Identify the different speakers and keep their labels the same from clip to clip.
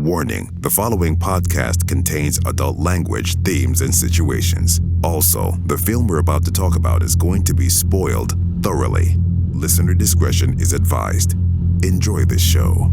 Speaker 1: Warning, the following podcast contains adult language, themes, and situations. Also, the film we're about to talk about is going to be spoiled thoroughly. Listener discretion is advised. Enjoy this show.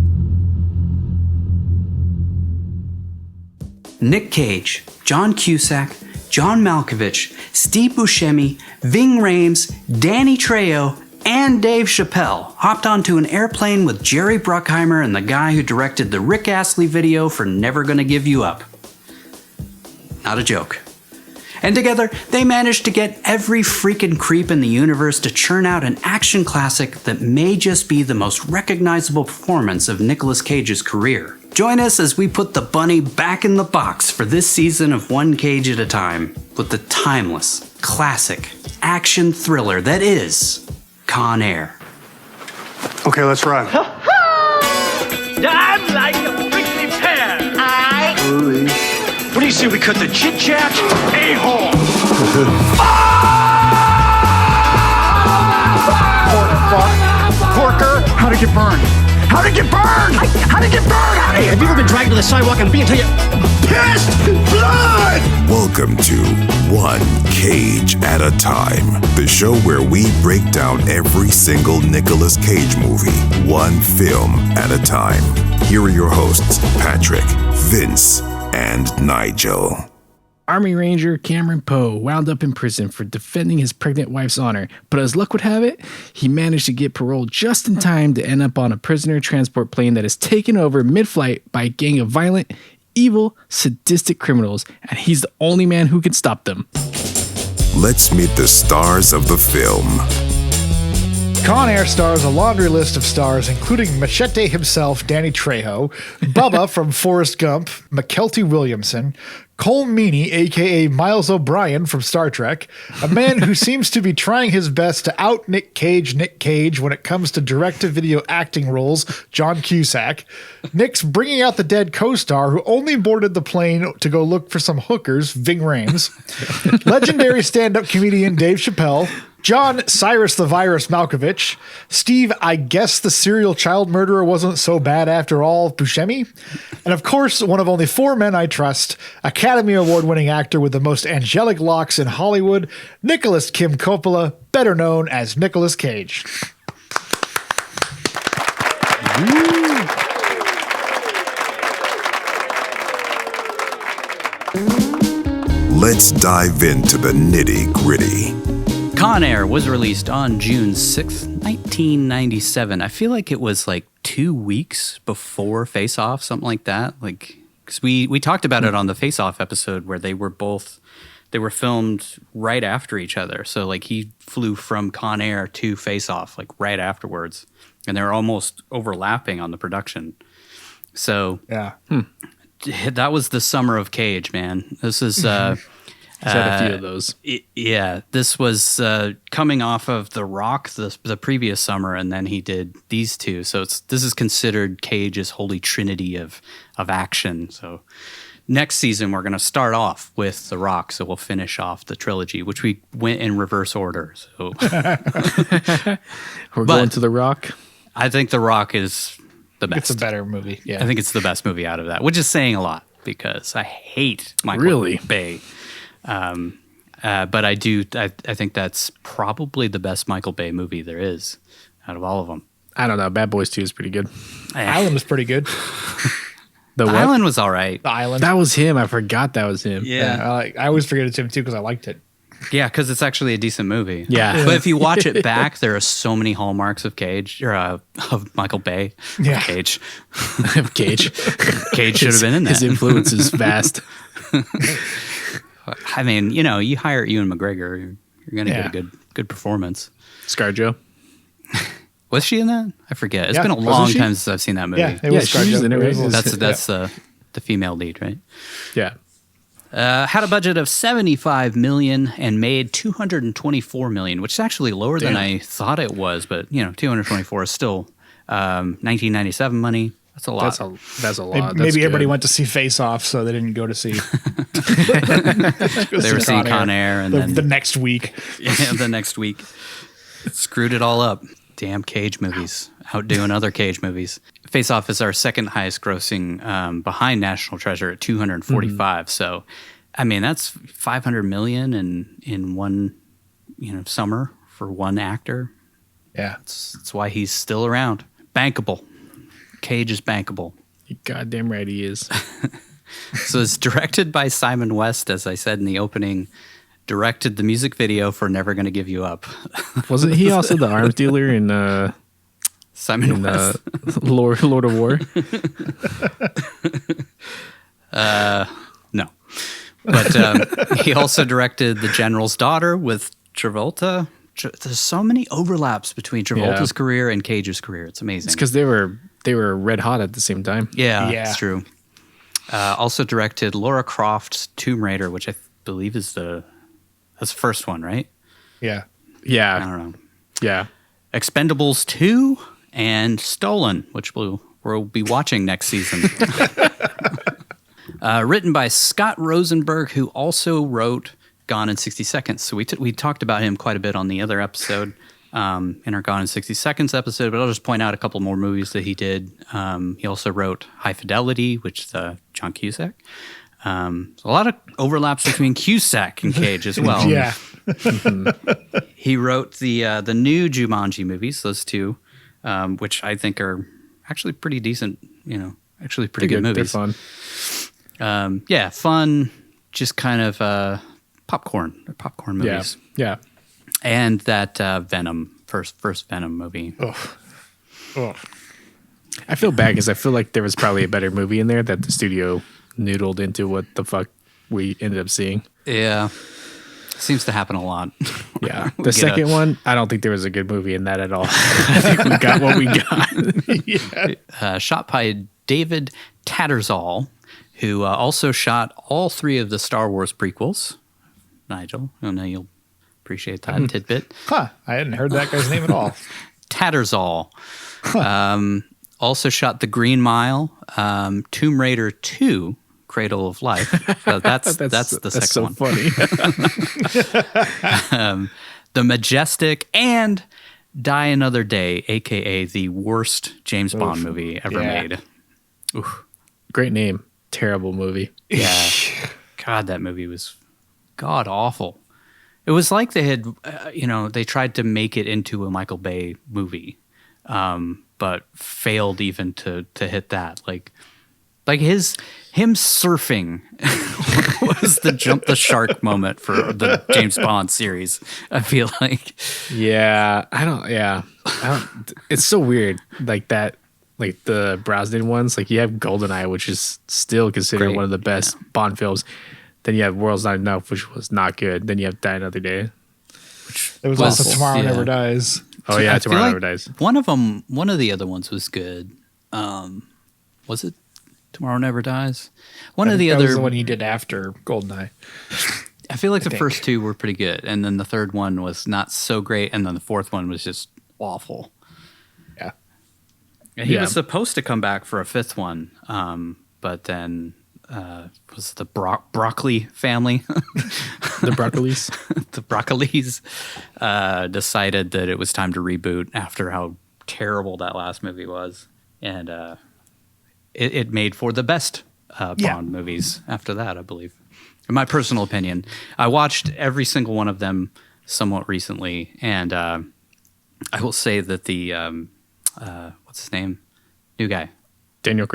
Speaker 2: Nic Cage, John Cusack, John Malkovich, Steve Buscemi, Ving Rhames, Danny Trejo, and Dave Chappelle hopped onto an airplane with Jerry Bruckheimer and the guy who directed the Rick Astley video for Never Gonna Give You Up. Not a joke. And together, they managed to get every freaking creep in the universe to churn out an action classic that may just be the most recognizable performance of Nicolas Cage's career. Join us as we put the bunny back in the box for this season of One Cage at a Time with the timeless, classic, action thriller that is Con Air.
Speaker 3: Okay, let's run.
Speaker 4: I'm like a prickly pear.
Speaker 3: What do you say we cut the chit-chat? A-hole! Porker, how'd it get burned? How'd it get burned? How'd it get burned? Hey, have you ever been dragged to the sidewalk and beat until you pissed blood?
Speaker 1: Welcome to One Cage at a Time, the show where we break down every single Nicolas Cage movie, one film at a time. Here are your hosts, Patrick, Vince, and Nigel.
Speaker 5: Army Ranger Cameron Poe wound up in prison for defending his pregnant wife's honor, but as luck would have it, he managed to get paroled just in time to end up on a prisoner transport plane that is taken over mid-flight by a gang of violent, evil, sadistic criminals, and he's the only man who can stop them.
Speaker 1: Let's meet the stars of the film.
Speaker 6: Con Air stars a laundry list of stars, including Machete himself, Danny Trejo, Bubba from Forrest Gump, McKelty Williamson, Cole Meany, a.k.a. Miles O'Brien from Star Trek, a man who seems to be trying his best to out Nic Cage when it comes to direct-to-video acting roles, John Cusack, Nick's bringing out the dead co-star who only boarded the plane to go look for some hookers, Ving Rhames, legendary stand-up comedian Dave Chappelle, John Cyrus the Virus Malkovich, Steve I guess the serial child murderer wasn't so bad after all, Buscemi, and of course one of only four men I trust, Academy Award winning actor with the most angelic locks in Hollywood, Nicolas Kim Coppola, better known as Nicolas Cage.
Speaker 1: Let's dive into the nitty-gritty.
Speaker 2: Con Air was released on June 6th, 1997. I feel like it was like 2 weeks before Face Off, something like that. Like, because we talked about it on the Face Off episode where they were filmed right after each other. So like he flew from Con Air to Face Off like right afterwards, and they were almost overlapping on the production. So
Speaker 6: Yeah.
Speaker 2: That was the summer of Cage, man. This is
Speaker 5: He's had a few of those.
Speaker 2: This was coming off of The Rock the previous summer, and then he did these two. So this is considered Cage's holy trinity of action. So next season we're going to start off with The Rock, so we'll finish off the trilogy, which we went in reverse order. So
Speaker 5: We're going to The Rock.
Speaker 2: I think The Rock is the best.
Speaker 6: It's a better movie. Yeah.
Speaker 2: I think it's the best movie out of that, which is saying a lot because I hate Michael Bay. But I think that's probably the best Michael Bay movie there is out of all of them.
Speaker 5: I don't know. Bad Boys 2 is pretty good.
Speaker 6: Island was pretty good.
Speaker 5: The what?
Speaker 2: Island was all right.
Speaker 6: The Island.
Speaker 5: That was him. I forgot that was him.
Speaker 2: Yeah.
Speaker 6: I always forget it's him too because I liked it.
Speaker 2: Yeah, because it's actually a decent movie.
Speaker 5: Yeah.
Speaker 2: But if you watch it back, there are so many hallmarks of Cage, or of Michael Bay.
Speaker 6: Yeah.
Speaker 2: Cage.
Speaker 5: Cage.
Speaker 2: Cage should have been in that.
Speaker 5: His influence is vast.
Speaker 2: I mean, you hire Ewan McGregor, you're going to get a good performance.
Speaker 5: ScarJo.
Speaker 2: Was she in that? I forget. It's
Speaker 6: Yeah.
Speaker 2: been a long time since I've seen that movie.
Speaker 6: Yeah, it was
Speaker 5: she's in it, right?
Speaker 2: That's the female lead, right?
Speaker 5: Yeah.
Speaker 2: Had a budget of $75 million and made $224 million, which is actually lower than I thought it was. But 224 is still 1997 money. That's a lot.
Speaker 5: That's a lot.
Speaker 6: Maybe everybody went to see Face Off, so they didn't go to see.
Speaker 2: They were seeing Con Air, and then
Speaker 6: the next week.
Speaker 2: Yeah, the next week. Screwed it all up. Damn Cage movies. Outdoing other Cage movies. Face Off is our second highest grossing behind National Treasure at 245. So, I mean, that's 500 million in one, summer for one actor.
Speaker 6: Yeah.
Speaker 2: That's why he's still around. Bankable. Cage is bankable.
Speaker 5: You goddamn right he is.
Speaker 2: So it's directed by Simon West, as I said in the opening. Directed the music video for Never Gonna Give You Up.
Speaker 5: Wasn't he also the arms dealer in
Speaker 2: Simon West?
Speaker 5: Lord of War?
Speaker 2: No. But he also directed The General's Daughter with Travolta. There's so many overlaps between Travolta's career and Cage's career. It's amazing.
Speaker 5: It's because they were red hot at the same time.
Speaker 2: Yeah, it's true. Also directed Lara Croft's Tomb Raider, which I believe is that's the first one, right?
Speaker 6: Yeah.
Speaker 5: Yeah.
Speaker 2: I don't know.
Speaker 5: Yeah.
Speaker 2: Expendables 2 and Stolen, which we'll be watching next season. Written by Scott Rosenberg, who also wrote Gone in 60 Seconds. So we talked about him quite a bit on the other episode, in our Gone in 60 Seconds episode, but I'll just point out a couple more movies that he did. He also wrote High Fidelity, which is John Cusack. So a lot of overlaps between Cusack and Cage as well.
Speaker 6: Yeah.
Speaker 2: He wrote the new Jumanji movies, those two, which I think are actually pretty decent, actually pretty good movies.
Speaker 5: They're fun.
Speaker 2: Fun, just kind of popcorn movies.
Speaker 5: Yeah.
Speaker 2: And that Venom, first Venom movie.
Speaker 6: Oh.
Speaker 5: I feel bad because I feel like there was probably a better movie in there that the studio noodled into what the fuck we ended up seeing.
Speaker 2: Yeah. Seems to happen a lot.
Speaker 5: Yeah. The second one, I don't think there was a good movie in that at all. I think we got what we got.
Speaker 2: Shot by David Tattersall, who also shot all 3 of the Star Wars prequels. Nigel, I know you'll appreciate that tidbit.
Speaker 6: Huh. I hadn't heard that guy's name at all.
Speaker 2: Tattersall. Also shot The Green Mile, Tomb Raider 2, Cradle of Life. So that's the second
Speaker 5: so
Speaker 2: one.
Speaker 5: Funny.
Speaker 2: The Majestic and Die Another Day, a.k.a. the worst James Bond movie ever made. Oof.
Speaker 5: Great name. Terrible movie.
Speaker 2: Yeah. God, that movie was god awful. It was like they had, they tried to make it into a Michael Bay movie, but failed even to hit that. Like him surfing was the jump the shark moment for the James Bond series. I feel like.
Speaker 5: Yeah, I don't. It's so weird, like that. Like the Brosnan ones, like you have GoldenEye, which is still considered one of the best Bond films. Then you have World's Not Enough, which was not good. Then you have Die Another Day.
Speaker 6: There was also Tomorrow Never Dies.
Speaker 5: Oh yeah, Tomorrow Never Dies.
Speaker 2: One of the other ones was good. Was it Tomorrow Never Dies? That
Speaker 6: was the one he did after GoldenEye.
Speaker 2: I feel like the first 2 were pretty good, and then the third one was not so great, and then the fourth one was just awful.
Speaker 6: Yeah.
Speaker 2: And he was supposed to come back for a 5th one, but then was the Broccoli family.
Speaker 5: The Broccolis.
Speaker 2: The Broccolis decided that it was time to reboot after how terrible that last movie was. And it made for the best Bond movies after that, I believe. In my personal opinion. I watched every single one of them somewhat recently, and I will say that the, what's his name? New guy.
Speaker 5: Daniel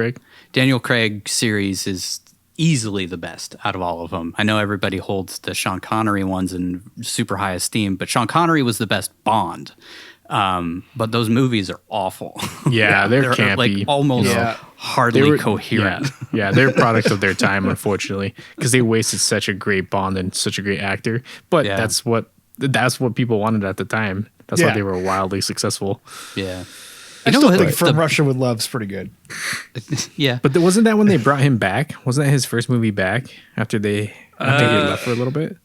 Speaker 5: Craig series is easily the best out of all of them. I know everybody holds the Sean Connery ones in super high esteem, but Sean Connery was the best Bond. But those movies are awful. Yeah, they're campy.
Speaker 2: Like almost hardly coherent.
Speaker 5: Yeah, they're products of their time, unfortunately, because they wasted such a great Bond and such a great actor. But that's what people wanted at the time. That's why they were wildly successful.
Speaker 2: Yeah.
Speaker 6: I still think From Russia with Love's pretty good.
Speaker 2: Yeah.
Speaker 5: But wasn't that when they brought him back? Wasn't that his first movie back after he left for a little bit?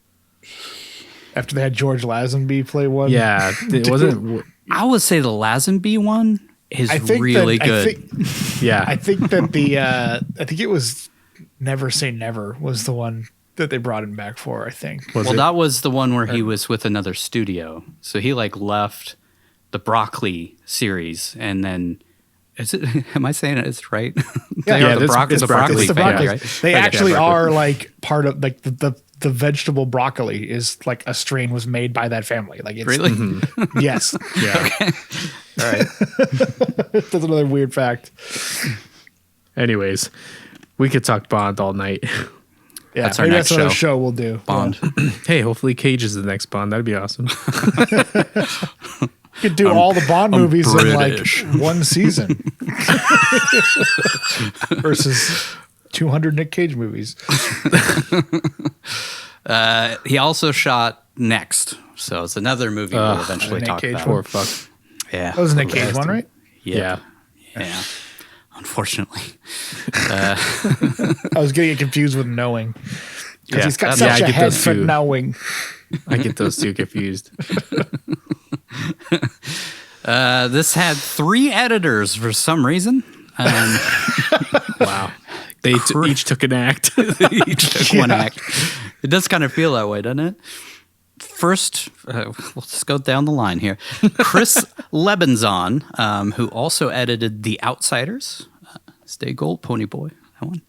Speaker 6: After they had George Lazenby play one?
Speaker 5: Yeah. It wasn't...
Speaker 2: I would say the Lazenby one is really good.
Speaker 6: I think that I think it was Never Say Never was the one that they brought him back for, I think.
Speaker 2: That was the one where he was with another studio. So he left the Broccoli series, and then is it? Am I saying it's right?
Speaker 6: Yeah,
Speaker 2: the broccoli.
Speaker 6: It's the broccoli.
Speaker 2: Family, right?
Speaker 6: They actually
Speaker 5: broccoli.
Speaker 6: are like part of like the vegetable broccoli is like a strain was made by that family. Like it's
Speaker 2: Really?
Speaker 6: yes.
Speaker 5: Yeah.
Speaker 2: All right.
Speaker 6: That's another weird fact.
Speaker 5: Anyways, we could talk Bond all night.
Speaker 6: Yeah,
Speaker 2: That's our
Speaker 6: maybe
Speaker 2: next
Speaker 6: that's another
Speaker 2: show.
Speaker 6: show we'll do.
Speaker 2: Bond.
Speaker 5: Hey, hopefully Cage is the next Bond. That'd be awesome.
Speaker 6: You could do all the Bond movies
Speaker 2: British.
Speaker 6: in like one season versus 200 Nick Cage movies.
Speaker 2: He also shot Next, so it's another movie we'll eventually
Speaker 6: Nick
Speaker 2: talk
Speaker 6: Cage
Speaker 2: about.
Speaker 5: Poor fuck.
Speaker 2: Yeah,
Speaker 6: That was a Nick Cage one, right?
Speaker 2: yeah. Unfortunately,
Speaker 6: I was getting it confused with knowing. Because
Speaker 2: Yeah,
Speaker 6: he's got
Speaker 2: that's-
Speaker 6: such
Speaker 5: I
Speaker 6: a
Speaker 5: get
Speaker 6: head
Speaker 5: those
Speaker 6: for
Speaker 5: too.
Speaker 6: knowing.
Speaker 5: I get those two confused.
Speaker 2: this had 3 editors for some reason.
Speaker 5: Wow. They each took an act.
Speaker 2: Each took one act. It does kind of feel that way, doesn't it? First, we'll just go down the line here. Chris Lebenzon, who also edited The Outsiders, Stay Gold, Pony Boy, that one.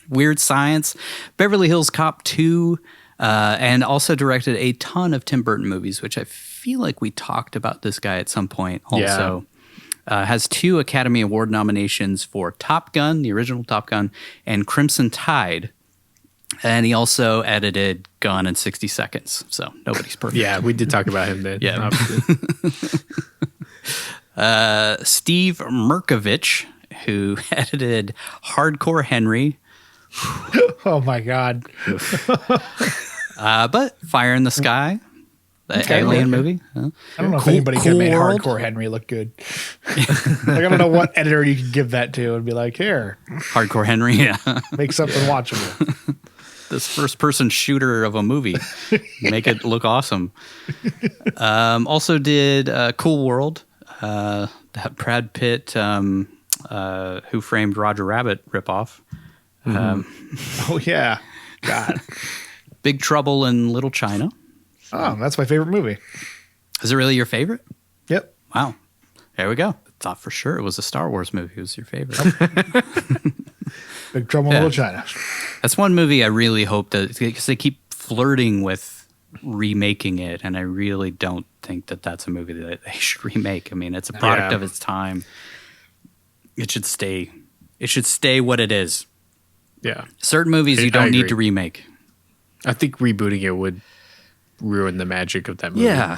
Speaker 2: Weird Science, Beverly Hills Cop 2, and also directed a ton of Tim Burton movies, which I feel like we talked about this guy at some point also. Has 2 Academy Award nominations for Top Gun, the original Top Gun, and Crimson Tide. And he also edited Gone in 60 Seconds. So nobody's perfect.
Speaker 5: Yeah, we did talk about him then.
Speaker 2: Yeah.
Speaker 5: Obviously.
Speaker 2: Steve Merkovich, who edited Hardcore Henry,
Speaker 6: Oh my God.
Speaker 2: but Fire in the Sky, the Alien movie.
Speaker 6: I don't know if
Speaker 2: Cool-
Speaker 6: anybody could
Speaker 2: Cool
Speaker 6: make
Speaker 2: World?
Speaker 6: Hardcore Henry look good. Like, I don't know what editor you could give that to and be like, here,
Speaker 2: Hardcore Henry, yeah.
Speaker 6: make something watchable.
Speaker 2: This first-person shooter of a movie. Make it look awesome. Also did Cool World, that Brad Pitt, Who Framed Roger Rabbit ripoff.
Speaker 6: Oh, yeah. God.
Speaker 2: Big Trouble in Little China.
Speaker 6: Oh, that's my favorite movie.
Speaker 2: Is it really your favorite?
Speaker 6: Yep.
Speaker 2: Wow. There we go. Thought for sure it was a Star Wars movie. It was your favorite.
Speaker 6: Big Trouble in Little China.
Speaker 2: That's one movie I really hope that, because they keep flirting with remaking it, and I really don't think that that's a movie that they should remake. I mean, it's a product of its time. It should stay. It should stay what it is.
Speaker 5: Yeah.
Speaker 2: Certain movies you
Speaker 5: I
Speaker 2: don't need
Speaker 5: agree.
Speaker 2: to remake.
Speaker 5: I think rebooting it would ruin the magic of that movie.
Speaker 2: Yeah.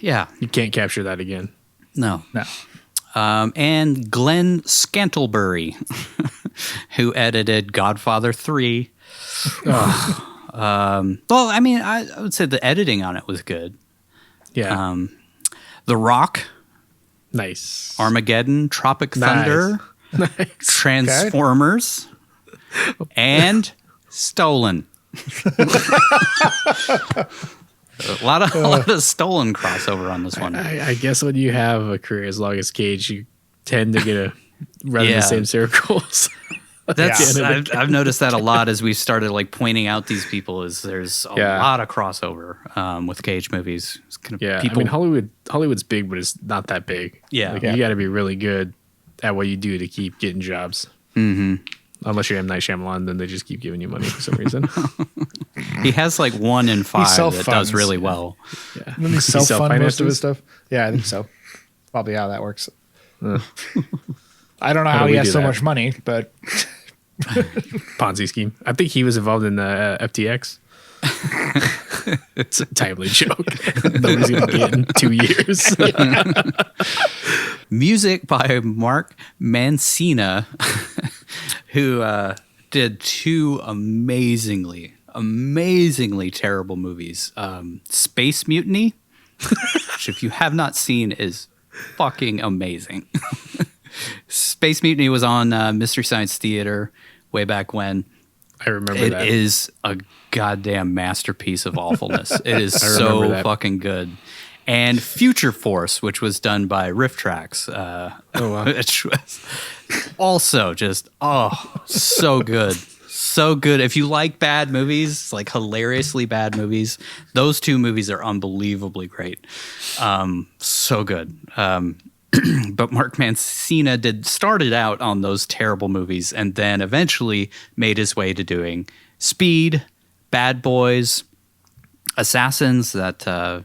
Speaker 2: Yeah.
Speaker 5: You can't capture that again.
Speaker 2: No.
Speaker 6: No.
Speaker 2: And Glenn Scantlebury, who edited Godfather 3. Well, I mean, I would say the editing on it was good.
Speaker 5: Yeah.
Speaker 2: The Rock,
Speaker 5: Nice.
Speaker 2: Armageddon, Tropic Thunder,
Speaker 5: Nice.
Speaker 2: Transformers, and Stolen. A lot of Stolen crossover on this one.
Speaker 5: I guess when you have a career as long as Cage, you tend to get a run in
Speaker 2: Yeah.
Speaker 5: the same circles.
Speaker 2: That's
Speaker 5: Yeah.
Speaker 2: I've noticed that a lot as we started like pointing out these people. Is there's a
Speaker 5: Yeah.
Speaker 2: lot of crossover with Cage movies. It's kind of
Speaker 5: Yeah,
Speaker 2: people.
Speaker 5: I mean Hollywood's big, but it's not that big.
Speaker 2: Yeah.
Speaker 5: Like,
Speaker 2: Yeah.
Speaker 5: you got to be really good at what you do to keep getting jobs. Mm-hmm. Unless you're M. Night Shyamalan, then they just keep giving you money for some reason.
Speaker 2: He has like 1 in 5 that
Speaker 6: self-funds.
Speaker 2: does really well.
Speaker 5: Yeah,
Speaker 6: Doesn't he self-fund most of his
Speaker 5: self-finances?
Speaker 6: stuff? Yeah, I think so. Probably how that works. I don't know
Speaker 5: How
Speaker 6: how
Speaker 5: do
Speaker 6: he
Speaker 5: we
Speaker 6: has
Speaker 5: do
Speaker 6: so
Speaker 5: that?
Speaker 6: much money, but
Speaker 5: Ponzi scheme. I think he was involved in the FTX. It's a timely joke. Nobody's gonna get in 2 years.
Speaker 2: Music by Mark Mancina, who did 2 amazingly terrible movies. Space Mutiny, which if you have not seen is fucking amazing. Space Mutiny was on Mystery Science Theater way back when.
Speaker 5: I remember
Speaker 2: It
Speaker 5: that.
Speaker 2: is a goddamn masterpiece of awfulness. It is
Speaker 5: remember
Speaker 2: so
Speaker 5: that.
Speaker 2: fucking good. And Future Force, which was done by Riff Tracks,
Speaker 5: wow.
Speaker 2: which was also just so good, so good. If you like bad movies, like hilariously bad movies, those two movies are unbelievably great. So good. But Mark Mancina started out on those terrible movies and then eventually made his way to doing Speed, Bad Boys, Assassins, that I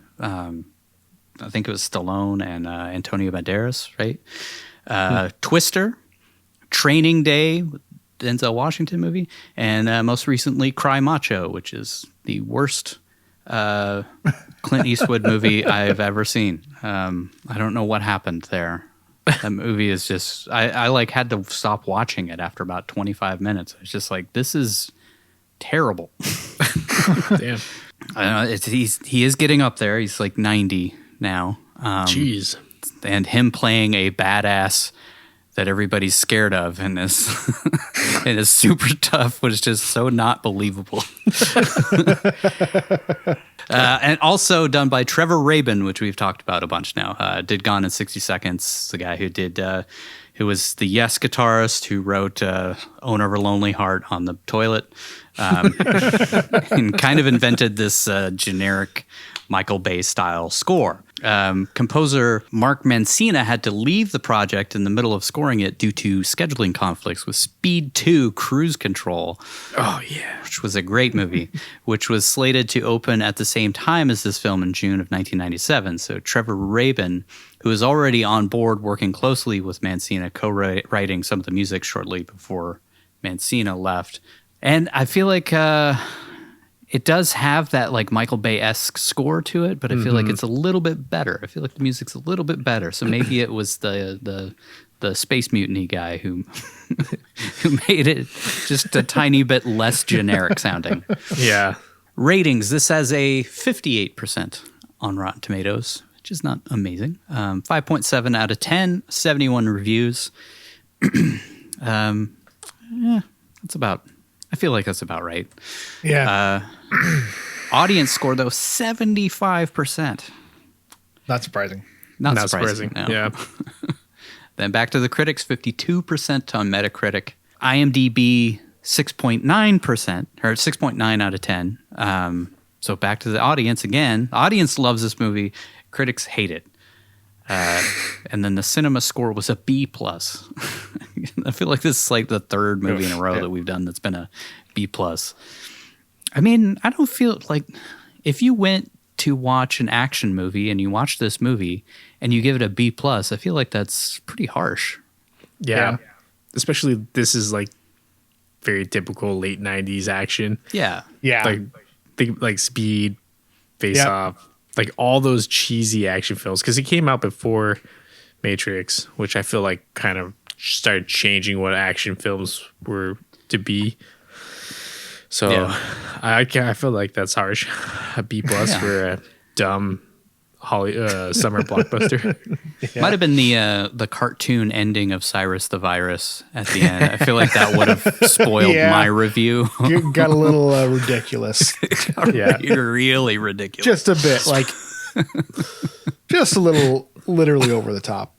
Speaker 2: think it was Stallone and Antonio Banderas, right? Twister, Training Day, Denzel Washington movie, and most recently Cry Macho, which is the worst Clint Eastwood movie I've ever seen. I don't know what happened there. That movie is just I like had to stop watching it after about 25 minutes. It's just like, this is terrible.
Speaker 5: Damn.
Speaker 2: I don't know, he is getting up there. He's like 90 now.
Speaker 5: Jeez.
Speaker 2: And him playing a badass that everybody's scared of and is and is super tough was just so not believable. And also done by Trevor Rabin, which we've talked about a bunch now. Did Gone in 60 Seconds, the guy who was the Yes guitarist who wrote Own of a Lonely Heart on the toilet, and kind of invented this generic Michael Bay style score. Composer Mark Mancina had to leave the project in the middle of scoring it due to scheduling conflicts with Speed 2 Cruise Control.
Speaker 5: Oh, yeah.
Speaker 2: Which was a great movie, which was slated to open at the same time as this film in June of 1997. So Trevor Rabin, who was already on board working closely with Mancina, co-writing some of the music shortly before Mancina left. And I feel like it does have that like Michael Bay-esque score to it, but I feel like it's a little bit better. I feel like the music's a little bit better. So maybe it was the Space Mutiny guy who made it just a tiny bit less generic sounding.
Speaker 5: Yeah.
Speaker 2: Ratings. This has a 58% on Rotten Tomatoes, which is not amazing. 5.7 out of 10, 71 reviews. I feel like that's about right.
Speaker 6: Yeah.
Speaker 2: Audience score, though, 75%.
Speaker 6: Not surprising.
Speaker 2: Not surprising. No.
Speaker 5: Yeah.
Speaker 2: Then back to the critics, 52% on Metacritic. IMDb, 6.9%, or 6.9 out of 10. So back to the audience again. Audience loves this movie. Critics hate it. And then the cinema score was a B+. I feel like this is like the third movie in a row that we've done that's been a B+. I mean, I don't feel like if you went to watch an action movie and you watch this movie and you give it a B+, I feel like that's pretty harsh.
Speaker 5: Yeah. Especially this is like very typical late 90s action.
Speaker 2: Yeah.
Speaker 6: Yeah.
Speaker 5: Like Speed, Face Off, like all those cheesy action films, because it came out before Matrix, which I feel like kind of started changing what action films were to be. So I feel like that's harsh. A B+ for a dumb summer blockbuster.
Speaker 2: Might have been the cartoon ending of Cyrus the Virus at the end. I feel like that would have spoiled my review.
Speaker 6: You got a little ridiculous.
Speaker 2: You're really ridiculous.
Speaker 6: Just a bit, like just a little literally over the top.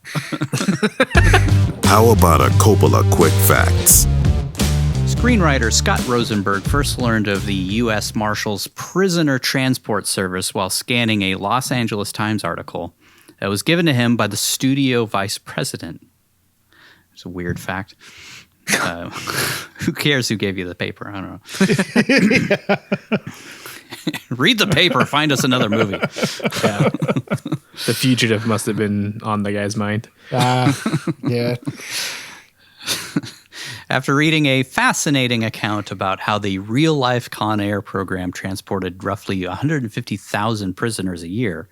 Speaker 1: How about a Coppola Quick Facts?
Speaker 2: Screenwriter Scott Rosenberg first learned of the U.S. Marshals Prisoner Transport Service while scanning a Los Angeles Times article that was given to him by the studio vice president. It's a weird fact. Who cares who gave you the paper? I don't know. Read the paper. Find us another movie.
Speaker 5: Yeah. The Fugitive must have been on the guy's mind.
Speaker 6: Yeah.
Speaker 2: After reading a fascinating account about how the real-life Con Air program transported roughly 150,000 prisoners a year,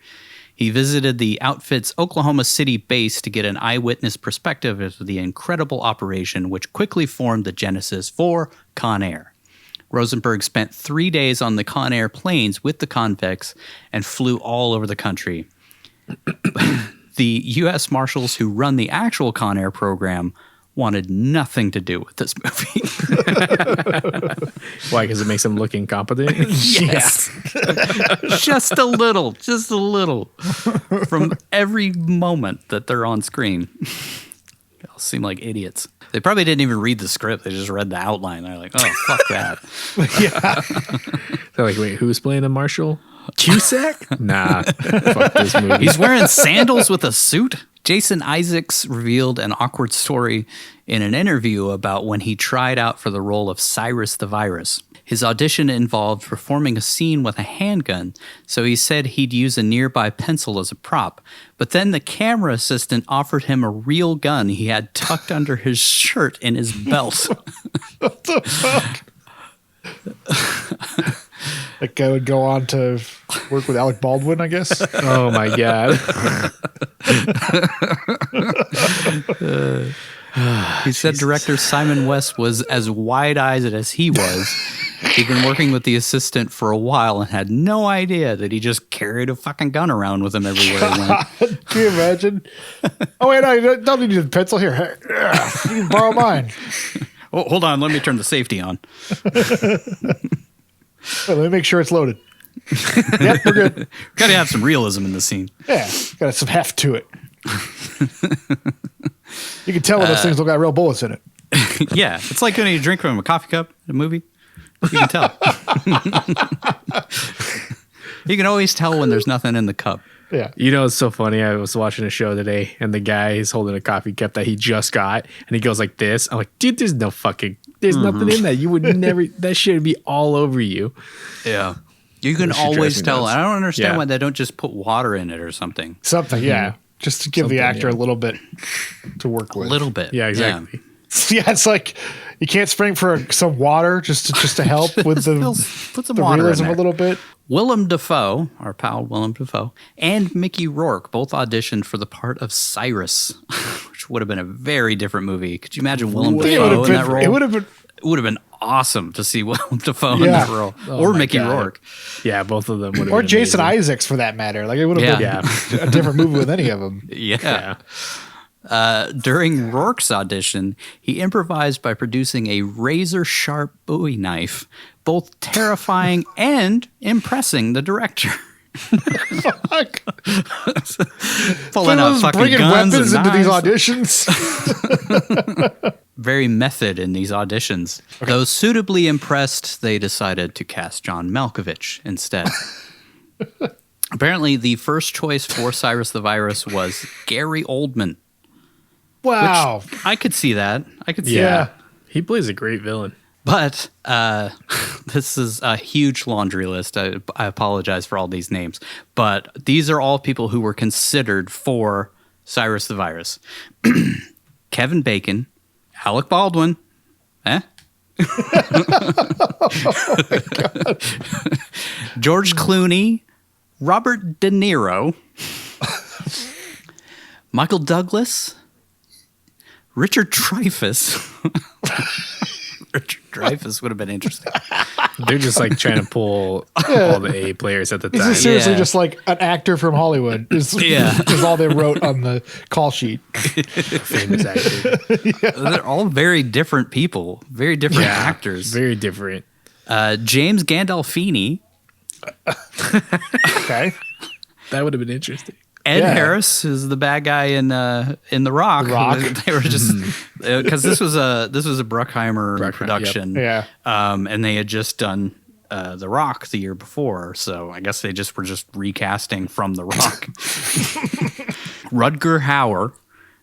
Speaker 2: he visited the outfit's Oklahoma City base to get an eyewitness perspective of the incredible operation, which quickly formed the genesis for Con Air. Rosenberg spent 3 days on the Con Air planes with the convicts and flew all over the country. The U.S. Marshals who run the actual Con Air program wanted nothing to do with this movie.
Speaker 5: Why? Because it makes them look incompetent?
Speaker 2: Yes. Just a little. From every moment that they're on screen. They all seem like idiots. They probably didn't even read the script. They just read the outline. They're like, oh, fuck that.
Speaker 5: They're like, wait, who's playing a marshal? Cusack? Nah, fuck this movie.
Speaker 2: He's wearing sandals with a suit? Jason Isaacs revealed an awkward story in an interview about when he tried out for the role of Cyrus the Virus. His audition involved performing a scene with a handgun, so he said he'd use a nearby pencil as a prop. But then the camera assistant offered him a real gun he had tucked under his shirt in his belt.
Speaker 6: What the fuck? That guy would go on to work with Alec Baldwin, I guess.
Speaker 5: Oh my God.
Speaker 2: He said director Simon West was as wide-eyed as he was. He'd been working with the assistant for a while and had no idea that he just carried a fucking gun around with him everywhere he went.
Speaker 6: Can you imagine? Oh, wait, no, you don't need a pencil here. Hey, you can borrow mine.
Speaker 2: Oh, hold on. Let me turn the safety on.
Speaker 6: Let me make sure it's loaded. Yep, we're good.
Speaker 2: Got to have some realism in the scene.
Speaker 6: Yeah, got some heft to it. You can tell when those things don't got real bullets in it.
Speaker 2: Yeah, it's like when you drink from a coffee cup in a movie. You can tell. You can always tell when there's nothing in the cup.
Speaker 6: Yeah.
Speaker 5: You know, it's so funny. I was watching a show today, and the guy is holding a coffee cup that he just got, and he goes like this. I'm like, dude, there's nothing in that. You would never, that shit would be all over you.
Speaker 2: Yeah. You can
Speaker 5: That shit
Speaker 2: always
Speaker 5: drives me
Speaker 2: tell.
Speaker 5: nuts.
Speaker 2: I don't understand
Speaker 5: Yeah.
Speaker 2: why they don't just put water in it or something.
Speaker 6: Something, yeah. Just to give the actor a little bit to work
Speaker 2: A
Speaker 6: with.
Speaker 2: little bit.
Speaker 5: Yeah, exactly.
Speaker 6: Yeah, it's like you can't spring for some water just to help with
Speaker 2: Put some
Speaker 6: the
Speaker 2: water in
Speaker 6: realism
Speaker 2: there.
Speaker 6: a little bit.
Speaker 2: Willem Dafoe, our pal Willem Dafoe, and Mickey Rourke both auditioned for the part of Cyrus, which would have been a very different movie. Could you imagine Willem Dafoe in that role?
Speaker 6: It would have been.
Speaker 2: It would have been awesome to see Willem Dafoe in
Speaker 6: Yeah.
Speaker 2: that role,
Speaker 5: Oh
Speaker 2: or
Speaker 5: my
Speaker 2: Mickey
Speaker 5: God.
Speaker 2: Rourke.
Speaker 5: Yeah, both of them would have
Speaker 6: Or
Speaker 5: been
Speaker 6: Jason
Speaker 5: amazing.
Speaker 6: Isaacs, for that matter. Like it would have
Speaker 2: Yeah.
Speaker 6: been a different movie with any of them.
Speaker 2: Yeah. During Rourke's audition, he improvised by producing a razor-sharp Bowie knife, both terrifying and impressing the director.
Speaker 6: Fuck.
Speaker 2: Pulling out fucking
Speaker 6: bringing
Speaker 2: guns
Speaker 6: weapons
Speaker 2: and
Speaker 6: into these
Speaker 2: knives.
Speaker 6: auditions.
Speaker 2: Very method in these auditions. Though suitably impressed, they decided to cast John Malkovich instead. Apparently, the first choice for Cyrus the Virus was Gary Oldman.
Speaker 6: Wow.
Speaker 2: I could see that. I could see
Speaker 5: Yeah.
Speaker 2: that.
Speaker 5: He plays a great villain.
Speaker 2: But this is a huge laundry list. I apologize for all these names. But these are all people who were considered for Cyrus the Virus. Kevin Bacon, Alec Baldwin, George Clooney, Robert De Niro, Michael Douglas, Richard Dreyfuss. Richard Dreyfuss would have been interesting.
Speaker 5: They're just like trying to pull all the A players at the
Speaker 6: This
Speaker 5: time.
Speaker 6: is seriously
Speaker 2: Yeah.
Speaker 6: just like an actor from Hollywood. Is all they wrote on the call sheet.
Speaker 5: Famous actor.
Speaker 2: They're all very different people, very different actors.
Speaker 5: Very different.
Speaker 2: James Gandolfini,
Speaker 6: Okay.
Speaker 5: That would have been interesting.
Speaker 2: Ed
Speaker 6: Yeah.
Speaker 2: Harris is the bad guy in The Rock.
Speaker 6: The Rock.
Speaker 2: They were just because this was a Bruckheimer production.
Speaker 6: Yeah.
Speaker 2: And they had just done The Rock the year before, so I guess they were just recasting from The Rock. Rutger Hauer,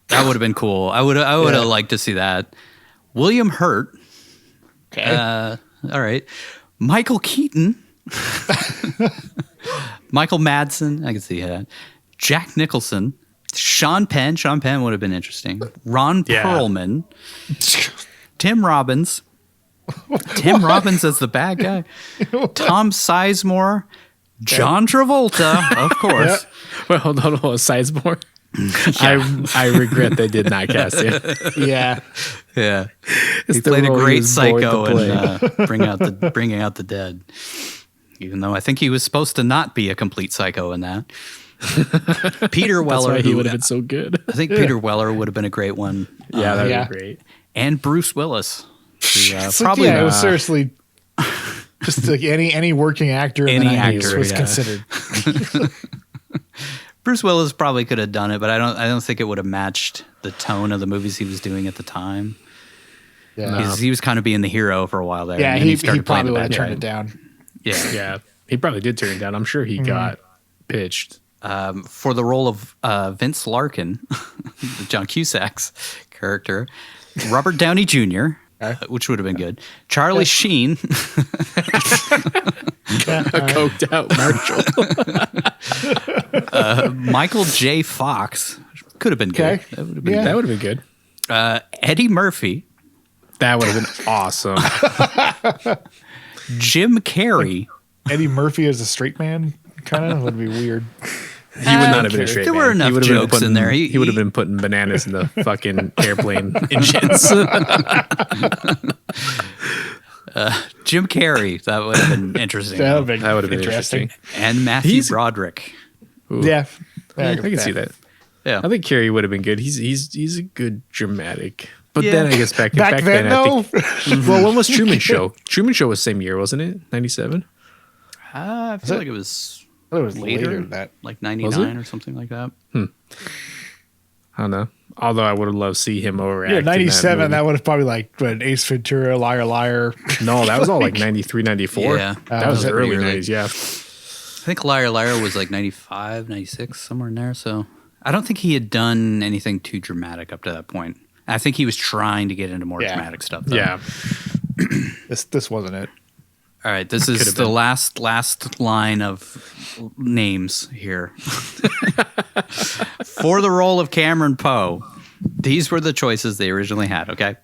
Speaker 2: that would have been cool. I would have liked to see that. William Hurt.
Speaker 6: Okay.
Speaker 2: All right. Michael Keaton. Michael Madsen. I can see that. Jack Nicholson. Sean Penn. Sean Penn would have been interesting. Ron
Speaker 5: Yeah.
Speaker 2: Perlman. Tim Robbins. Tim Robbins as the bad guy. Tom Sizemore. John Travolta, of course.
Speaker 5: Well, hold on, Sizemore. I regret they did not cast him.
Speaker 6: Yeah.
Speaker 2: Yeah.
Speaker 5: It's
Speaker 2: He
Speaker 5: the
Speaker 2: played a
Speaker 5: role he
Speaker 2: great
Speaker 5: was born
Speaker 2: psycho
Speaker 5: to
Speaker 2: in Bringing Out the Dead. Even though I think he was supposed to not be a complete psycho in that. Peter
Speaker 5: That's
Speaker 2: Weller,
Speaker 5: why he
Speaker 2: who
Speaker 5: would have been so good.
Speaker 2: I think Peter Weller would have been a great one.
Speaker 5: Yeah, that would
Speaker 6: Yeah.
Speaker 5: be great.
Speaker 2: And Bruce Willis. Who,
Speaker 6: It's like,
Speaker 2: probably
Speaker 6: it was seriously just like any working actor in the
Speaker 2: Any
Speaker 6: 90s
Speaker 2: actor,
Speaker 6: was
Speaker 2: yeah.
Speaker 6: considered.
Speaker 2: Bruce Willis probably could have done it, but I don't think it would have matched the tone of the movies he was doing at the time.
Speaker 6: Yeah.
Speaker 2: He was kind of being the hero for a while there.
Speaker 6: Yeah,
Speaker 2: and then
Speaker 6: he
Speaker 2: started playing
Speaker 6: probably
Speaker 2: the
Speaker 6: would have
Speaker 2: bad
Speaker 6: turned
Speaker 2: guy.
Speaker 6: it down.
Speaker 5: Yeah, he probably did turn it down. I'm sure he got pitched.
Speaker 2: For the role of Vince Larkin, John Cusack's character, Robert Downey Jr., which would have been good. Charlie Sheen,
Speaker 5: A coked out Marshall.
Speaker 2: Michael J. Fox, could have been good.
Speaker 6: Okay.
Speaker 2: That would have been
Speaker 6: Yeah.
Speaker 5: That would have been good.
Speaker 2: Eddie Murphy,
Speaker 5: That would have been awesome.
Speaker 2: Jim Carrey.
Speaker 6: Eddie Murphy as a straight man kind of would be weird.
Speaker 5: He would not have been a straight
Speaker 2: There
Speaker 5: man.
Speaker 2: were enough
Speaker 5: He would have been
Speaker 2: jokes in
Speaker 5: putting-
Speaker 2: there.
Speaker 5: He would have been putting bananas in the fucking airplane engines.
Speaker 2: Jim Carrey. That would have been interesting.
Speaker 6: That would
Speaker 5: That would have been interesting.
Speaker 2: And Matthew
Speaker 5: He's-
Speaker 2: Broderick.
Speaker 6: Yeah.
Speaker 5: I can see that.
Speaker 2: Yeah.
Speaker 5: I think Carrie would have been good. He's a good dramatic. But
Speaker 2: Yeah.
Speaker 5: then I guess back
Speaker 6: Back then,
Speaker 5: I
Speaker 6: though?
Speaker 5: think. Well, when was Truman Show? Truman Show was same year, wasn't it? 97.
Speaker 2: I feel like it was
Speaker 6: It was
Speaker 2: later,
Speaker 6: later than that.
Speaker 2: like
Speaker 5: Was
Speaker 2: 99
Speaker 5: it?
Speaker 2: or something like that.
Speaker 5: I don't know. Although I would have loved to see him overact.
Speaker 6: Yeah,
Speaker 5: in
Speaker 6: 97, that
Speaker 5: movie.
Speaker 6: would have probably like when Ace Ventura, Liar Liar.
Speaker 5: No, that was all like 93, 94.
Speaker 2: Yeah.
Speaker 5: That was
Speaker 6: Was
Speaker 5: the
Speaker 6: it
Speaker 5: early
Speaker 2: really?
Speaker 5: 90s, yeah.
Speaker 2: I think Liar Liar was like 95, 96, somewhere in there. So I don't think he had done anything too dramatic up to that point. I think he was trying to get into more
Speaker 6: Yeah.
Speaker 2: dramatic stuff. Though.
Speaker 5: Yeah.
Speaker 6: This wasn't it.
Speaker 2: All right, this is
Speaker 5: Could've
Speaker 2: the
Speaker 5: been.
Speaker 2: last line of names here. For the role of Cameron Poe, these were the choices they originally had, okay?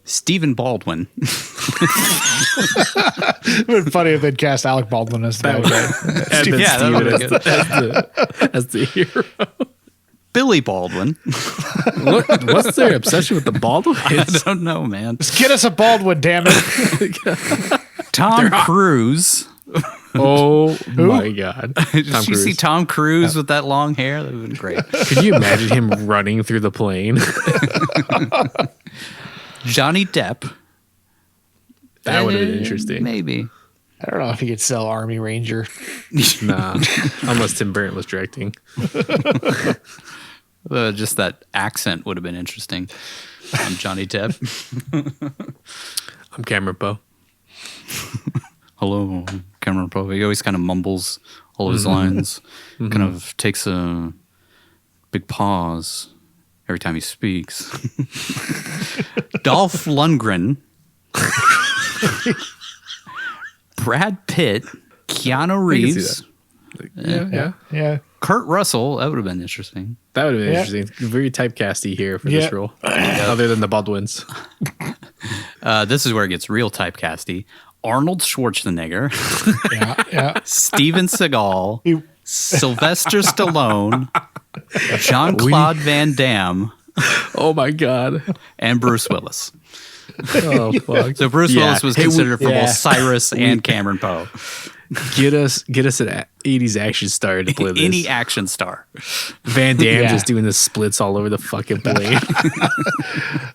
Speaker 2: Stephen Baldwin.
Speaker 6: It would be funny if they'd cast Alec Baldwin as the bad guy.
Speaker 5: Edmund
Speaker 2: Yeah, that
Speaker 5: Stephen
Speaker 2: would've been
Speaker 5: as the hero.
Speaker 2: Billy Baldwin.
Speaker 5: What's their obsession with the Baldwin?
Speaker 2: I don't know, man.
Speaker 6: Get us a Baldwin, damn it.
Speaker 2: Tom Cruise.
Speaker 5: Oh my God.
Speaker 2: Did
Speaker 5: Tom
Speaker 2: you see
Speaker 5: Cruise.
Speaker 2: Tom Cruise with that long hair? That would have been great.
Speaker 5: Could you imagine him running through the plane?
Speaker 2: Johnny Depp.
Speaker 5: That would have been interesting.
Speaker 2: Maybe.
Speaker 6: I don't know if he could sell Army Ranger.
Speaker 5: Nah, unless Tim Burton was directing.
Speaker 2: Just that accent would have been interesting on Johnny Depp.
Speaker 5: I'm Cameron Poe.
Speaker 2: Hello, Cameron Poe. He always kind of mumbles all of his lines, kind of takes a big pause every time he speaks. Dolph Lundgren, Brad Pitt, Keanu
Speaker 5: see
Speaker 2: Reeves,
Speaker 6: Yeah.
Speaker 2: Kurt Russell. That would have been interesting.
Speaker 5: That would have been
Speaker 6: Yeah.
Speaker 5: interesting. Very typecasty here for
Speaker 6: Yeah.
Speaker 5: this role. Other than the Baldwins.
Speaker 2: This is where it gets real typecasty. Arnold Schwarzenegger,
Speaker 6: Yeah.
Speaker 2: Steven Seagal,
Speaker 6: He-
Speaker 2: Sylvester Stallone, Jean-Claude Van Damme,
Speaker 5: Oh my God.
Speaker 2: and Bruce Willis.
Speaker 5: Oh fuck.
Speaker 2: So Bruce
Speaker 5: Yeah.
Speaker 2: Willis was
Speaker 5: Hey,
Speaker 2: considered for
Speaker 6: yeah.
Speaker 2: both Cyrus and Cameron Poe.
Speaker 5: Get us an 80s action star to play this.
Speaker 2: Any action star.
Speaker 5: Van Damme
Speaker 6: Yeah.
Speaker 5: just doing the splits all over the fucking plane.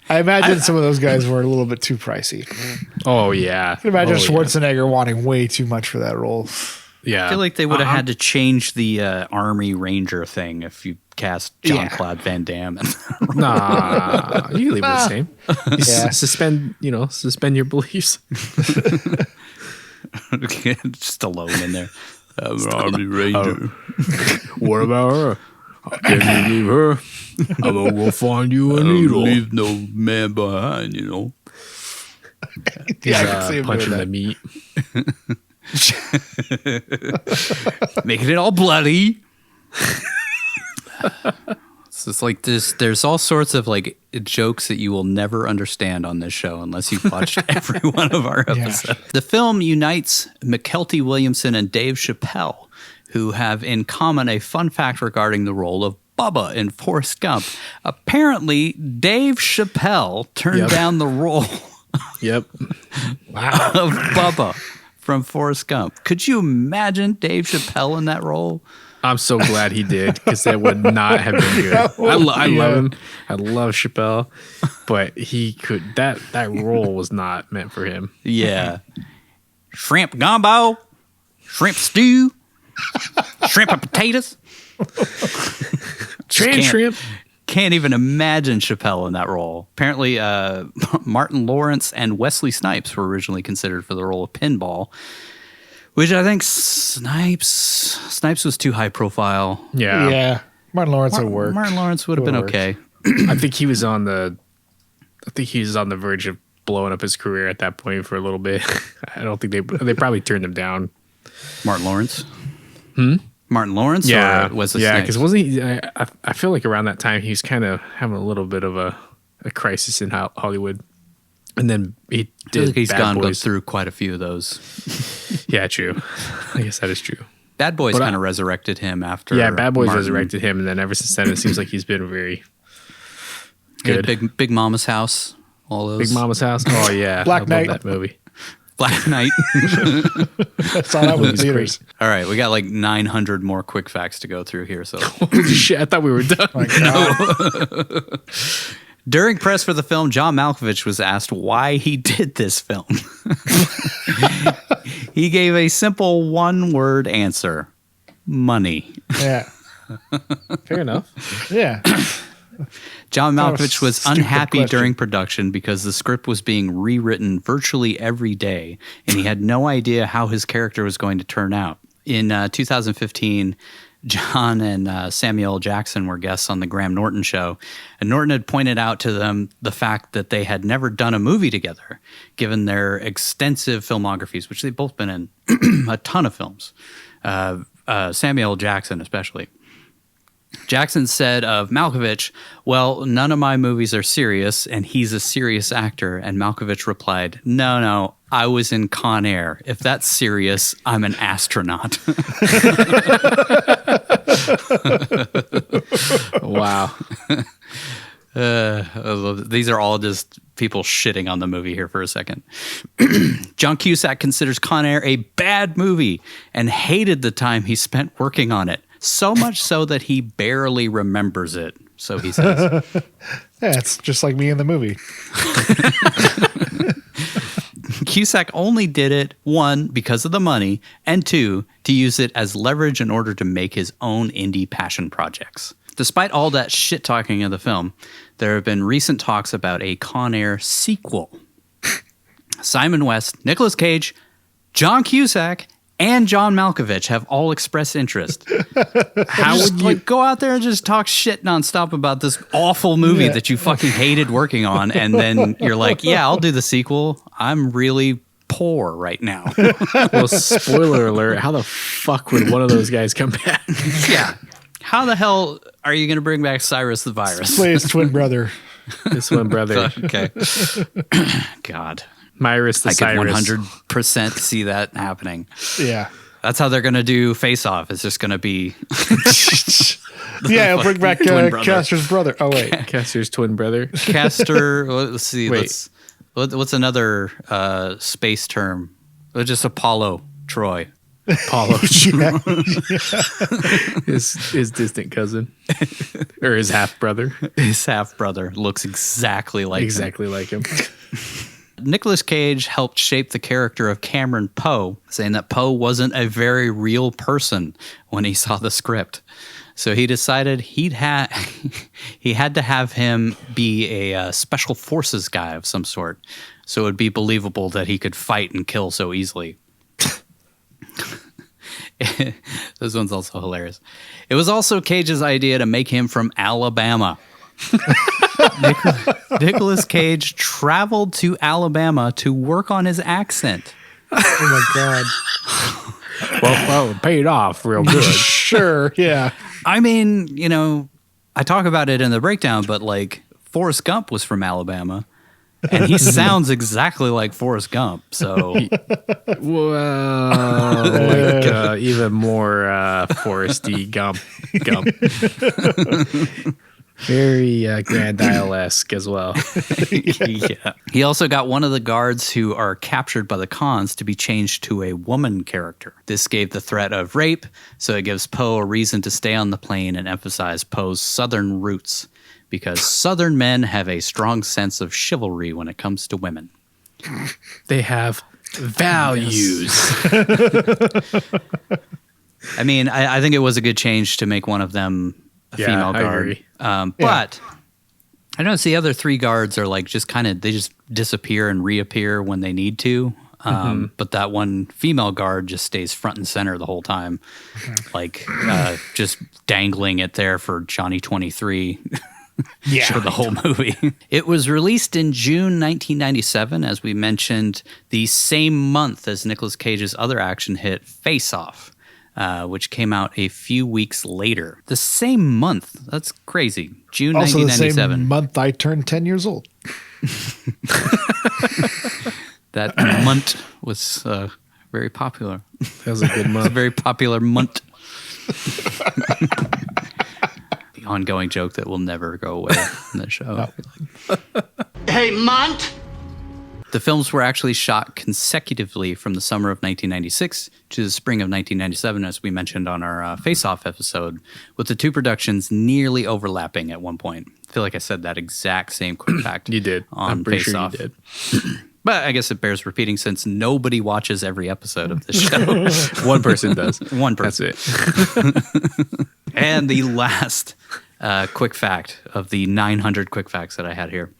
Speaker 6: I imagine some of those guys were a little bit too pricey.
Speaker 5: Oh yeah.
Speaker 6: I can imagine
Speaker 5: Oh, yeah.
Speaker 6: Schwarzenegger wanting way too much for that role.
Speaker 5: Yeah.
Speaker 2: I feel like they would have had to change the Army Ranger thing if you cast Jean-Claude Van Damme.
Speaker 5: Nah, you can leave it the same. You
Speaker 6: Yeah.
Speaker 5: suspend your beliefs.
Speaker 2: Just alone in there. I'm an Army Ranger.
Speaker 5: What about her? Can you leave her? I'm gonna go find you a needle.
Speaker 2: Leave no man behind, you know.
Speaker 6: Yeah, I can see him
Speaker 5: punching
Speaker 6: doing
Speaker 5: the
Speaker 6: that.
Speaker 5: meat.
Speaker 2: Making it all bloody. So it's like this. There's all sorts of like jokes that you will never understand on this show unless you've watched every one of our episodes. The film unites McKelty Williamson and Dave Chappelle, who have in common a fun fact regarding the role of Bubba in Forrest Gump. Apparently, Dave Chappelle turned down the role
Speaker 5: Yep.
Speaker 2: of Bubba from Forrest Gump. Could you imagine Dave Chappelle in that role?
Speaker 5: I'm so glad he did because that would not have been good. I love him. I love Chappelle, but he could that role was not meant for him.
Speaker 2: Yeah. Shrimp gumbo, shrimp stew, shrimp and potatoes.
Speaker 5: Trans
Speaker 2: can't-
Speaker 5: shrimp.
Speaker 2: can't even imagine Chappelle in that role. Apparently, Martin Lawrence and Wesley Snipes were originally considered for the role of Pinball, which I think Snipes was too high profile.
Speaker 6: Yeah. Martin Lawrence would work.
Speaker 2: Martin Lawrence would have been okay.
Speaker 5: I think he was on the verge of blowing up his career at that point for a little bit. I don't think they probably turned him down.
Speaker 2: Martin Lawrence? Martin Lawrence?
Speaker 5: Yeah.
Speaker 2: Or Wesley
Speaker 5: Yeah,
Speaker 2: Snipes?
Speaker 5: because wasn't he? I feel like around that time he was kind of having a little bit of a crisis in Hollywood. And then he
Speaker 2: I feel
Speaker 5: did
Speaker 2: like he's
Speaker 5: Bad
Speaker 2: gone
Speaker 5: Boys.
Speaker 2: through quite a few of those.
Speaker 5: Yeah, true. I guess that is true.
Speaker 2: Bad Boys
Speaker 5: But
Speaker 2: kind of resurrected him after.
Speaker 5: Yeah, Bad Boys
Speaker 2: Martin.
Speaker 5: resurrected him, and then ever since then, it seems like he's been very
Speaker 2: Yeah,
Speaker 5: good.
Speaker 2: Big Mama's House. All those.
Speaker 5: Big Mama's House. Oh yeah,
Speaker 6: Black
Speaker 5: I
Speaker 6: Knight.
Speaker 5: love that movie.
Speaker 2: Black Knight.
Speaker 6: I saw that one in theaters.
Speaker 2: All right, we got like 900 more quick facts to go through here. So
Speaker 5: Holy shit! I thought we were done.
Speaker 6: My God.
Speaker 2: during press for the film, John Malkovich was asked why he did this film. He gave a simple one-word answer: money.
Speaker 6: Yeah.
Speaker 5: Fair enough.
Speaker 6: Yeah.
Speaker 2: John
Speaker 6: That was
Speaker 2: Malkovich was
Speaker 6: stupid
Speaker 2: unhappy
Speaker 6: question.
Speaker 2: during production because the script was being rewritten virtually every day, and he had no idea how his character was going to turn out. In 2015, John and Samuel Jackson were guests on the Graham Norton show, and Norton had pointed out to them the fact that they had never done a movie together, given their extensive filmographies, which they've both been in a ton of films, Samuel Jackson especially. Jackson said of Malkovich, well, none of my movies are serious, and he's a serious actor. And Malkovich replied, no, I was in Con Air. If that's serious, I'm an astronaut.
Speaker 5: Wow.
Speaker 2: These are all just people shitting on the movie here for a second. John Cusack considers Con Air a bad movie and hated the time he spent working on it. So much so that he barely remembers it, so he says.
Speaker 6: Yeah, it's just like me in the movie.
Speaker 2: Cusack only did it, 1, because of the money, and 2, to use it as leverage in order to make his own indie passion projects. Despite all that shit-talking of the film, there have been recent talks about a Con Air sequel. Simon West, Nicolas Cage, John Cusack, and John Malkovich have all expressed interest. How would you go out there and just talk shit nonstop about this awful movie that you fucking hated working on, and then you're like, yeah, I'll do the sequel. I'm really poor right now.
Speaker 5: Well, spoiler alert. How the fuck would one of those guys come back?
Speaker 2: Yeah. How the hell are you going to bring back Cyrus the Virus?
Speaker 6: Play his twin brother.
Speaker 5: This one, brother.
Speaker 2: Okay. God.
Speaker 5: Myrus the
Speaker 2: I could
Speaker 5: Cyrus.
Speaker 2: 100% see that happening.
Speaker 6: Yeah.
Speaker 2: That's how they're going to do Face Off. It's just going to be...
Speaker 6: Yeah, he'll bring back
Speaker 2: twin brother.
Speaker 6: Castor's brother. Oh, wait.
Speaker 5: Caster's twin brother.
Speaker 2: Castor, let's see.
Speaker 5: Wait.
Speaker 2: What's another space term? Just Apollo, Troy.
Speaker 5: Apollo. His distant cousin. Or his half brother.
Speaker 2: His half brother looks exactly like him.
Speaker 5: Exactly like him.
Speaker 2: Nicolas Cage helped shape the character of Cameron Poe, saying that Poe wasn't a very real person when he saw the script. So he decided he had to have him be a special forces guy of some sort, so it would be believable that he could fight and kill so easily. This one's also hilarious. It was also Cage's idea to make him from Alabama. Nicolas Cage traveled to Alabama to work on his accent.
Speaker 6: Oh, my God.
Speaker 5: Well, it paid off real good.
Speaker 6: Sure. Yeah.
Speaker 2: I mean, you know, I talk about it in the breakdown, but like Forrest Gump was from Alabama, and he sounds exactly like Forrest Gump. So
Speaker 5: Well, like even more foresty Gump. Very Grand Isle-esque as well.
Speaker 2: yeah. He also got one of the guards who are captured by the cons to be changed to a woman character. This gave the threat of rape, so it gives Poe a reason to stay on the plane and emphasize Poe's Southern roots, because Southern men have a strong sense of chivalry when it comes to women.
Speaker 5: They have values.
Speaker 2: I mean, I think it was a good change to make one of them female
Speaker 5: I
Speaker 2: guard.
Speaker 5: agree.
Speaker 2: But I notice the other 3 guards are like just kind of, they just disappear and reappear when they need to. But that one female guard just stays front and center the whole time, like just dangling it there for Johnny 23 for the whole movie. It was released in June 1997, as we mentioned, the same month as Nicolas Cage's other action hit, Face Off, which came out a few weeks later. The same month. That's crazy. June
Speaker 6: Also
Speaker 2: 1997.
Speaker 6: the same month I turned 10 years old.
Speaker 2: That month was very popular.
Speaker 5: That was a good
Speaker 2: It's a
Speaker 5: month.
Speaker 2: very popular month. The ongoing joke that will never go away in the show.
Speaker 3: Hey, Mont!
Speaker 2: The films were actually shot consecutively from the summer of 1996 to the spring of 1997, as we mentioned on our Face Off episode, with the 2 productions nearly overlapping at one point. I feel like I said that exact same quick fact.
Speaker 5: You did.
Speaker 2: On
Speaker 5: I'm pretty
Speaker 2: Face
Speaker 5: sure
Speaker 2: Off.
Speaker 5: you did.
Speaker 2: But I guess it bears repeating since nobody watches every episode of this show.
Speaker 5: One person does.
Speaker 2: One person.
Speaker 5: That's it.
Speaker 2: And the last quick fact of the 900 quick facts that I had here.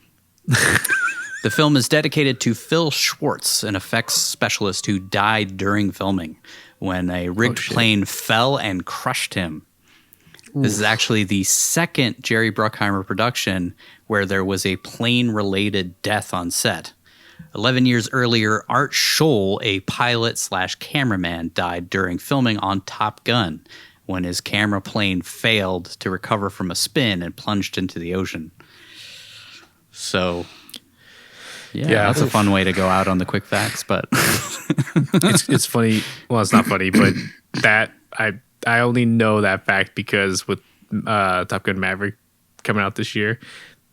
Speaker 2: The film is dedicated to Phil Schwartz, an effects specialist who died during filming when a rigged plane fell and crushed him. This is actually the second Jerry Bruckheimer production where there was a plane-related death on set. 11 years earlier, Art Scholl, a pilot/cameraman, died during filming on Top Gun when his camera plane failed to recover from a spin and plunged into the ocean. So, yeah, that's a fun way to go out on the quick facts, but
Speaker 5: It's funny. Well, it's not funny, but that I only know that fact because with Top Gun Maverick coming out this year,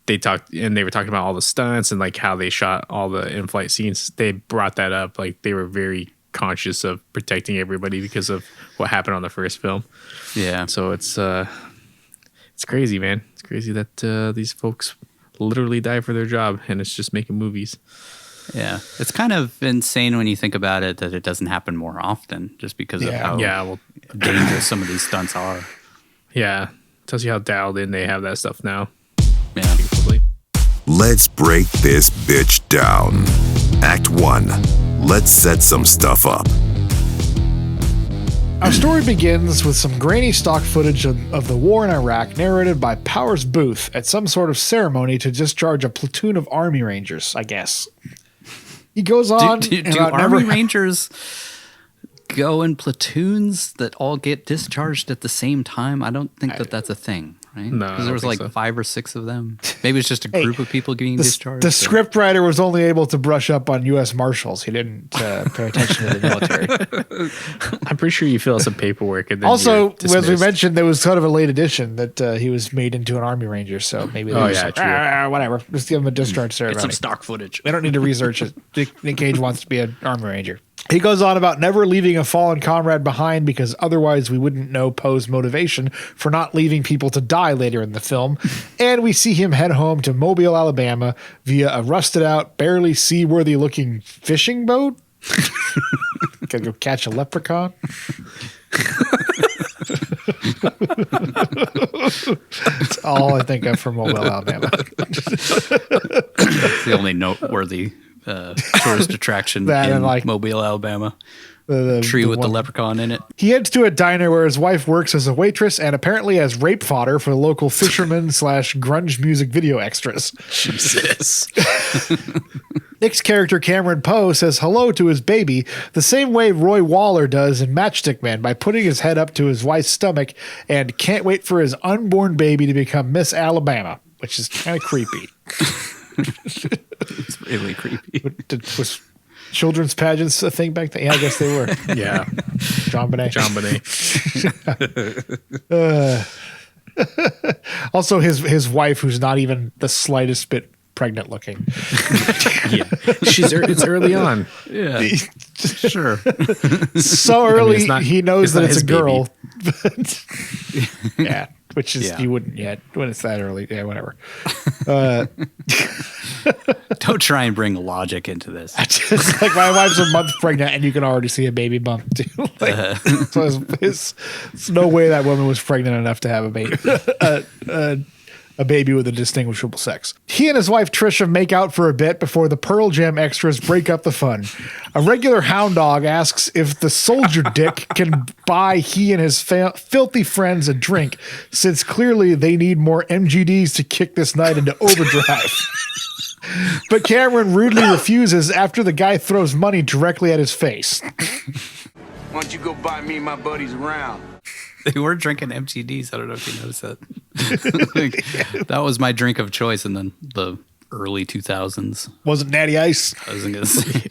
Speaker 5: they were talking about all the stunts and like how they shot all the in-flight scenes. They brought that up, like they were very conscious of protecting everybody because of what happened on the first film.
Speaker 2: yeah.
Speaker 5: So it's crazy, man. It's crazy that these folks literally die for their job, and it's just making movies.
Speaker 2: Yeah. It's kind of insane when you think about it that it doesn't happen more often just because of how
Speaker 5: Well,
Speaker 2: dangerous some of these stunts are.
Speaker 5: yeah, tells you how dialed in they have that stuff now.
Speaker 2: Yeah.
Speaker 5: Thankfully.
Speaker 1: Let's break this bitch down. Act 1. Let's set some stuff up.
Speaker 6: Our story begins with some grainy stock footage of the war in Iraq narrated by Powers Booth at some sort of ceremony to discharge a platoon of Army Rangers, I guess. He goes on.
Speaker 2: Do
Speaker 6: about
Speaker 2: Army Rangers go in platoons that all get discharged at the same time? I don't think that's a thing, right?
Speaker 5: No, I
Speaker 2: Because there
Speaker 5: don't
Speaker 2: was
Speaker 5: think
Speaker 2: like
Speaker 5: so.
Speaker 2: 5 or 6 of them. Maybe it's just a group of people getting discharged.
Speaker 6: The scriptwriter was only able to brush up on U.S. Marshals. He didn't pay attention to the military.
Speaker 5: I'm pretty sure you fill out some paperwork and then
Speaker 6: Also,
Speaker 5: you're
Speaker 6: as we
Speaker 5: dismissed.
Speaker 6: mentioned, there was sort of a late addition that he was made into an Army Ranger. So maybe they
Speaker 5: Oh,
Speaker 6: were
Speaker 5: yeah,
Speaker 6: just
Speaker 5: true.
Speaker 6: like, whatever. Just give him a discharge
Speaker 2: Get some
Speaker 6: ceremony.
Speaker 2: stock footage.
Speaker 6: We don't need to research it. Nic Cage wants to be an Army Ranger. He goes on about never leaving a fallen comrade behind because otherwise we wouldn't know Poe's motivation for not leaving people to die later in the film. And we see him head home to Mobile, Alabama via a rusted out, barely seaworthy looking fishing boat. Gotta go catch a leprechaun. That's all I think of for Mobile, Alabama.
Speaker 2: It's the only noteworthy tourist attraction
Speaker 6: That
Speaker 2: in
Speaker 6: and, like,
Speaker 2: Mobile, Alabama.
Speaker 6: The
Speaker 2: Tree with the
Speaker 6: one-
Speaker 2: leprechaun in it.
Speaker 6: He heads to a diner where his wife works as a waitress and apparently as rape fodder for the local fishermen / grunge music video extras.
Speaker 5: Jesus.
Speaker 6: Nick's character Cameron Poe says hello to his baby the same way Roy Waller does in Matchstick Man by putting his head up to his wife's stomach and can't wait for his unborn baby to become Miss Alabama, which is kind of creepy.
Speaker 2: It's really creepy.
Speaker 6: Was children's pageants a thing back then? Yeah, I guess they were.
Speaker 5: Yeah.
Speaker 6: John Bonet. Also, his wife, who's not even the slightest bit pregnant looking.
Speaker 5: It's early on.
Speaker 2: Yeah. Sure.
Speaker 6: So early,
Speaker 5: it's not-
Speaker 6: he knows
Speaker 5: it's not
Speaker 6: that it's a
Speaker 5: his
Speaker 6: girl. But yeah, which is
Speaker 2: Yeah.
Speaker 6: you wouldn't yet when it's that early. Yeah, whatever.
Speaker 2: Don't try and bring logic into this.
Speaker 6: Just like my wife's a month pregnant and you can already see a baby bump too. So it's no way that woman was pregnant enough to have a baby. A baby with a distinguishable sex. He and his wife Trisha make out for a bit before the Pearl Jam extras break up the fun. A regular hound dog asks if the soldier dick can buy he and his filthy friends a drink, since clearly they need more MGDs to kick this night into overdrive. But Cameron rudely refuses after the guy throws money directly at his face.
Speaker 7: Why don't you go buy me and my buddies around?
Speaker 2: They were drinking MTDs. I don't know if you noticed that. That was my drink of choice in the early 2000s.
Speaker 6: Wasn't Natty Ice?
Speaker 2: I wasn't going to say.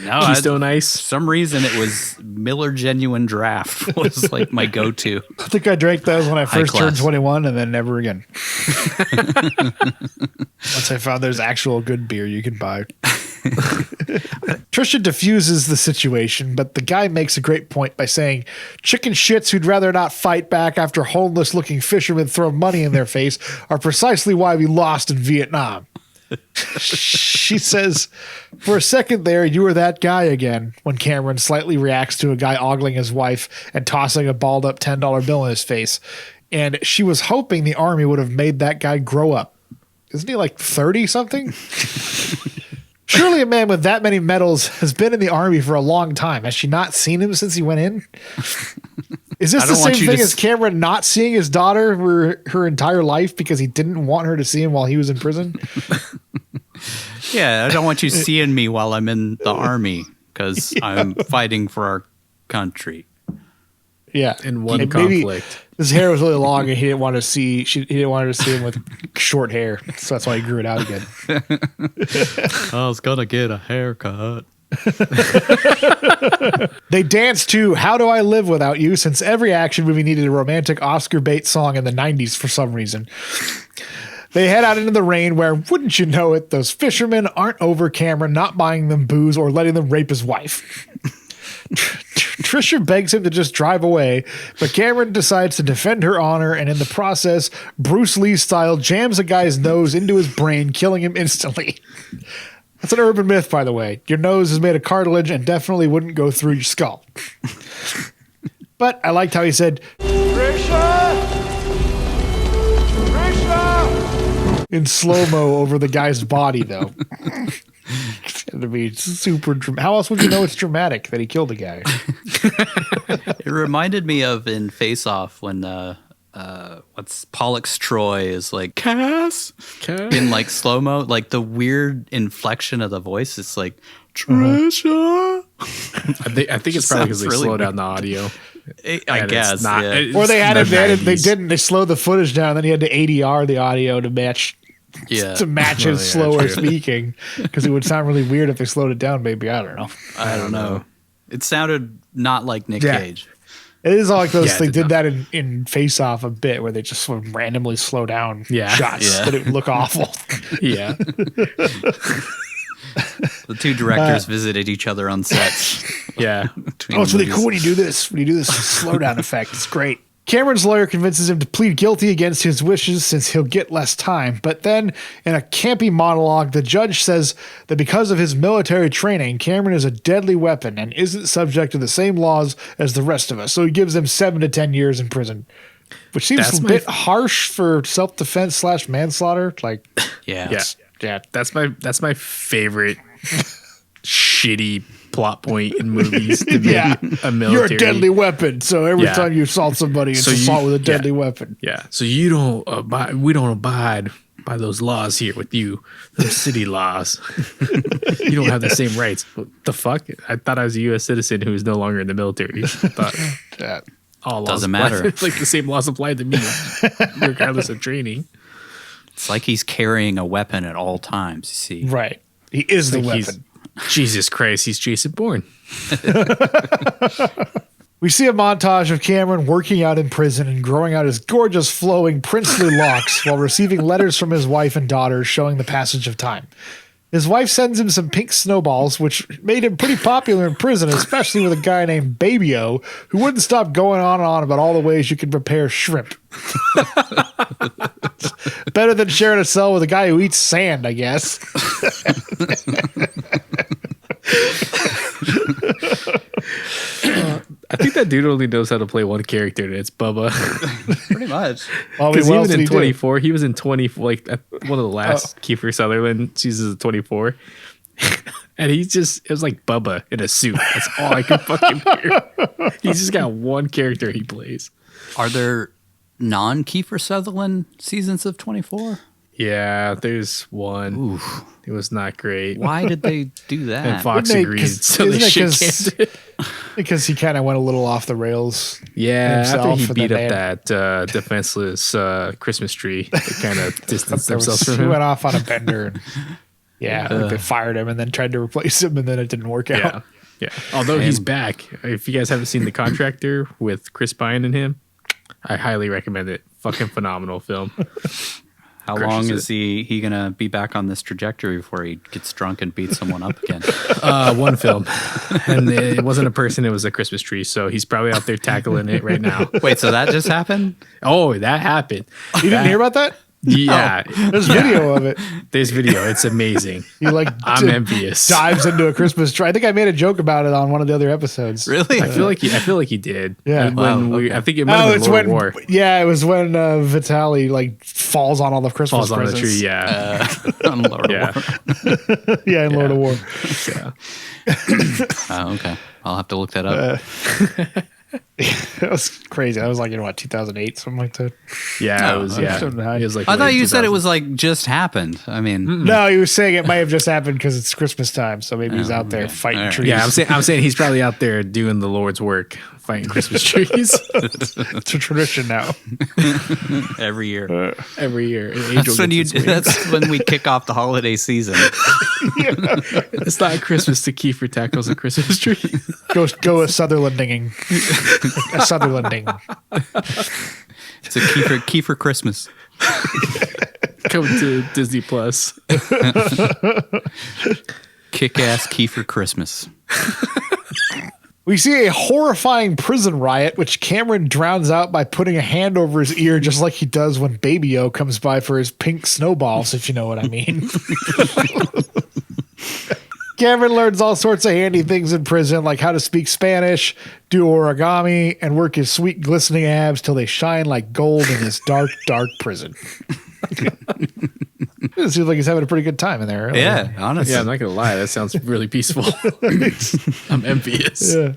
Speaker 2: No,
Speaker 5: Keystone Ice.
Speaker 2: For some reason, it was Miller Genuine Draft was like my go-to.
Speaker 6: I think I drank those when I first turned 21 and then never again. Once I found there's actual good beer you can buy. Trisha diffuses the situation, but the guy makes a great point by saying chicken shits who'd rather not fight back after homeless looking fishermen throw money in their face are precisely why we lost in Vietnam. She says, for a second there, you were that guy again, when Cameron slightly reacts to a guy ogling his wife and tossing a balled up $10 bill in his face. And she was hoping the army would have made that guy grow up. Isn't he like 30 something? Surely a man with that many medals has been in the army for a long time. Has she not seen him since he went in? Is this the same thing as Cameron not seeing his daughter her entire life because he didn't want her to see him while he was in prison?
Speaker 2: Yeah, I don't want you seeing me while I'm in the army because I'm fighting for our country.
Speaker 6: Yeah,
Speaker 5: in one conflict.
Speaker 6: His hair was really long, and he didn't want to see. He didn't want her to see him with short hair, so that's why he grew it out again.
Speaker 2: I was gonna get a haircut.
Speaker 6: They dance to "How Do I Live Without You," since every action movie needed a romantic Oscar bait song in the 90s for some reason. They head out into the rain where, wouldn't you know it, those fishermen aren't over Cameron not buying them booze or letting them rape his wife. Trisha begs him to just drive away, but Cameron decides to defend her honor, and in the process, Bruce Lee style jams a guy's nose into his brain, killing him instantly. That's an urban myth, by the way. Your nose is made of cartilage and definitely wouldn't go through your skull. But I liked how he said, Trisha! Trisha! In slow-mo over the guy's body, though. To be super dramatic. How else would you know it's dramatic that he killed a guy?
Speaker 2: It reminded me of in Face Off when what's Pollux Troy is like Cass in like slow mo, like the weird inflection of the voice. It's like Trisha.
Speaker 5: I think it's probably because they slow down the audio.
Speaker 2: I guess, yeah.
Speaker 6: Or they had it. They didn't. They slowed the footage down. Then he had to ADR the audio to match.
Speaker 2: Yeah,
Speaker 6: to match his slower speaking, because it would sound really weird if they slowed it down. Maybe I don't know.
Speaker 2: I don't know. It sounded not like Nic Cage.
Speaker 6: It is all like those. They did that in Face Off a bit, where they just sort of randomly slow down shots, but it would look awful.
Speaker 5: Yeah.
Speaker 2: The two directors visited each other on sets.
Speaker 5: Yeah.
Speaker 6: It's really cool when you do this. When you do this slow down effect, it's great. Cameron's lawyer convinces him to plead guilty against his wishes since he'll get less time. But then, in a campy monologue, the judge says that because of his military training, Cameron is a deadly weapon and isn't subject to the same laws as the rest of us. So he gives him 7 to 10 years in prison, which seems a bit harsh for self-defense / manslaughter. Like,
Speaker 5: yeah. That's my favorite shitty plot point in movies to be a military.
Speaker 6: You're a deadly weapon, so every time you assault somebody, it's assault with a deadly weapon.
Speaker 5: Yeah, so we don't abide by those laws here with you, those city laws. You don't have the same rights. What the fuck? I thought I was a U.S. citizen who is no longer in the military. I thought
Speaker 6: that
Speaker 2: all doesn't matter.
Speaker 5: Like the same laws apply to me, regardless of training.
Speaker 2: It's like he's carrying a weapon at all times. You see,
Speaker 6: right? He is the weapon.
Speaker 5: Jesus Christ, he's Jason Bourne.
Speaker 6: We see a montage of Cameron working out in prison and growing out his gorgeous, flowing, princely locks while receiving letters from his wife and daughters showing the passage of time. His wife sends him some pink snowballs, which made him pretty popular in prison, especially with a guy named Baby-O, who wouldn't stop going on and on about all the ways you can prepare shrimp. Better than sharing a cell with a guy who eats sand, I guess.
Speaker 5: I think that dude only knows how to play one character, and it's Bubba.
Speaker 8: Pretty much.
Speaker 5: Because even in 24, he was in 24, like one of the last Kiefer Sutherland seasons of 24. And it was like Bubba in a suit. That's all I could fucking hear. He's just got one character he plays.
Speaker 8: Are there non-Kiefer Sutherland seasons of 24?
Speaker 5: Yeah, there's one. Oof. It was not great.
Speaker 8: Why did they do that?
Speaker 5: And Fox agreed, so they shit-canned it.
Speaker 6: Because he kind of went a little off the rails.
Speaker 5: Yeah, after he beat up that defenseless Christmas tree, they kind of distanced themselves from him.
Speaker 6: He went off on a bender. And, like they fired him and then tried to replace him, and then it didn't work out.
Speaker 5: Yeah. Although he's back. If you guys haven't seen The Contractor with Chris Pine and him, I highly recommend it. Fucking phenomenal film.
Speaker 8: How long is he going to be back on this trajectory before he gets drunk and beats someone up again?
Speaker 5: One film. And it wasn't a person, it was a Christmas tree. So he's probably out there tackling it right now.
Speaker 8: Wait, so that just happened?
Speaker 5: Oh, that happened.
Speaker 6: You didn't hear about that?
Speaker 5: Yeah.
Speaker 6: There's video of it.
Speaker 5: There's video. It's amazing.
Speaker 6: He
Speaker 5: I'm envious.
Speaker 6: Dives into a Christmas tree. I think I made a joke about it on one of the other episodes.
Speaker 8: Really?
Speaker 5: I feel like he did.
Speaker 6: Yeah.
Speaker 5: I think it might have been Lord War.
Speaker 6: Yeah, it was when Vitaly falls on all the Christmas presents.
Speaker 5: On the tree, yeah.
Speaker 8: On Lord of War.
Speaker 6: Yeah, in Lord of War.
Speaker 8: Yeah. Okay. I'll have to look that up.
Speaker 6: It was crazy. That was like 2008, something like that.
Speaker 5: Yeah, it was. Yeah, it was like.
Speaker 8: I thought you said it was like just happened. I mean,
Speaker 6: no, he was saying it might have just happened because it's Christmas time, so maybe he's out there fighting trees.
Speaker 5: Yeah, I'm saying he's probably out there doing the Lord's work, fighting Christmas trees.
Speaker 6: It's a tradition now.
Speaker 8: Every year.
Speaker 5: Every year.
Speaker 8: That's when we kick off the holiday season.
Speaker 5: It's not Christmas to Kiefer tackles a Christmas tree.
Speaker 6: Go a Sutherlanding. A Sutherlanding.
Speaker 8: It's a Kiefer Christmas.
Speaker 5: Coming to Disney Plus.
Speaker 8: Kick-ass Kiefer Christmas.
Speaker 6: We see a horrifying prison riot, which Cameron drowns out by putting a hand over his ear, just like he does when Baby-O comes by for his pink snowballs, if you know what I mean. Cameron learns all sorts of handy things in prison, like how to speak Spanish, do origami, and work his sweet glistening abs till they shine like gold in his dark, dark prison. It seems like he's having a pretty good time in there. Really.
Speaker 8: Yeah, honestly.
Speaker 5: Yeah, I'm not going to lie. That sounds really peaceful. I'm envious.
Speaker 6: Yeah.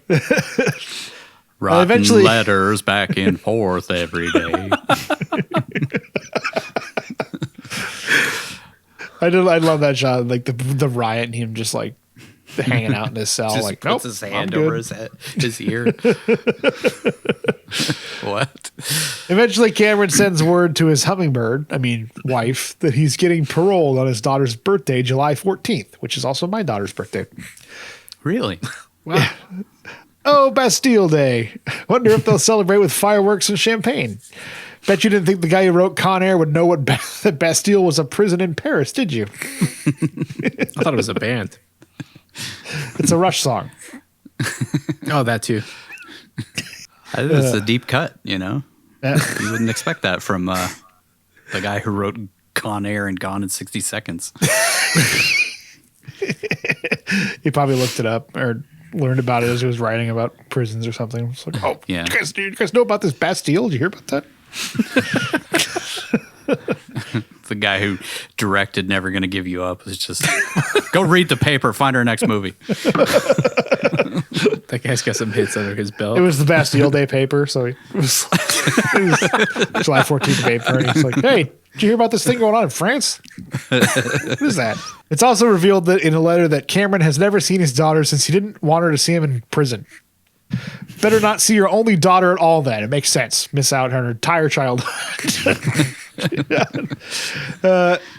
Speaker 8: Writing letters back and forth every day.
Speaker 6: I love that shot, like the riot and him just like hanging out in his cell,
Speaker 8: just
Speaker 6: like
Speaker 8: puts his hand over his ear. What?
Speaker 6: Eventually, Cameron sends word to his wife, that he's getting paroled on his daughter's birthday, July 14th, which is also my daughter's birthday.
Speaker 8: Really?
Speaker 5: Wow.
Speaker 6: Yeah. Oh, Bastille Day. Wonder if they'll celebrate with fireworks and champagne. Bet you didn't think the guy who wrote Con Air would know that Bastille was a prison in Paris, did you?
Speaker 5: I thought it was a band.
Speaker 6: It's a Rush song.
Speaker 5: Oh, that too.
Speaker 8: I think it's a deep cut, you know?
Speaker 6: Yeah.
Speaker 8: You wouldn't expect that from the guy who wrote Con Air and Gone in 60 Seconds.
Speaker 6: He probably looked it up or learned about it as he was writing about prisons or something. It's like, oh,
Speaker 8: yeah.
Speaker 6: You guys know about this Bastille? Did you hear about that?
Speaker 8: The guy who directed Never Gonna Give You Up is just, go read the paper, find our next movie.
Speaker 5: That guy's got some hits under his belt.
Speaker 6: It was the Bastille Day paper, so it was July 14th paper, and he's like, hey, did you hear about this thing going on in France? What is that? It's also revealed that in a letter that Cameron has never seen his daughter since he didn't want her to see him in prison. Better not see your only daughter at all then. It makes sense. Miss out on her entire childhood.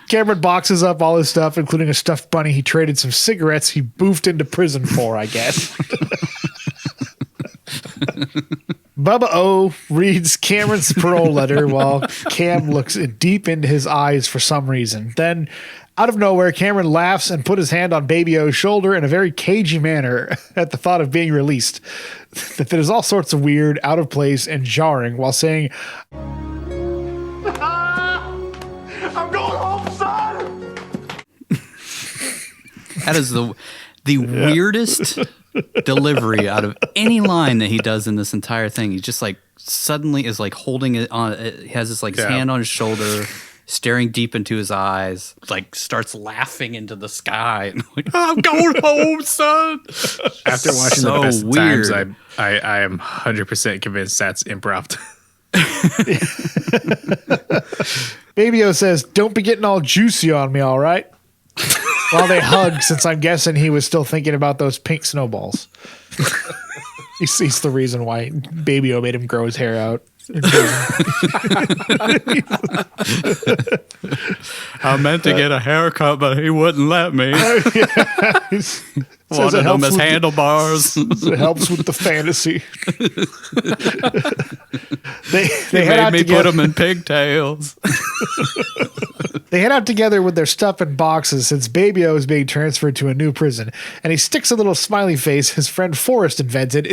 Speaker 6: Cameron boxes up all his stuff, including a stuffed bunny he traded some cigarettes he boofed into prison for, I guess. Bubba O reads Cameron's parole letter while Cam looks deep into his eyes for some reason. Then, Out of nowhere, Cameron laughs and put his hand on Baby O's shoulder in a very cagey manner at the thought of being released. That is all sorts of weird, out of place, and jarring while saying,
Speaker 3: I'm going home, son!
Speaker 8: That is the weirdest delivery out of any line that he does in this entire thing. He just like suddenly is like holding it on. He has his like hand on his shoulder, staring deep into his eyes, like starts laughing into the sky. And like, I'm going home, son.
Speaker 5: After watching
Speaker 8: So
Speaker 5: the best of
Speaker 8: weird.
Speaker 5: times, I am 100% convinced that's improv.
Speaker 6: Baby O says, don't be getting all juicy on me, all right? While they hug, since I'm guessing he was still thinking about those pink snowballs. He sees the reason why Baby O made him grow his hair out.
Speaker 8: I meant to get a haircut, but he wouldn't let me. Wanted them as handlebars.
Speaker 6: It helps with the fantasy. They
Speaker 8: He
Speaker 6: head
Speaker 8: made
Speaker 6: out
Speaker 8: me
Speaker 6: together.
Speaker 8: put them in pigtails.
Speaker 6: They head out together with their stuff in boxes since Baby O is being transferred to a new prison, and he sticks a little smiley face his friend Forrest invented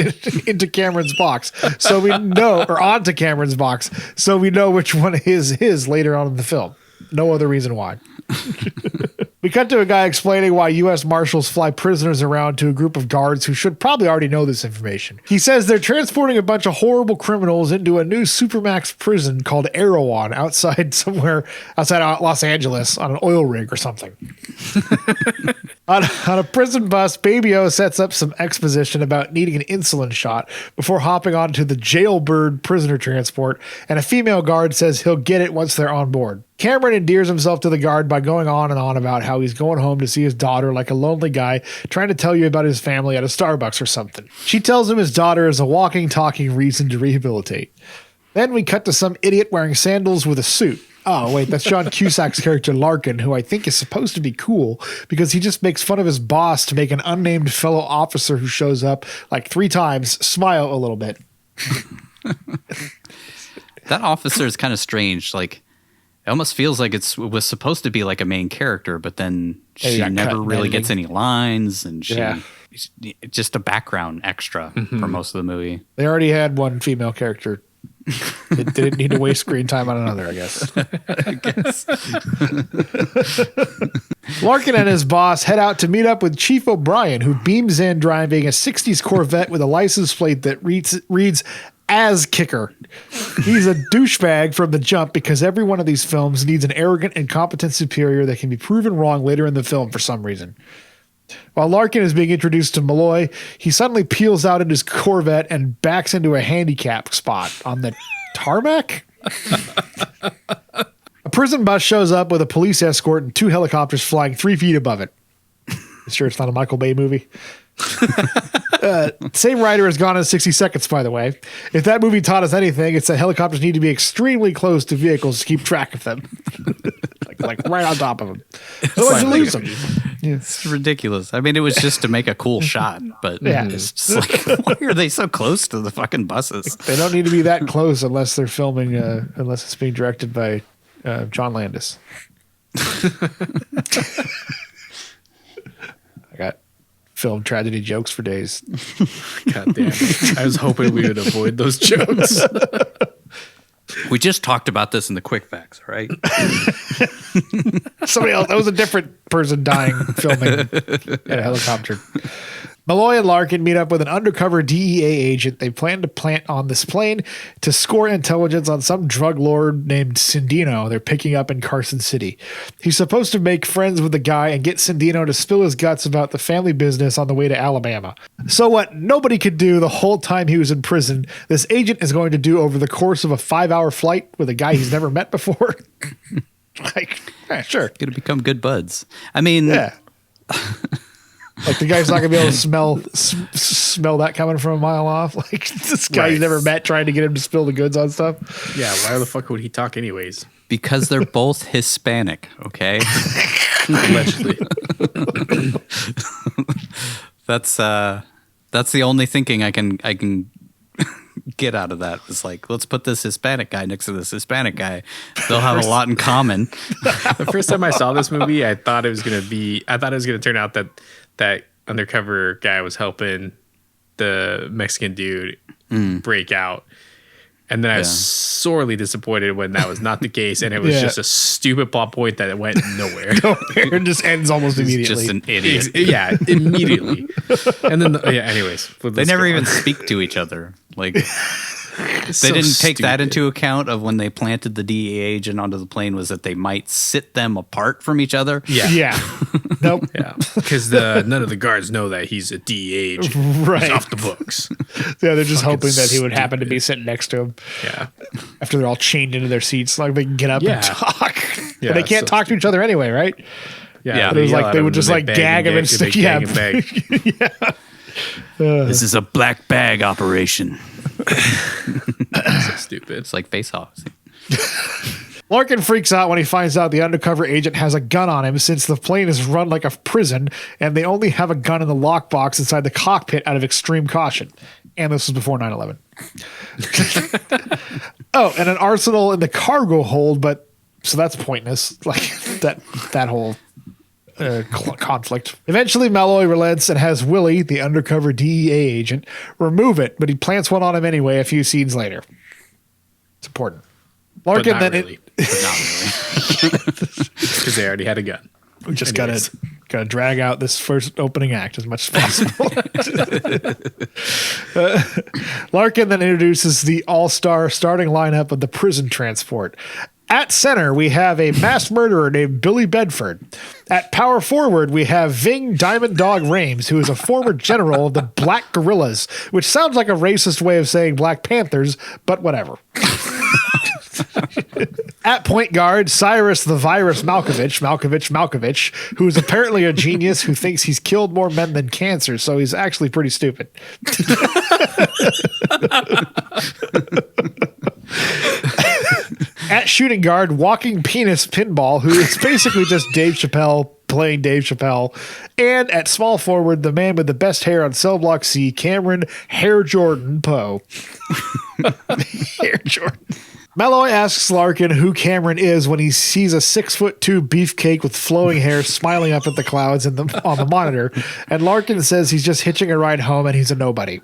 Speaker 6: into Cameron's box, so we know, or onto Cameron's box, so we know which one is his later on in the film. No other reason why. We cut to a guy explaining why U.S. Marshals fly prisoners around to a group of guards who should probably already know this information. He says they're transporting a bunch of horrible criminals into a new supermax prison called Erewhon outside Los Angeles on an oil rig or something. On a prison bus, Baby O sets up some exposition about needing an insulin shot before hopping onto the jailbird prisoner transport, and a female guard says he'll get it once they're on board. Cameron endears himself to the guard by going on and on about how he's going home to see his daughter like a lonely guy trying to tell you about his family at a Starbucks or something. She tells him his daughter is a walking, talking reason to rehabilitate. Then we cut to some idiot wearing sandals with a suit. Oh, wait, that's John Cusack's character Larkin, who I think is supposed to be cool because he just makes fun of his boss to make an unnamed fellow officer who shows up like 3 times smile a little bit.
Speaker 8: That officer is kind of strange. Like, it almost feels like it was supposed to be like a main character, but then she never really gets any lines, and she's just a background extra for most of the movie.
Speaker 6: They already had one female character. They didn't need to waste screen time on another, I guess. Larkin and his boss head out to meet up with Chief O'Brien, who beams in driving a 60s Corvette with a license plate that reads as kicker. He's a douchebag from the jump because every one of these films needs an arrogant and competent superior that can be proven wrong later in the film for some reason. While Larkin is being introduced to Malloy, he suddenly peels out in his Corvette and backs into a handicap spot on the tarmac. A prison bus shows up with a police escort and 2 helicopters flying 3 feet above it. Sure it's not a Michael Bay movie? Same writer as Gone in 60 Seconds, by the way. If that movie taught us anything, it's that helicopters need to be extremely close to vehicles to keep track of them. like right on top of them. Otherwise you lose them.
Speaker 8: It's ridiculous. I mean, it was just to make a cool shot, but it's just like, why are they so close to the fucking buses?
Speaker 6: They don't need to be that close unless they're filming, unless it's being directed by John Landis. I got film tragedy jokes for days.
Speaker 5: God damn it. I was hoping we would avoid those jokes.
Speaker 8: We just talked about this in the quick facts, right?
Speaker 6: Somebody else. That was a different person dying filming in a helicopter. Malloy and Larkin meet up with an undercover DEA agent they plan to plant on this plane to score intelligence on some drug lord named Cindino they're picking up in Carson City. He's supposed to make friends with the guy and get Cindino to spill his guts about the family business on the way to Alabama. So what nobody could do the whole time he was in prison, this agent is going to do over the course of a 5-hour flight with a guy he's never met before. Sure.
Speaker 8: Going to become good buds. I mean...
Speaker 6: Yeah. Like the guy's not gonna be able to smell that coming from a mile off. Like this guy he's never met, trying to get him to spill the goods on stuff.
Speaker 5: Yeah, why the fuck would he talk anyways?
Speaker 8: Because they're both Hispanic, okay?
Speaker 5: Allegedly.
Speaker 8: That's the only thinking I can skit out of that was like, let's put this Hispanic guy next to this Hispanic guy. They'll have a lot in common.
Speaker 5: The first time I saw this movie, I thought it was going to turn out that undercover guy was helping the Mexican dude break out. And then I was sorely disappointed when that was not the case, and it was just a stupid plot point that went nowhere.
Speaker 6: It just ends almost immediately.
Speaker 8: Just an idiot.
Speaker 5: Yeah, immediately. And then, anyways.
Speaker 8: They never even speak to each other. Like, they didn't take that into account of when they planted the DEA agent onto the plane, was that they might sit them apart from each other.
Speaker 6: Yeah. Nope.
Speaker 5: Yeah. Because none of the guards know that he's a DEA agent.
Speaker 6: Right.
Speaker 5: He's off the books.
Speaker 6: Yeah, they're just hoping that he would happen to be sitting next to him.
Speaker 5: Yeah.
Speaker 6: After they're all chained into their seats, like they can get up and talk.
Speaker 5: Yeah,
Speaker 6: but they can't talk to each other anyway, right?
Speaker 5: Yeah.
Speaker 6: But it was like they would just like gag him and stick. Yeah.
Speaker 8: This is a black bag operation.
Speaker 5: So stupid.
Speaker 8: It's like Face Off.
Speaker 6: Larkin freaks out when he finds out the undercover agent has a gun on him, since the plane is run like a prison and they only have a gun in the lockbox inside the cockpit out of extreme caution. And this was before 9/11. Oh, and an arsenal in the cargo hold, but so that's pointless. Like that whole conflict. Eventually, Malloy relents and has Willie, the undercover DEA agent, remove it, but he plants one on him anyway a few scenes later. It's important. Larkin
Speaker 5: But not really. Because they already had a gun.
Speaker 6: We just gotta drag out this first opening act as much as possible. Larkin then introduces the all-star starting lineup of the prison transport. At center, we have a mass murderer named Billy Bedford. At power forward, we have Ving Diamond Dog Rhames, who is a former general of the Black Guerrillas, which sounds like a racist way of saying Black Panthers, but whatever. At point guard, Cyrus the Virus Malkovich, who is apparently a genius who thinks he's killed more men than cancer, so he's actually pretty stupid. At shooting guard, Walking Penis Pinball, who is basically just Dave Chappelle playing Dave Chappelle. And at small forward, the man with the best hair on Cell Block C, Cameron Hair Jordan Poe. Hair Jordan. Malloy asks Larkin who Cameron is when he sees a 6'2" beefcake with flowing hair smiling up at the clouds on the monitor, and Larkin says he's just hitching a ride home and he's a nobody.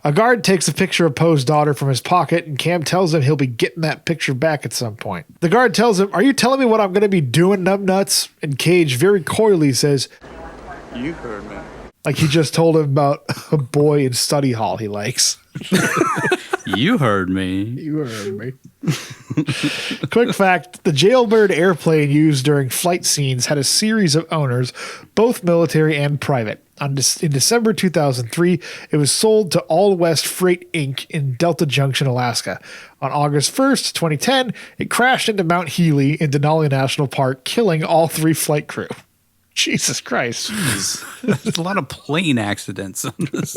Speaker 6: A guard takes a picture of Poe's daughter from his pocket, and Cam tells him he'll be getting that picture back at some point. The guard tells him, "Are you telling me what I'm going to be doing, numbnuts?" And Cage very coyly says,
Speaker 7: You heard me.
Speaker 6: like he just told him about a boy in study hall he likes.
Speaker 8: You heard me.
Speaker 6: You heard me. Quick fact, the jailbird airplane used during flight scenes had a series of owners, both military and private. In December 2003, it was sold to All West Freight Inc. in Delta Junction, Alaska. On August 1st, 2010, it crashed into Mount Healy in Denali National Park, killing all 3 flight crew. Jesus Christ.
Speaker 8: There's a lot of plane accidents on this.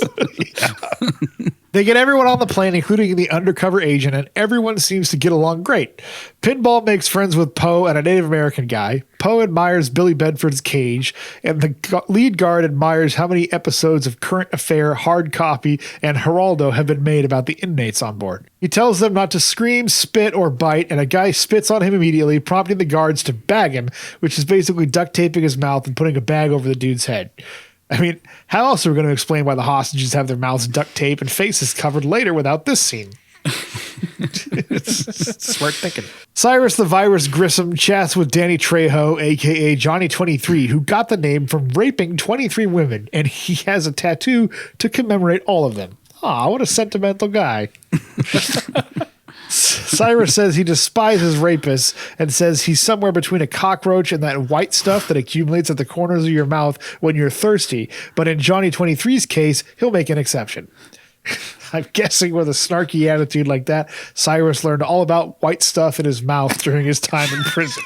Speaker 6: They get everyone on the plane, including the undercover agent, and everyone seems to get along great. Pinball makes friends with Poe and a Native American guy. Poe admires Billy Bedford's cage, and the lead guard admires how many episodes of Current Affair, Hard Copy, and Geraldo have been made about the inmates on board. He tells them not to scream, spit, or bite, and a guy spits on him immediately, prompting the guards to bag him, which is basically duct taping his mouth and putting a bag over the dude's head. I mean, how else are we going to explain why the hostages have their mouths duct taped and faces covered later without this scene? It's smart thinking. Cyrus the Virus Grissom chats with Danny Trejo, a.k.a. Johnny 23, who got the name from raping 23 women, and he has a tattoo to commemorate all of them. Aw, what a sentimental guy. Cyrus says he despises rapists and says he's somewhere between a cockroach and that white stuff that accumulates at the corners of your mouth when you're thirsty. But in Johnny 23's case, he'll make an exception. I'm guessing with a snarky attitude like that, Cyrus learned all about white stuff in his mouth during his time in prison.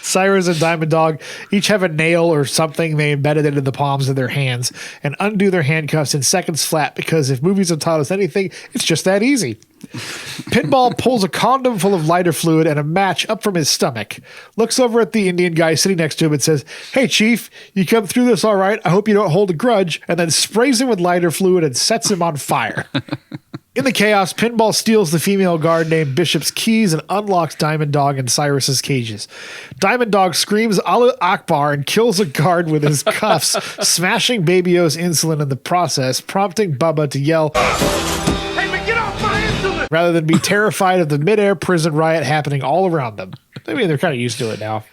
Speaker 6: Cyrus and Diamond Dog each have a nail or something they embedded into the palms of their hands and undo their handcuffs in seconds flat, because if movies have taught us anything, it's just that easy. Pinball pulls a condom full of lighter fluid and a match up from his stomach, looks over at the Indian guy sitting next to him and says, "Hey, Chief, you come through this all right? I hope you don't hold a grudge," and then sprays him with lighter fluid and sets him on fire. In the chaos, Pinball steals the female guard named Bishop's keys and unlocks Diamond Dog and Cyrus's cages. Diamond Dog screams Allah Akbar and kills a guard with his cuffs, smashing Baby O's insulin in the process, prompting Bubba to yell,
Speaker 4: Hey, man, get off my insulin!
Speaker 6: rather than be terrified of the midair prison riot happening all around them. I mean, they're kind of used to it now.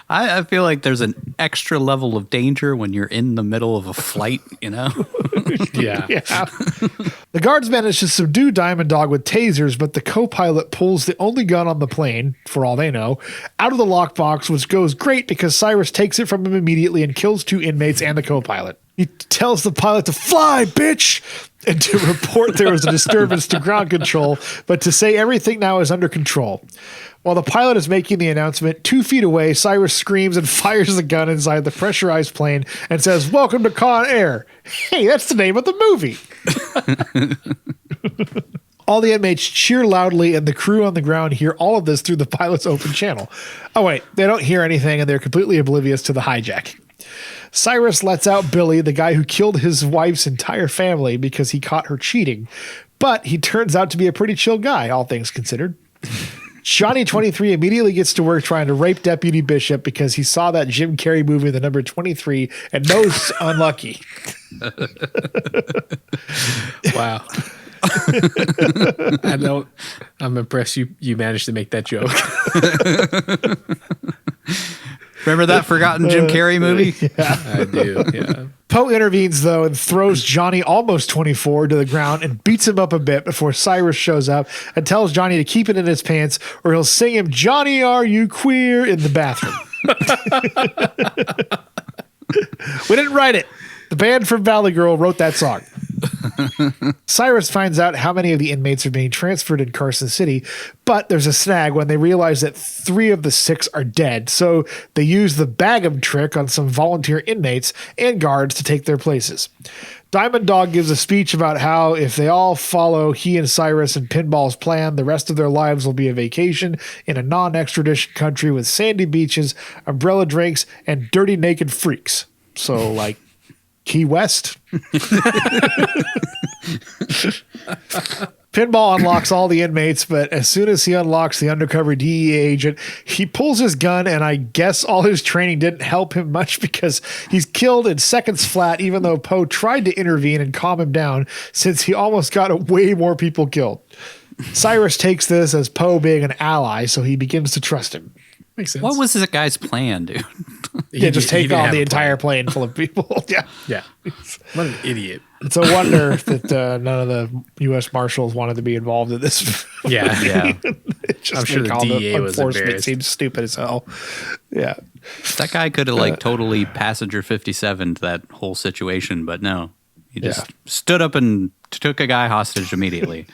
Speaker 8: I feel like there's an extra level of danger when you're in the middle of a flight, you know?
Speaker 5: Yeah.
Speaker 6: The guards manage to subdue Diamond Dog with tasers, but the co-pilot pulls the only gun on the plane, for all they know, out of the lockbox, which goes great because Cyrus takes it from him immediately and kills 2 inmates and the co-pilot. He tells the pilot to fly, bitch, and to report there was a disturbance to ground control, but to say everything now is under control. While the pilot is making the announcement, 2 feet away, Cyrus screams and fires the gun inside the pressurized plane and says, "Welcome to Con Air." Hey, that's the name of the movie. All the inmates cheer loudly, and the crew on the ground hear all of this through the pilot's open channel. Oh, wait, they don't hear anything, and they're completely oblivious to the hijacking. Cyrus lets out Billy, the guy who killed his wife's entire family because he caught her cheating. But he turns out to be a pretty chill guy, all things considered. Johnny 23 immediately gets to work trying to rape Deputy Bishop because he saw that Jim Carrey movie, The Number 23, and knows unlucky.
Speaker 5: Wow. I'm impressed you managed to make that joke.
Speaker 8: Remember that forgotten Jim Carrey movie?
Speaker 6: Yeah.
Speaker 5: I do, yeah.
Speaker 6: Poe intervenes, though, and throws Johnny, almost 24, to the ground and beats him up a bit before Cyrus shows up and tells Johnny to keep it in his pants or he'll sing him "Johnny, are you queer?" in the bathroom. We didn't write it. The band from Valley Girl wrote that song. Cyrus finds out how many of the inmates are being transferred in Carson City, but there's a snag when they realize that 3 of the 6 are dead, so they use the bag 'em trick on some volunteer inmates and guards to take their places. Diamond Dog gives a speech about how if they all follow he and Cyrus and Pinball's plan, the rest of their lives will be a vacation in a non-extradition country with sandy beaches, umbrella drinks, and dirty naked freaks. So, like, Key West. Pinball unlocks all the inmates, but as soon as he unlocks the undercover DEA agent, he pulls his gun, and I guess all his training didn't help him much because he's killed in seconds flat, even though Poe tried to intervene and calm him down since he almost got way more people killed. Cyrus takes this as Poe being an ally, so he begins to trust him.
Speaker 5: Makes sense.
Speaker 8: What was this guy's plan, dude?
Speaker 6: Yeah, just take on the entire plane full of people. Yeah.
Speaker 5: Yeah. What an idiot.
Speaker 6: It's a wonder that none of the U.S. Marshals wanted to be involved in this.
Speaker 5: Yeah. Yeah.
Speaker 6: It just
Speaker 5: I'm sure
Speaker 6: make
Speaker 5: the
Speaker 6: all
Speaker 5: DEA was
Speaker 6: enforcement
Speaker 5: embarrassed.
Speaker 6: seems stupid as hell. Yeah.
Speaker 8: That guy could have like totally passenger 57'd that whole situation, but no. He just stood up and took a guy hostage immediately.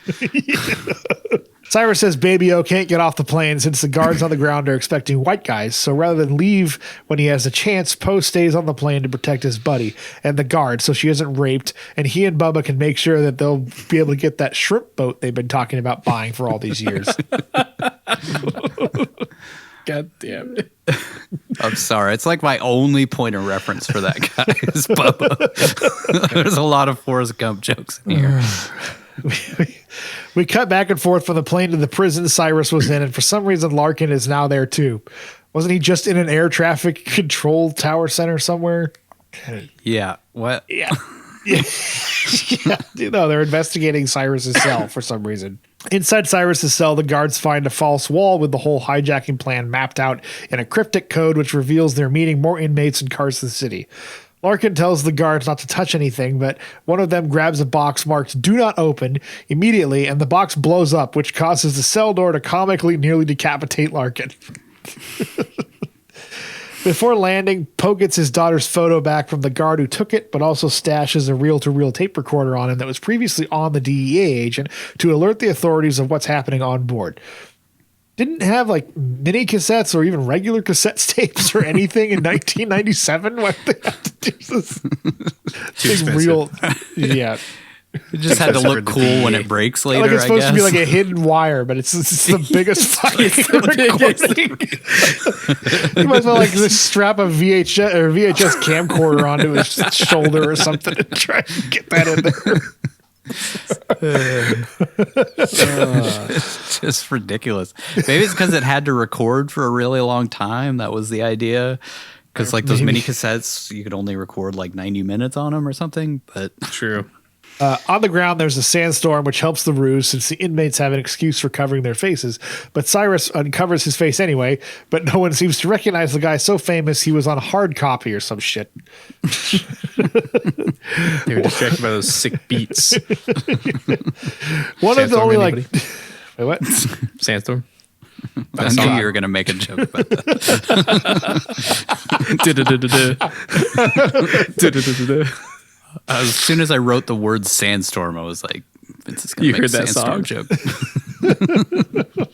Speaker 6: Cyrus says Baby O can't get off the plane since the guards on the ground are expecting white guys. So rather than leave when he has a chance, Poe stays on the plane to protect his buddy and the guard so she isn't raped. And he and Bubba can make sure that they'll be able to get that shrimp boat they've been talking about buying for all these years.
Speaker 5: God damn it.
Speaker 8: I'm sorry. It's like my only point of reference for that guy is Bubba. There's a lot of Forrest Gump jokes in here.
Speaker 6: We cut back and forth from the plane to the prison Cyrus was in, and for some reason Larkin is now there too. Wasn't he just in an air traffic control tower center somewhere?
Speaker 8: Yeah. What?
Speaker 6: Yeah. Yeah. You know, they're investigating Cyrus's cell for some reason. Inside Cyrus's cell, the guards find a false wall with the whole hijacking plan mapped out in a cryptic code which reveals they're meeting more inmates in Carson City. Larkin tells the guards not to touch anything, but one of them grabs a box marked "Do Not Open" immediately, and the box blows up, which causes the cell door to comically nearly decapitate Larkin. Before landing, Poe gets his daughter's photo back from the guard who took it, but also stashes a reel-to-reel tape recorder on him that was previously on the DEA agent to alert the authorities of what's happening on board. Didn't have like mini cassettes or even regular cassette tapes or anything in 1997. Why did they have to do this?
Speaker 5: Too expensive.
Speaker 6: Yeah.
Speaker 8: It just had to look cool when it breaks later.
Speaker 6: Like it's supposed to be like
Speaker 8: I
Speaker 6: a hidden wire, but it's the biggest fucking recording. You might as well like just strap a VHS camcorder onto his shoulder or something and try and get that in there.
Speaker 8: It's just ridiculous. Maybe it's because it had to record for a really long time. That was the idea. Because like those mini cassettes, you could only record like 90 minutes on them or something. But
Speaker 5: True.
Speaker 6: On the ground, there's a sandstorm, which helps the ruse since the inmates have an excuse for covering their faces. But Cyrus uncovers his face anyway, but no one seems to recognize the guy so famous he was on a hard copy or some shit.
Speaker 5: They were distracted by those sick beats.
Speaker 6: One of the only like...
Speaker 5: anybody?
Speaker 6: Wait, what?
Speaker 5: Sandstorm.
Speaker 8: I knew you were going to make a joke about that. As soon as I wrote the word sandstorm, I was like, Vince is going to make a sandstorm joke.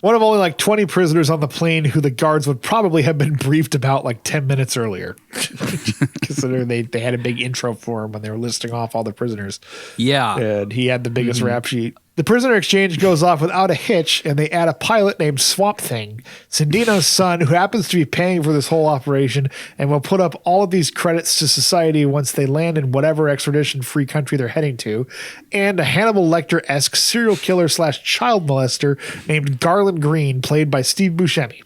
Speaker 6: One of only like 20 prisoners on the plane who the guards would probably have been briefed about like 10 minutes earlier. Considering they had a big intro for him when they were listing off all the prisoners.
Speaker 8: Yeah.
Speaker 6: And he had the biggest rap sheet. The prisoner exchange goes off without a hitch, and they add a pilot named Swamp Thing, Cindino's son, who happens to be paying for this whole operation and will put up all of these credits to society once they land in whatever extradition-free country they're heading to, and a Hannibal Lecter-esque serial killer / child molester named Garland Green, played by Steve Buscemi.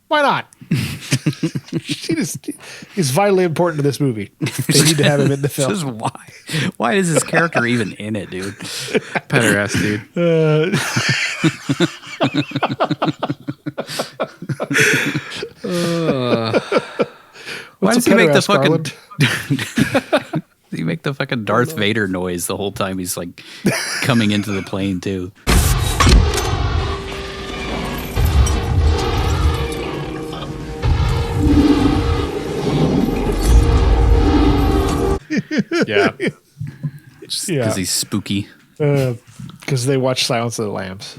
Speaker 6: Why not? He's vitally important to this movie. They need to have him in the film.
Speaker 8: Just why? Why is his character even in it, dude?
Speaker 5: Pederast, dude.
Speaker 8: Why does he make the
Speaker 6: Garland?
Speaker 8: fucking... He make the fucking Darth Vader noise the whole time he's like coming into the plane too.
Speaker 5: Yeah.
Speaker 8: Because he's spooky.
Speaker 6: Because they watch Silence of the Lambs.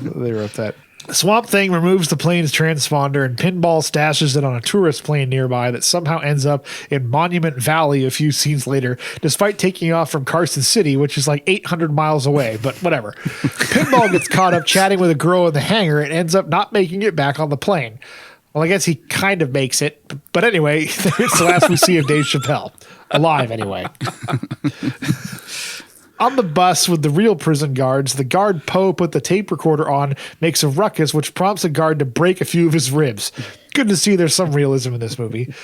Speaker 6: They wrote that. Swamp Thing removes the plane's transponder and Pinball stashes it on a tourist plane nearby that somehow ends up in Monument Valley a few scenes later, despite taking off from Carson City, which is like 800 miles away, but whatever. Pinball gets caught up chatting with a girl in the hangar and ends up not making it back on the plane. Well, I guess he kind of makes it. But anyway, it's the last we see of Dave Chappelle. Alive, anyway. On the bus with the real prison guards, the guard Poe put the tape recorder on, makes a ruckus, which prompts a guard to break a few of his ribs. Good to see there's some realism in this movie.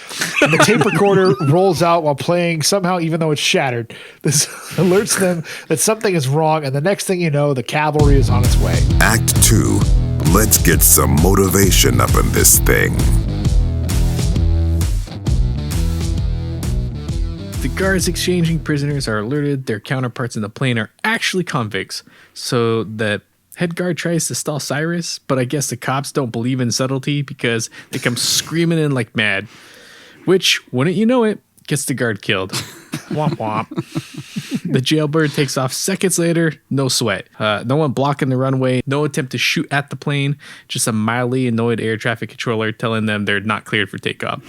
Speaker 6: And the tape recorder rolls out while playing somehow, even though it's shattered. This alerts them that something is wrong, and the next thing you know, the cavalry is on its way.
Speaker 1: Act 2. Let's get some motivation up in this thing.
Speaker 5: The guards exchanging prisoners are alerted their counterparts in the plane are actually convicts. So the head guard tries to stall Cyrus, but I guess the cops don't believe in subtlety because they come screaming in like mad. Which, wouldn't you know it, gets the guard killed. Womp womp. The jailbird takes off seconds later, no sweat. No one blocking the runway, no attempt to shoot at the plane, just a mildly annoyed air traffic controller telling them they're not cleared for takeoff.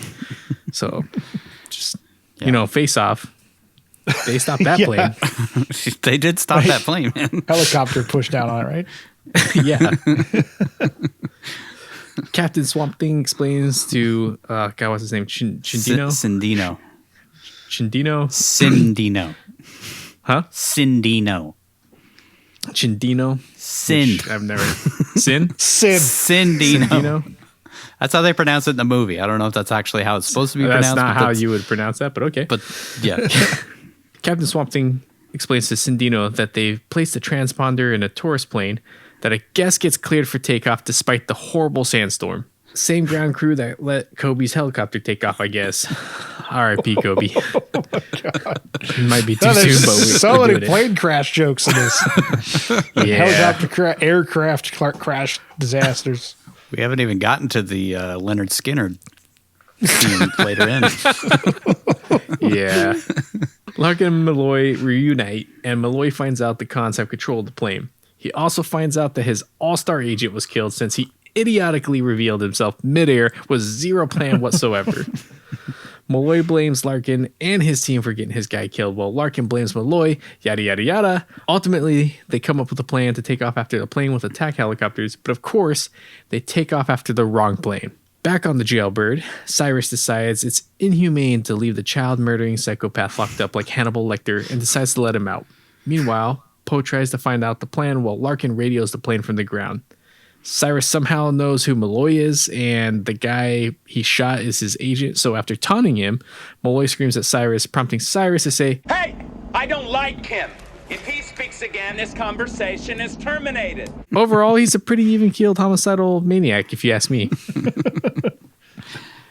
Speaker 5: So, just... You know, Face Off. They stopped that plane.
Speaker 8: They did stop that plane, man.
Speaker 6: Helicopter pushed down on it, right?
Speaker 5: Yeah. Captain Swamp Thing explains to, God, what's his name? Cindino?
Speaker 8: Cindino.
Speaker 5: Cindino?
Speaker 8: Cindino.
Speaker 5: Huh?
Speaker 8: Cindino.
Speaker 5: Cindino?
Speaker 8: Sind.
Speaker 5: I've never... Sin?
Speaker 8: Cindino. That's how they pronounce it in the movie. I don't know if that's actually how it's supposed to be pronounced.
Speaker 5: That's not how you would pronounce that, but okay.
Speaker 8: But yeah.
Speaker 5: Captain Swamp Thing explains to Cindino that they've placed a transponder in a tourist plane that I guess gets cleared for takeoff despite the horrible sandstorm. Same ground crew that let Kobe's helicopter take off, I guess. R.I.P. Kobe.
Speaker 6: Oh my God.
Speaker 5: It might be too soon, but we're
Speaker 6: so many
Speaker 5: doing it.
Speaker 6: plane crash jokes in this. Helicopter aircraft crash disasters.
Speaker 8: We haven't even gotten to the Leonard Skinner scene later in.
Speaker 5: Yeah. Larkin and Malloy reunite, and Malloy finds out the concept controlled the plane. He also finds out that his all-star agent was killed since he idiotically revealed himself midair with zero plan whatsoever. Malloy blames Larkin and his team for getting his guy killed, while Larkin blames Malloy, yada yada yada. Ultimately, they come up with a plan to take off after the plane with attack helicopters, but of course, they take off after the wrong plane. Back on the jailbird, Cyrus decides it's inhumane to leave the child-murdering psychopath locked up like Hannibal Lecter and decides to let him out. Meanwhile, Poe tries to find out the plan while Larkin radios the plane from the ground. Cyrus somehow knows who Malloy is, and the guy he shot is his agent, so after taunting him, Malloy screams at Cyrus, prompting Cyrus to say,
Speaker 9: "Hey, I don't like him. If he speaks again, this conversation is terminated."
Speaker 5: Overall, he's a pretty even-keeled homicidal maniac, if you ask me.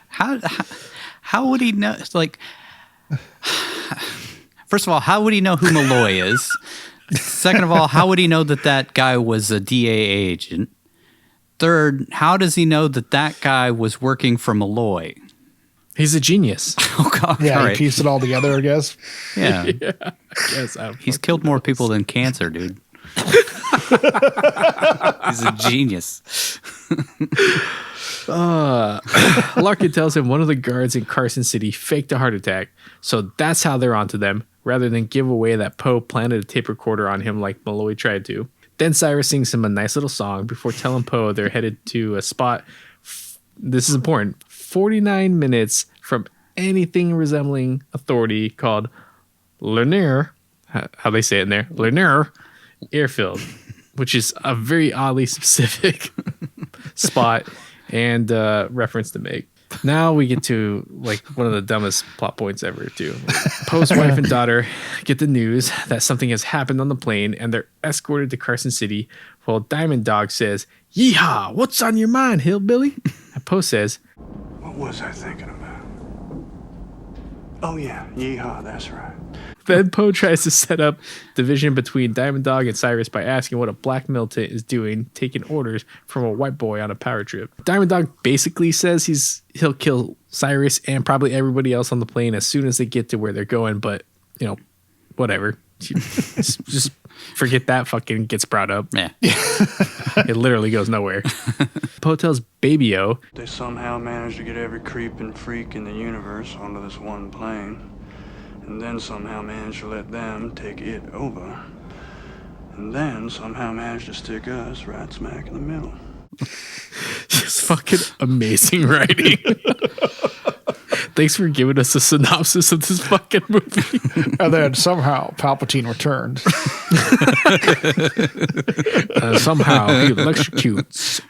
Speaker 8: How would he know? Like, first of all, how would he know who Malloy is? Second of all, how would he know that guy was a DA agent? Third, how does he know that guy was working for Malloy?
Speaker 5: He's a genius.
Speaker 8: Oh, God.
Speaker 6: Yeah,
Speaker 8: all
Speaker 6: he
Speaker 8: right.
Speaker 6: pieced it all together, I guess.
Speaker 8: Yeah.
Speaker 5: Yes,
Speaker 8: He's killed more people than cancer, dude. He's a genius.
Speaker 5: Larkin tells him one of the guards in Carson City faked a heart attack, so that's how they're onto them, rather than give away that Poe planted a tape recorder on him like Malloy tried to. Then Cyrus sings him a nice little song before telling Poe they're headed to a spot, this is important, 49 minutes from anything resembling authority called Lanier, how they say it in there, Lanier Airfield, which is a very oddly specific spot and reference to make. Now we get to like one of the dumbest plot points ever too. Poe's wife and daughter get the news that something has happened on the plane and they're escorted to Carson City while Diamond Dog says, "Yeehaw, what's on your mind, hillbilly?" And Poe says,
Speaker 4: What was I thinking about? Oh, yeah. Yeehaw, that's right.
Speaker 5: Then Poe tries to set up division between Diamond Dog and Cyrus by asking what a black militant is doing, taking orders from a white boy on a power trip. Diamond Dog basically says he'll kill Cyrus and probably everybody else on the plane as soon as they get to where they're going, but, you know, whatever. Just forget that fucking gets brought up.
Speaker 8: Yeah.
Speaker 5: It literally goes nowhere. Poe tells Baby-O,
Speaker 4: They somehow managed to get every creep and freak in the universe onto this one plane. And then somehow managed to let them take it over. And then somehow managed to stick us right smack in the middle.
Speaker 5: just fucking amazing writing. Thanks for giving us a synopsis of this fucking movie.
Speaker 6: And then somehow Palpatine returns.
Speaker 5: Somehow he electrocutes.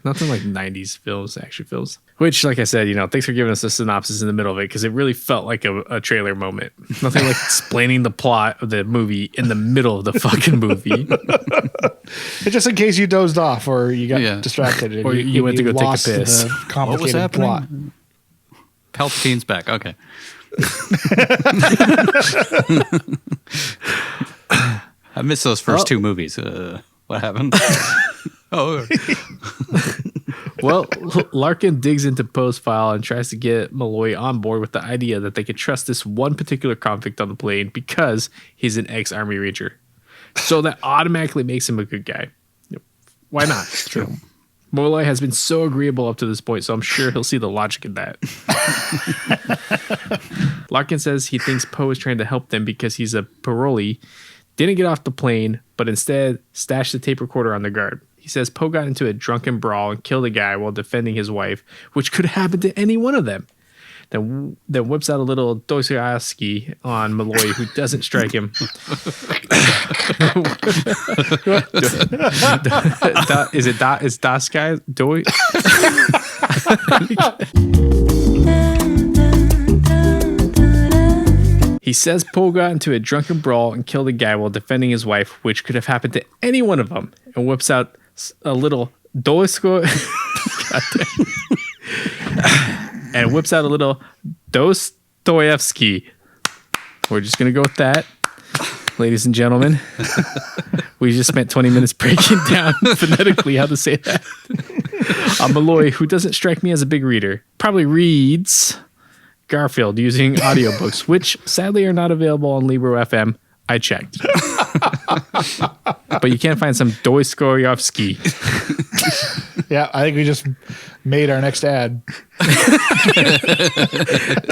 Speaker 5: Nothing like 90s films, action films. Which, like I said, you know, thanks for giving us a synopsis in the middle of it, because it really felt like a trailer moment. Nothing like explaining the plot of the movie in the middle of the fucking movie.
Speaker 6: Just in case you dozed off or you got distracted.
Speaker 5: Or you went to go take a
Speaker 6: lost
Speaker 5: piss.
Speaker 6: the
Speaker 8: What was
Speaker 6: complicated
Speaker 8: happening?
Speaker 6: plot.
Speaker 8: Palpatine's back. Okay. I missed those first two movies. What happened? Oh.
Speaker 5: Well, Larkin digs into Poe's file and tries to get Malloy on board with the idea that they could trust this one particular convict on the plane because he's an ex-Army Ranger. So that automatically makes him a good guy. Why not? True. Malloy has been so agreeable up to this point, so I'm sure he'll see the logic in that. Larkin says he thinks Poe is trying to help them because he's a parolee, didn't get off the plane, but instead stashed the tape recorder on the guard. He says Poe got into a drunken brawl and killed a guy while defending his wife, which could happen to any one of them. Then whips out a little Dostoevsky on Malloy, who doesn't strike him. Is Das guy Doy? He says Poe got into a drunken brawl and killed a guy while defending his wife, which could have happened to any one of them, and whips out a little Dostoevsky. And whips out a little Dostoevsky. We're just going to go with that, ladies and gentlemen. We just spent 20 minutes breaking down phonetically how to say that. Malloy, who doesn't strike me as a big reader, probably reads Garfield using audiobooks, which sadly are not available on Libro FM. I checked. But you can find some Dostoevsky.
Speaker 6: Yeah, I think we just made our next ad.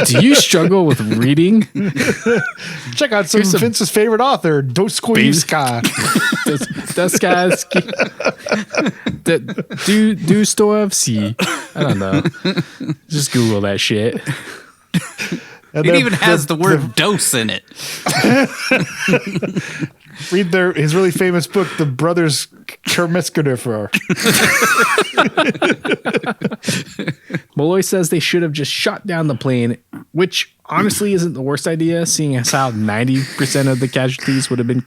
Speaker 5: Do you struggle with reading?
Speaker 6: Check out some Vince's favorite author, Dostoevsky.
Speaker 5: Dostoevsky. I don't know. Just Google that shit.
Speaker 8: It even has the word dose in it.
Speaker 6: Read his really famous book, The Brothers Karamazov.
Speaker 5: Malloy says they should have just shot down the plane, which honestly isn't the worst idea, seeing as how 90% of the casualties would have been,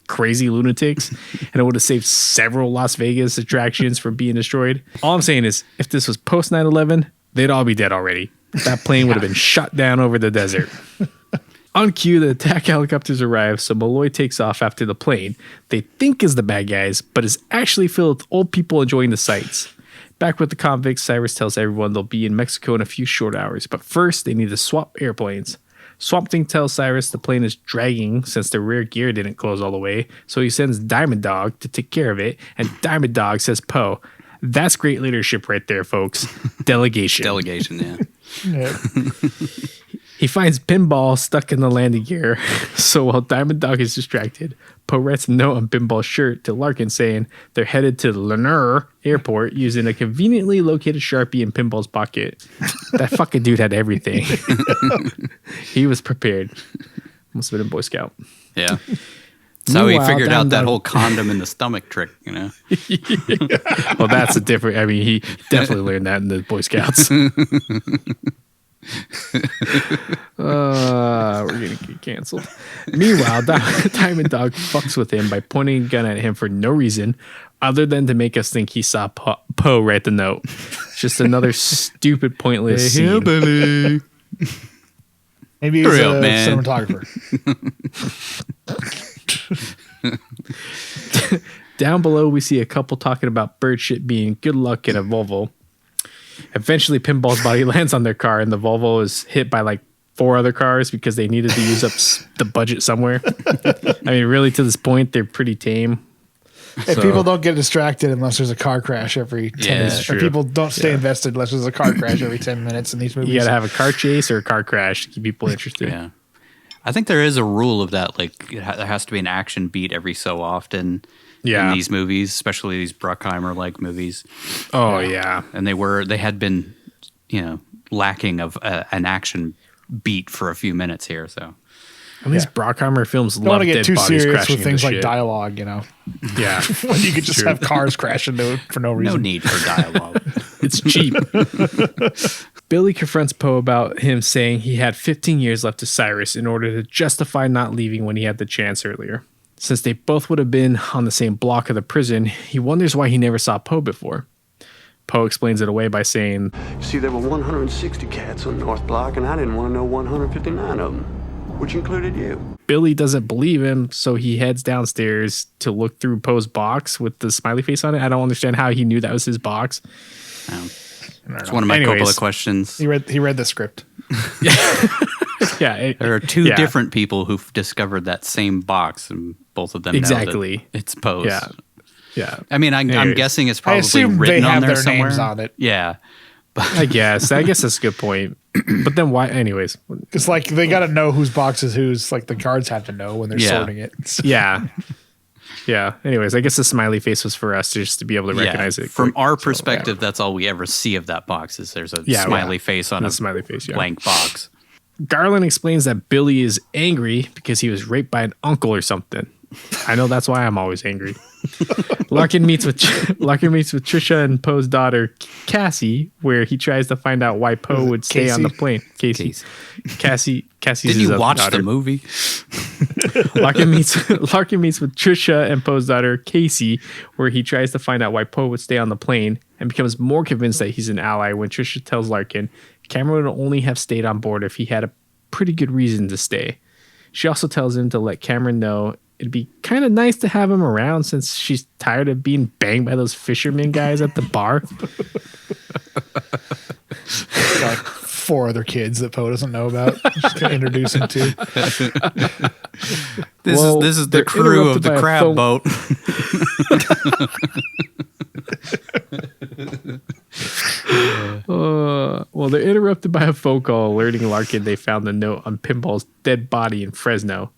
Speaker 5: crazy lunatics, and it would have saved several Las Vegas attractions from being destroyed. All I'm saying is, if this was post 9/11, they'd all be dead already. That plane would have been shot down over the desert. On cue, the attack helicopters arrive, so Malloy takes off after the plane they think is the bad guys, but is actually filled with old people enjoying the sights. Back with the convicts, Cyrus tells everyone they'll be in Mexico in a few short hours, but first they need to swap airplanes. Swamp Thing tells Cyrus the plane is dragging since the rear gear didn't close all the way, so he sends Diamond Dog to take care of it, and Diamond Dog says, Poe, that's great leadership right there, folks. Delegation.
Speaker 8: Delegation, yeah.
Speaker 6: Yeah.
Speaker 5: He finds Pinball stuck in the landing gear, so while Diamond Dog is distracted, Poe writes a note on Pinball's shirt to Larkin saying they're headed to Lanur Airport using a conveniently located Sharpie in Pinball's pocket. That fucking dude had everything. He was prepared. Must have been a Boy Scout.
Speaker 8: Yeah. So he figured out that whole condom in the stomach trick,
Speaker 5: Well, that's a different, he definitely learned that in the Boy Scouts. We're gonna get canceled. Meanwhile, Diamond Dog fucks with him by pointing a gun at him for no reason other than to make us think he saw Poe write the note. It's just another stupid, pointless scene.
Speaker 6: Maybe he's a cinematographer.
Speaker 5: Down below, we see a couple talking about bird shit being good luck in a Volvo. Eventually, Pinball's body lands on their car, and the Volvo is hit by like 4 other cars because they needed to use up the budget somewhere. Really, to this point, they're pretty tame.
Speaker 6: And people don't get distracted unless there's a car crash every 10 minutes. Or people don't stay invested unless there's a car crash every 10 minutes in these movies.
Speaker 5: You got to have a car chase or a car crash to keep people interested.
Speaker 8: Yeah. I think there is a rule of that. Like, there has to be an action beat every so often in these movies, especially these Bruckheimer-like movies.
Speaker 5: Oh, yeah.
Speaker 8: And they had been, lacking of an action beat for a few minutes here, so.
Speaker 5: And these Bruckheimer films
Speaker 6: don't
Speaker 5: love
Speaker 6: want to get
Speaker 5: dead
Speaker 6: too
Speaker 5: bodies
Speaker 6: serious
Speaker 5: crashing
Speaker 6: with things
Speaker 5: into
Speaker 6: like
Speaker 5: shit.
Speaker 6: dialogue,
Speaker 5: Yeah.
Speaker 6: when you could just have cars crash into it for no reason.
Speaker 8: No need for dialogue.
Speaker 5: It's cheap. Billy confronts Poe about him saying he had 15 years left to Cyrus in order to justify not leaving when he had the chance earlier. Since they both would have been on the same block of the prison, he wonders why he never saw Poe before. Poe explains it away by saying,
Speaker 4: See, there were 160 cats on North Block, and I didn't want to know 159 of them, which included you.
Speaker 5: Billy doesn't believe him, so he heads downstairs to look through Poe's box with the smiley face on it. I don't understand how he knew that was his box.
Speaker 8: It's one of my Coppola questions.
Speaker 6: He read the script.
Speaker 5: Yeah,
Speaker 8: there are two different people who've discovered that same box, and both of them know that it's Poe's.
Speaker 5: Yeah.
Speaker 8: I'm guessing it's probably
Speaker 6: written
Speaker 8: written
Speaker 6: on there
Speaker 8: their somewhere.
Speaker 6: names on it.
Speaker 8: Yeah,
Speaker 5: I guess that's a good point. But then why? Anyways,
Speaker 6: it's like they got to know whose box is whose. Like the guards have to know when they're sorting it.
Speaker 5: Yeah. Anyways, I guess the smiley face was for us just to be able to recognize it.
Speaker 8: From our perspective, that's all we ever see of that box. Is there's a smiley face on a
Speaker 5: smiley face,
Speaker 8: blank box.
Speaker 5: Garland explains that Billy is angry because he was raped by an uncle or something. I know that's why I'm always angry. Larkin meets with Trisha and Poe's daughter Cassie, where he tries to find out why Poe would stay on the plane. Cassie's
Speaker 8: Did you watch the movie?
Speaker 5: Larkin meets with Trisha and Poe's daughter Casey, where he tries to find out why Poe would stay on the plane and becomes more convinced that he's an ally when Trisha tells Larkin Cameron would only have stayed on board if he had a pretty good reason to stay. She also tells him to let Cameron know it'd be kind of nice to have him around since she's tired of being banged by those fisherman guys at the bar.
Speaker 6: Like 4 other kids that Poe doesn't know about. Just gonna introduce him to.
Speaker 8: This is the crew of the crab boat.
Speaker 5: Well, they're interrupted by a phone call alerting Larkin they found the note on Pinball's dead body in Fresno.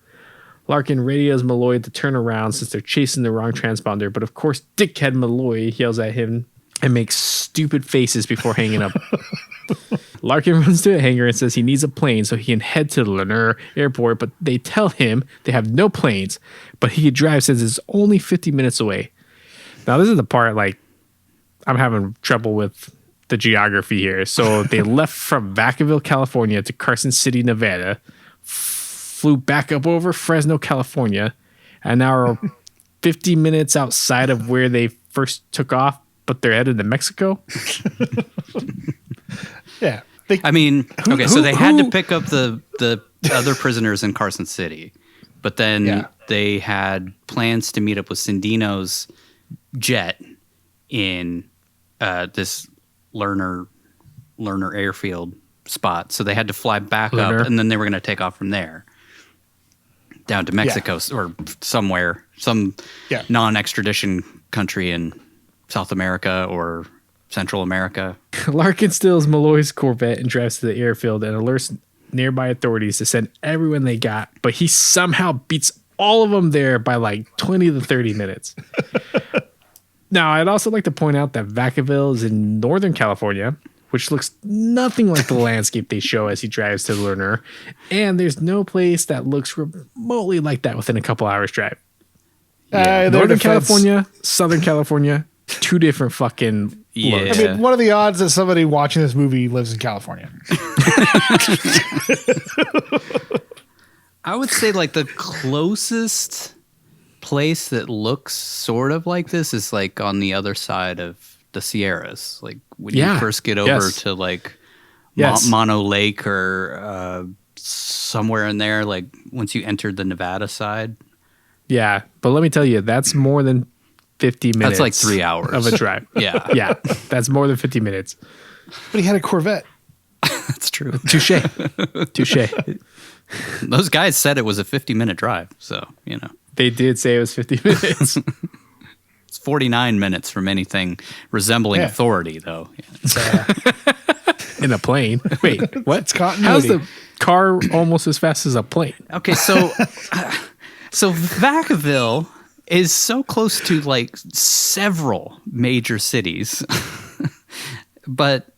Speaker 5: Larkin radios Malloy to turn around since they're chasing the wrong transponder, but of course, dickhead Malloy yells at him and makes stupid faces before hanging up. Larkin runs to a hangar and says he needs a plane so he can head to the Lanier Airport, but they tell him they have no planes, but he can drive since it's only 50 minutes away. Now, this is the part, like, I'm having trouble with the geography here. So they left from Vacaville, California to Carson City, Nevada, flew back up over Fresno, California, and now are 50 minutes outside of where they first took off, but they're headed to Mexico.
Speaker 6: Yeah.
Speaker 8: So they had to pick up the other prisoners in Carson City, but then they had plans to meet up with Cindino's jet in this Lerner airfield spot. So they had to fly back up, and then they were going to take off from there down to Mexico or somewhere, some non-extradition country in South America or Central America.
Speaker 5: Larkin steals Malloy's Corvette and drives to the airfield and alerts nearby authorities to send everyone they got, but he somehow beats all of them there by like 20 to 30 minutes. Now, I'd also like to point out that Vacaville is in Northern California, which looks nothing like the landscape they show as he drives to Lerner, and there's no place that looks remotely like that within a couple hours drive. Northern California, Southern California, two different fucking looks.
Speaker 6: I mean, what are the odds that somebody watching this movie lives in California?
Speaker 8: I would say like the closest place that looks sort of like this is like on the other side of the Sierras. Like when you first get over to like Mono Lake or somewhere in there, like once you enter the Nevada side.
Speaker 5: Yeah, but let me tell you, that's more than 50 minutes.
Speaker 8: That's like 3 hours
Speaker 5: of a drive. Yeah, that's more than 50 minutes.
Speaker 6: But he had a Corvette.
Speaker 8: That's true.
Speaker 5: Touche.
Speaker 8: Those guys said it was a 50-minute drive, so, you know.
Speaker 5: They did say it was 50 minutes.
Speaker 8: It's 49 minutes from anything resembling authority, though.
Speaker 5: In a plane. Wait, what?
Speaker 6: It's continuity.
Speaker 5: How's the car almost as fast as a plane?
Speaker 8: Okay, so Vacaville is so close to like several major cities, but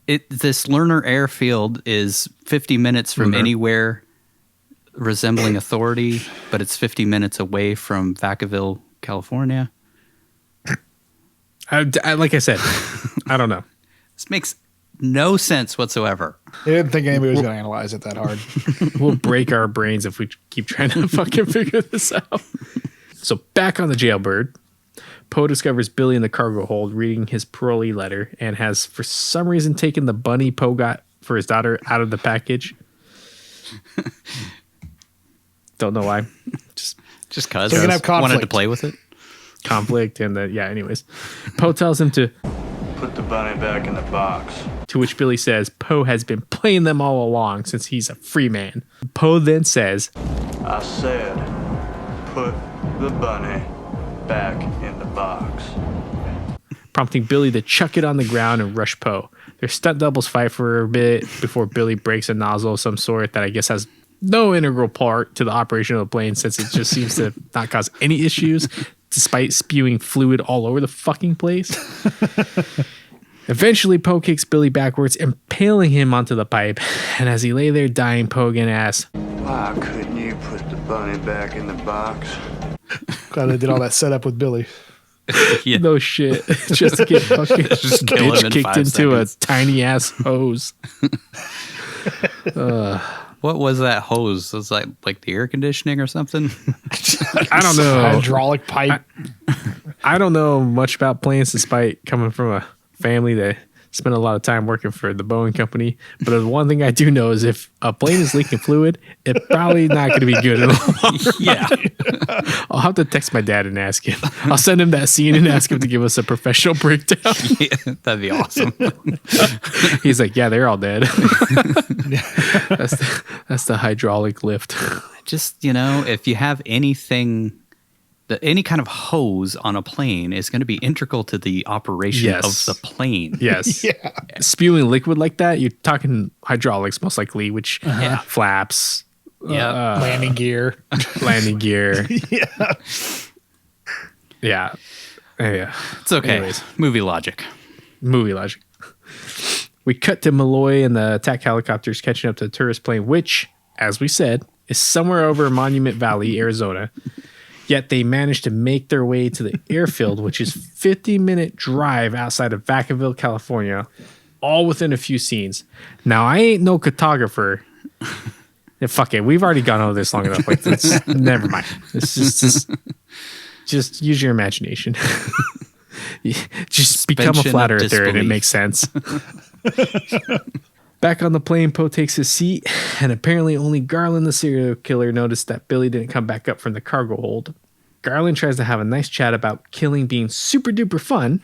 Speaker 8: this Lerner airfield is 50 minutes from anywhere resembling authority, but it's 50 minutes away from Vacaville, California.
Speaker 5: Like I said, I don't know.
Speaker 8: This makes no sense whatsoever.
Speaker 6: They didn't think anybody was going to analyze it that hard.
Speaker 5: We'll break our brains if we keep trying to fucking figure this out. So back on the Jailbird, Poe discovers Billy in the cargo hold reading his parolee letter and has for some reason taken the bunny Poe got for his daughter out of the package. Don't know why.
Speaker 8: Just cause
Speaker 6: so
Speaker 8: I wanted to play with it.
Speaker 5: Conflict and anyways. Poe tells him to
Speaker 4: put the bunny back in the box.
Speaker 5: To which Billy says Poe has been playing them all along since he's a free man. Poe then says,
Speaker 4: I said, put the bunny back in the box.
Speaker 5: Prompting Billy to chuck it on the ground and rush Poe. Their stunt doubles fight for a bit before Billy breaks a nozzle of some sort that I guess has no integral part to the operation of the plane since it just seems to not cause any issues despite spewing fluid all over the fucking place. Eventually, Poe kicks Billy backwards, impaling him onto the pipe. And as he lay there dying, Poe again asks,
Speaker 4: why couldn't you put the bunny back in the box?
Speaker 6: Glad they did all that setup with Billy.
Speaker 5: No shit. Just to get fucking
Speaker 8: just kill him in
Speaker 5: kicked
Speaker 8: 5
Speaker 5: into
Speaker 8: seconds.
Speaker 5: a tiny ass hose.
Speaker 8: What was that hose? Was that like the air conditioning or something?
Speaker 5: I don't know.
Speaker 6: Hydraulic pipe.
Speaker 5: I don't know much about planes despite coming from a family that spent a lot of time working for the Boeing company. But the one thing I do know is if a plane is leaking fluid, it's probably not going to be good in the long run.
Speaker 8: Yeah.
Speaker 5: I'll have to text my dad and ask him. I'll send him that scene and ask him to give us a professional breakdown.
Speaker 8: Yeah, that'd be awesome.
Speaker 5: He's like, yeah, they're all dead. That's the hydraulic lift.
Speaker 8: Just, if you have anything any kind of hose on a plane is going to be integral to the operation of the plane.
Speaker 5: Yes. Spewing liquid like that, you're talking hydraulics most likely, which flaps.
Speaker 6: Landing gear.
Speaker 5: Yeah.
Speaker 8: It's okay.
Speaker 5: Anyways.
Speaker 8: Movie logic.
Speaker 5: We cut to Malloy and the attack helicopters catching up to the tourist plane, which, as we said, is somewhere over Monument Valley, Arizona. Yet they managed to make their way to the airfield, which is 50-minute drive outside of Vacaville, California, all within a few scenes. Now, I ain't no cartographer. Fuck it. We've already gone over this long enough. Like, never mind. It's just use your imagination. Just become a flat earther and it makes sense. Back on the plane, Poe takes his seat, and apparently only Garland, the serial killer, noticed that Billy didn't come back up from the cargo hold. Garland tries to have a nice chat about killing being super duper fun,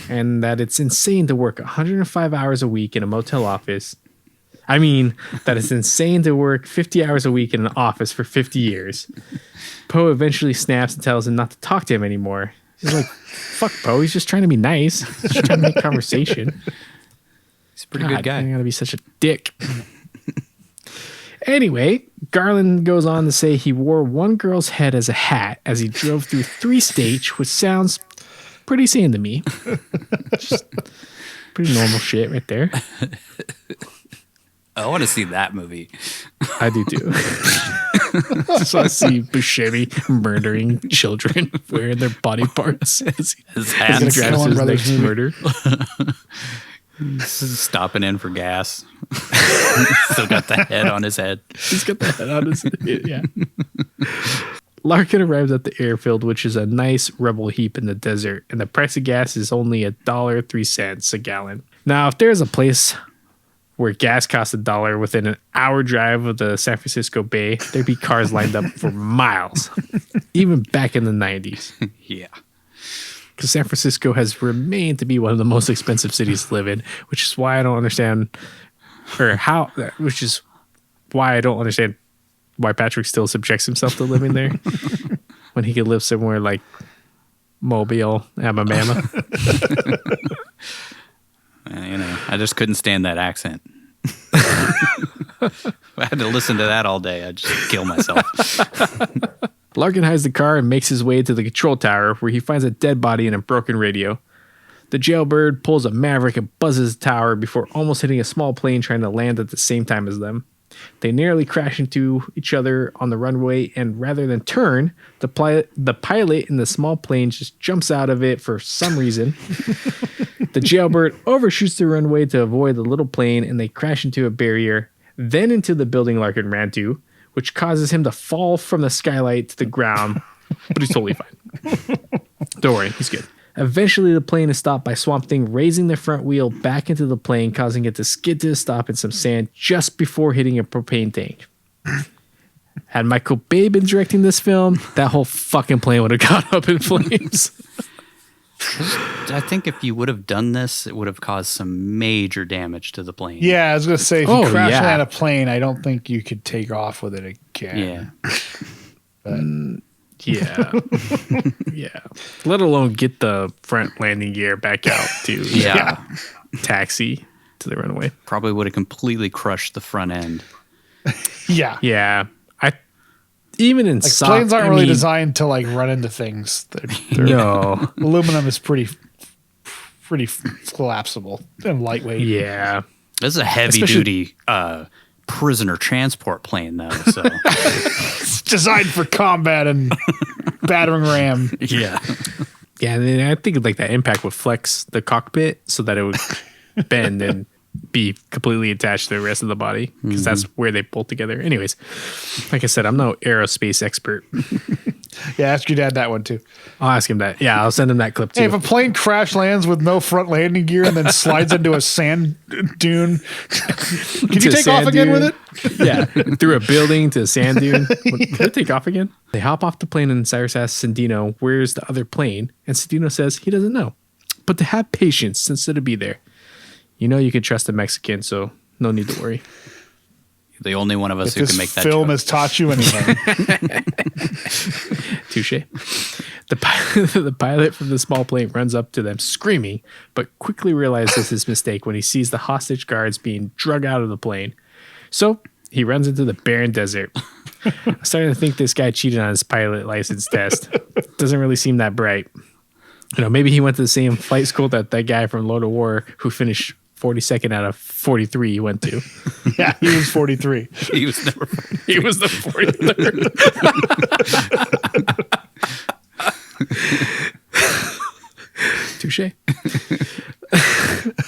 Speaker 5: and that it's insane to work 105 hours a week in a motel office. I mean, that it's insane to work 50 hours a week in an office for 50 years. Poe eventually snaps and tells him not to talk to him anymore. He's like, fuck Poe, he's just trying to be nice. He's just trying to make conversation.
Speaker 8: He's a pretty good guy.
Speaker 5: You gotta be such a dick. Anyway, Garland goes on to say he wore one girl's head as a hat as he drove through 3 states, which sounds pretty sane to me. Just pretty normal shit right there.
Speaker 8: I want to see that movie.
Speaker 5: I do too. Just want to see Buscemi murdering children, wearing their body parts as
Speaker 8: his hands
Speaker 5: grabs his next murder.
Speaker 8: Stopping in for gas. Still got the head on his head.
Speaker 5: He's got the head on his head, yeah. Larkin arrives at the airfield, which is a nice rubble heap in the desert, and the price of gas is only $1.03 a gallon. Now, if there's a place where gas costs $1 within an hour drive of the San Francisco Bay, there'd be cars lined up for miles, even back in the 90s.
Speaker 8: Yeah.
Speaker 5: Because San Francisco has remained to be one of the most expensive cities to live in, which is why I don't understand, why Patrick still subjects himself to living there when he could live somewhere like Mobile, Alabama.
Speaker 8: I just couldn't stand that accent. I had to listen to that all day. I'd just kill myself.
Speaker 5: Larkin hides the car and makes his way to the control tower, where he finds a dead body and a broken radio. The jailbird pulls a Maverick and buzzes the tower before almost hitting a small plane trying to land at the same time as them. They nearly crash into each other on the runway, and rather than turn, the pilot in the small plane just jumps out of it for some reason. The jailbird overshoots the runway to avoid the little plane, and they crash into a barrier, then into the building Larkin ran to, which causes him to fall from the skylight to the ground, but he's totally fine. Don't worry, he's good. Eventually, the plane is stopped by Swamp Thing raising the front wheel back into the plane, causing it to skid to a stop in some sand just before hitting a propane tank. Had Michael Bay been directing this film, that whole fucking plane would have gone up in flames.
Speaker 8: I think if you would have done this, it would have caused some major damage to the plane.
Speaker 6: Yeah, I was going to say, if you crash land a plane, I don't think you could take off with it again.
Speaker 5: Yeah. Yeah. Let alone get the front landing gear back out to taxi to the runway.
Speaker 8: Probably would have completely crushed the front end.
Speaker 6: Yeah.
Speaker 5: Yeah. Even in
Speaker 6: planes aren't really designed to run into things.
Speaker 5: No.
Speaker 6: Aluminum is pretty collapsible and lightweight.
Speaker 5: Yeah.
Speaker 8: This is a heavy duty prisoner transport plane though, so
Speaker 6: it's designed for combat and battering ram.
Speaker 8: Yeah.
Speaker 5: Yeah, and then I think that impact would flex the cockpit so that it would bend and be completely attached to the rest of the body, because that's where they bolt together. Anyways, like I said, I'm no aerospace expert.
Speaker 6: Yeah, ask your dad that one too.
Speaker 5: I'll ask him that. Yeah, I'll send him that clip too.
Speaker 6: Hey, if a plane crash lands with no front landing gear and then slides into a sand dune, can you take off again with it?
Speaker 5: Yeah, through a building to a sand dune. Would it take off again? They hop off the plane and Cyrus asks Sandino, where's the other plane? And Sandino says he doesn't know, but to have patience since it'll be there. You know you can trust a Mexican, so no need to worry.
Speaker 8: You're the only one of us who can make that
Speaker 6: film
Speaker 8: joke.
Speaker 6: has taught you anything.
Speaker 5: Touche. The pilot from the small plane runs up to them screaming, but quickly realizes his mistake when he sees the hostage guards being drug out of the plane. So he runs into the barren desert. I'm starting to think this guy cheated on his pilot license test. Doesn't really seem that bright. Maybe he went to the same flight school that guy from Lord of War who finished 42nd out of 43 he went to.
Speaker 6: Yeah, he was 43.
Speaker 8: He was never.
Speaker 5: He was the 43rd. Touche.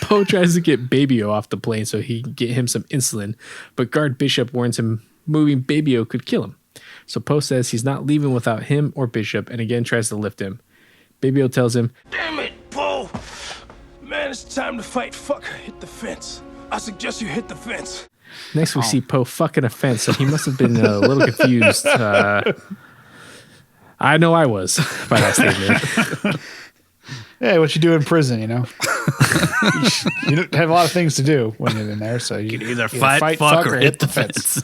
Speaker 5: Poe tries to get Baby-O off the plane so he can get him some insulin, but guard Bishop warns him moving Baby-O could kill him. So Poe says he's not leaving without him or Bishop, and again tries to lift him. Baby-O tells him,
Speaker 3: Damn it, Poe! Man, it's time to fight. Fuck, hit the fence. I suggest you hit the fence.
Speaker 5: Next we see Poe fucking a fence, so he must have been a little confused. I know I was by that statement.
Speaker 6: Hey, what you do in prison, you don't have a lot of things to do when you're in there, so you
Speaker 8: can either fight, fuck, or hit the fence.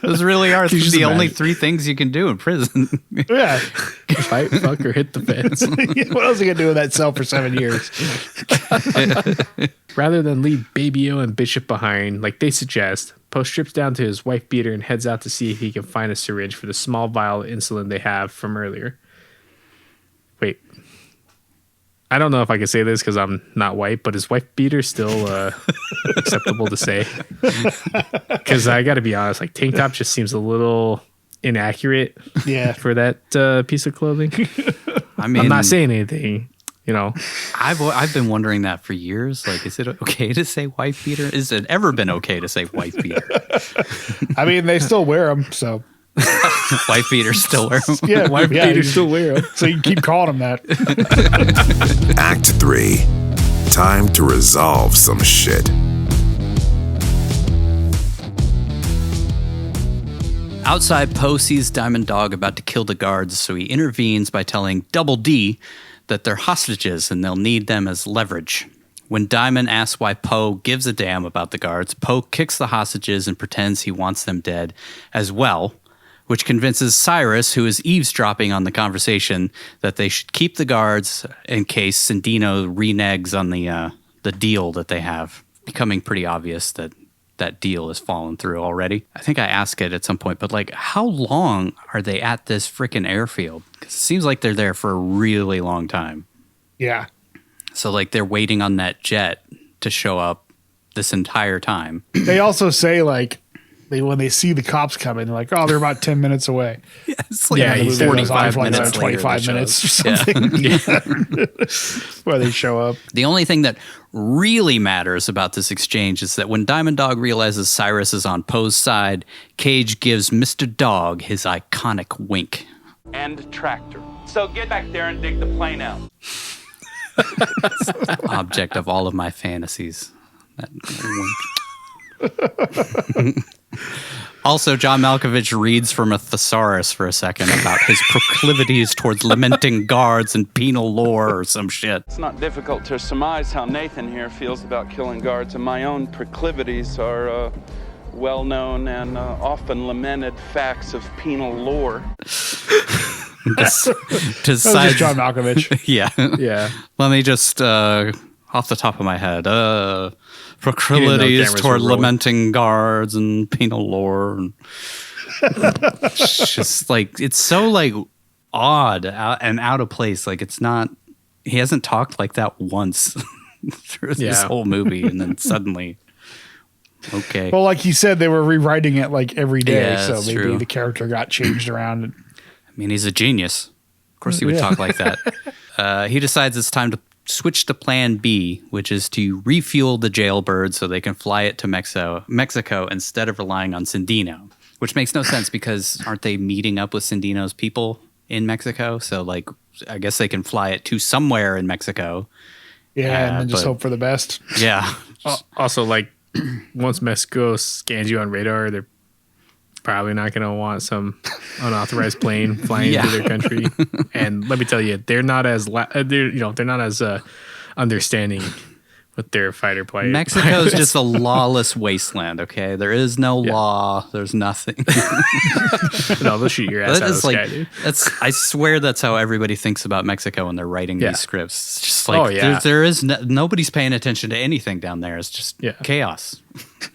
Speaker 8: Those really are the only three things you can do in prison.
Speaker 6: Yeah.
Speaker 5: Fight, fuck, or hit the fence.
Speaker 6: What else are you going to do in that cell for 7 years?
Speaker 5: Rather than leave Baby-O and Bishop behind, like they suggest, Poe strips down to his wife beater and heads out to see if he can find a syringe for the small vial of insulin they have from earlier. Wait. I don't know if I can say this because I'm not white, but is wife beater still acceptable to say? Because I got to be honest, like tank top just seems a little inaccurate for that piece of clothing.
Speaker 8: I mean,
Speaker 5: I'm not saying anything.
Speaker 8: I've been wondering that for years. Like, is it okay to say wife beater? Is it ever been okay to say wife beater?
Speaker 6: I mean, they still wear them, so.
Speaker 8: Wife beaters still wear them.
Speaker 6: Yeah, wife beaters still wear them. So you can keep calling them that.
Speaker 1: Act 3. Time to resolve some shit.
Speaker 8: Outside, Poe sees Diamond Dog about to kill the guards, so he intervenes by telling Double D that they're hostages and they'll need them as leverage. When Diamond asks why Poe gives a damn about the guards, Poe kicks the hostages and pretends he wants them dead as well, which convinces Cyrus, who is eavesdropping on the conversation, that they should keep the guards in case Sandino reneges on the deal that they have, becoming pretty obvious that that deal has fallen through already. I think I asked it at some point, but like, how long are they at this freaking airfield? Because it seems like they're there for a really long time.
Speaker 6: Yeah.
Speaker 8: So like they're waiting on that jet to show up this entire time.
Speaker 6: They also say like, when they see the cops coming, they're like, oh, they're about 10 minutes away.
Speaker 8: Yeah, it's like 45 minutes
Speaker 6: 25 minutes or something. Yeah. Where they show up.
Speaker 8: The only thing that really matters about this exchange is that when Diamond Dog realizes Cyrus is on Poe's side, Cage gives Mr. Dog his iconic wink.
Speaker 9: And tractor. So get back there and dig the plane out.
Speaker 8: Object of all of my fantasies. That wink. Also, John Malkovich reads from a thesaurus for a second about his proclivities towards lamenting guards and penal lore or some shit.
Speaker 7: It's not difficult to surmise how Nathan here feels about killing guards, and my own proclivities are well-known and often lamented facts of penal lore.
Speaker 6: That was just John Malkovich.
Speaker 8: Yeah.
Speaker 6: Yeah.
Speaker 8: Let me just, off the top of my head, proclivities toward lamenting guards and penal lore. And it's just like, it's so like odd and out of place. Like it's not, he hasn't talked like that once through this whole movie. And then suddenly, okay.
Speaker 6: Well, like he said, they were rewriting it like every day.
Speaker 8: Yeah,
Speaker 6: so maybe
Speaker 8: true.
Speaker 6: the character got changed around.
Speaker 8: I mean, he's a genius. Of course he would talk like that. He decides it's time to switch to plan B, which is to refuel the jailbird so they can fly it to Mexico instead of relying on Sandino, which makes no sense because aren't they meeting up with Sandino's people in Mexico? So like, I guess they can fly it to somewhere in Mexico.
Speaker 6: Yeah, and then just hope for the best.
Speaker 8: Yeah.
Speaker 5: Also, like, once Mexico scans you on radar, they're probably not going to want some unauthorized plane flying into their country. And let me tell you, they're not as understanding with their fighter plane.
Speaker 8: Mexico is just a lawless wasteland, okay? There is no law. There's nothing.
Speaker 5: No, they'll shoot your ass out of the sky, dude.
Speaker 8: I swear that's how everybody thinks about Mexico when they're writing these scripts. It's just like, there is nobody's paying attention to anything down there. It's just chaos.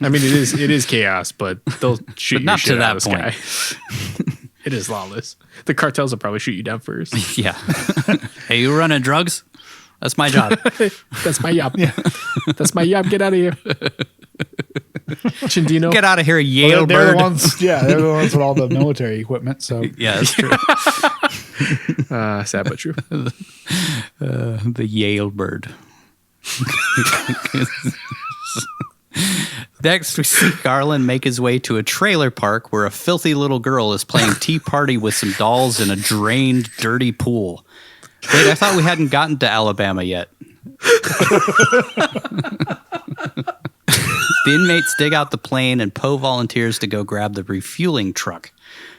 Speaker 5: I mean, it is chaos, but they'll shoot
Speaker 8: not
Speaker 5: your shit
Speaker 8: to
Speaker 5: out of
Speaker 8: that
Speaker 5: the sky. It is lawless. The cartels will probably shoot you down first.
Speaker 8: Yeah. Hey, you running drugs? That's my job.
Speaker 5: That's my job. Yeah. That's my job. Get out of here. Chindino.
Speaker 8: Get out of here, Yale
Speaker 6: they're
Speaker 8: bird.
Speaker 6: the ones. Yeah, they're the ones with all the military equipment. So
Speaker 8: yeah, that's true.
Speaker 5: Sad but true.
Speaker 8: The Yale bird. Next, we see Garland make his way to a trailer park where a filthy little girl is playing tea party with some dolls in a drained, dirty pool. Wait, I thought we hadn't gotten to Alabama yet. The inmates dig out the plane, and Poe volunteers to go grab the refueling truck.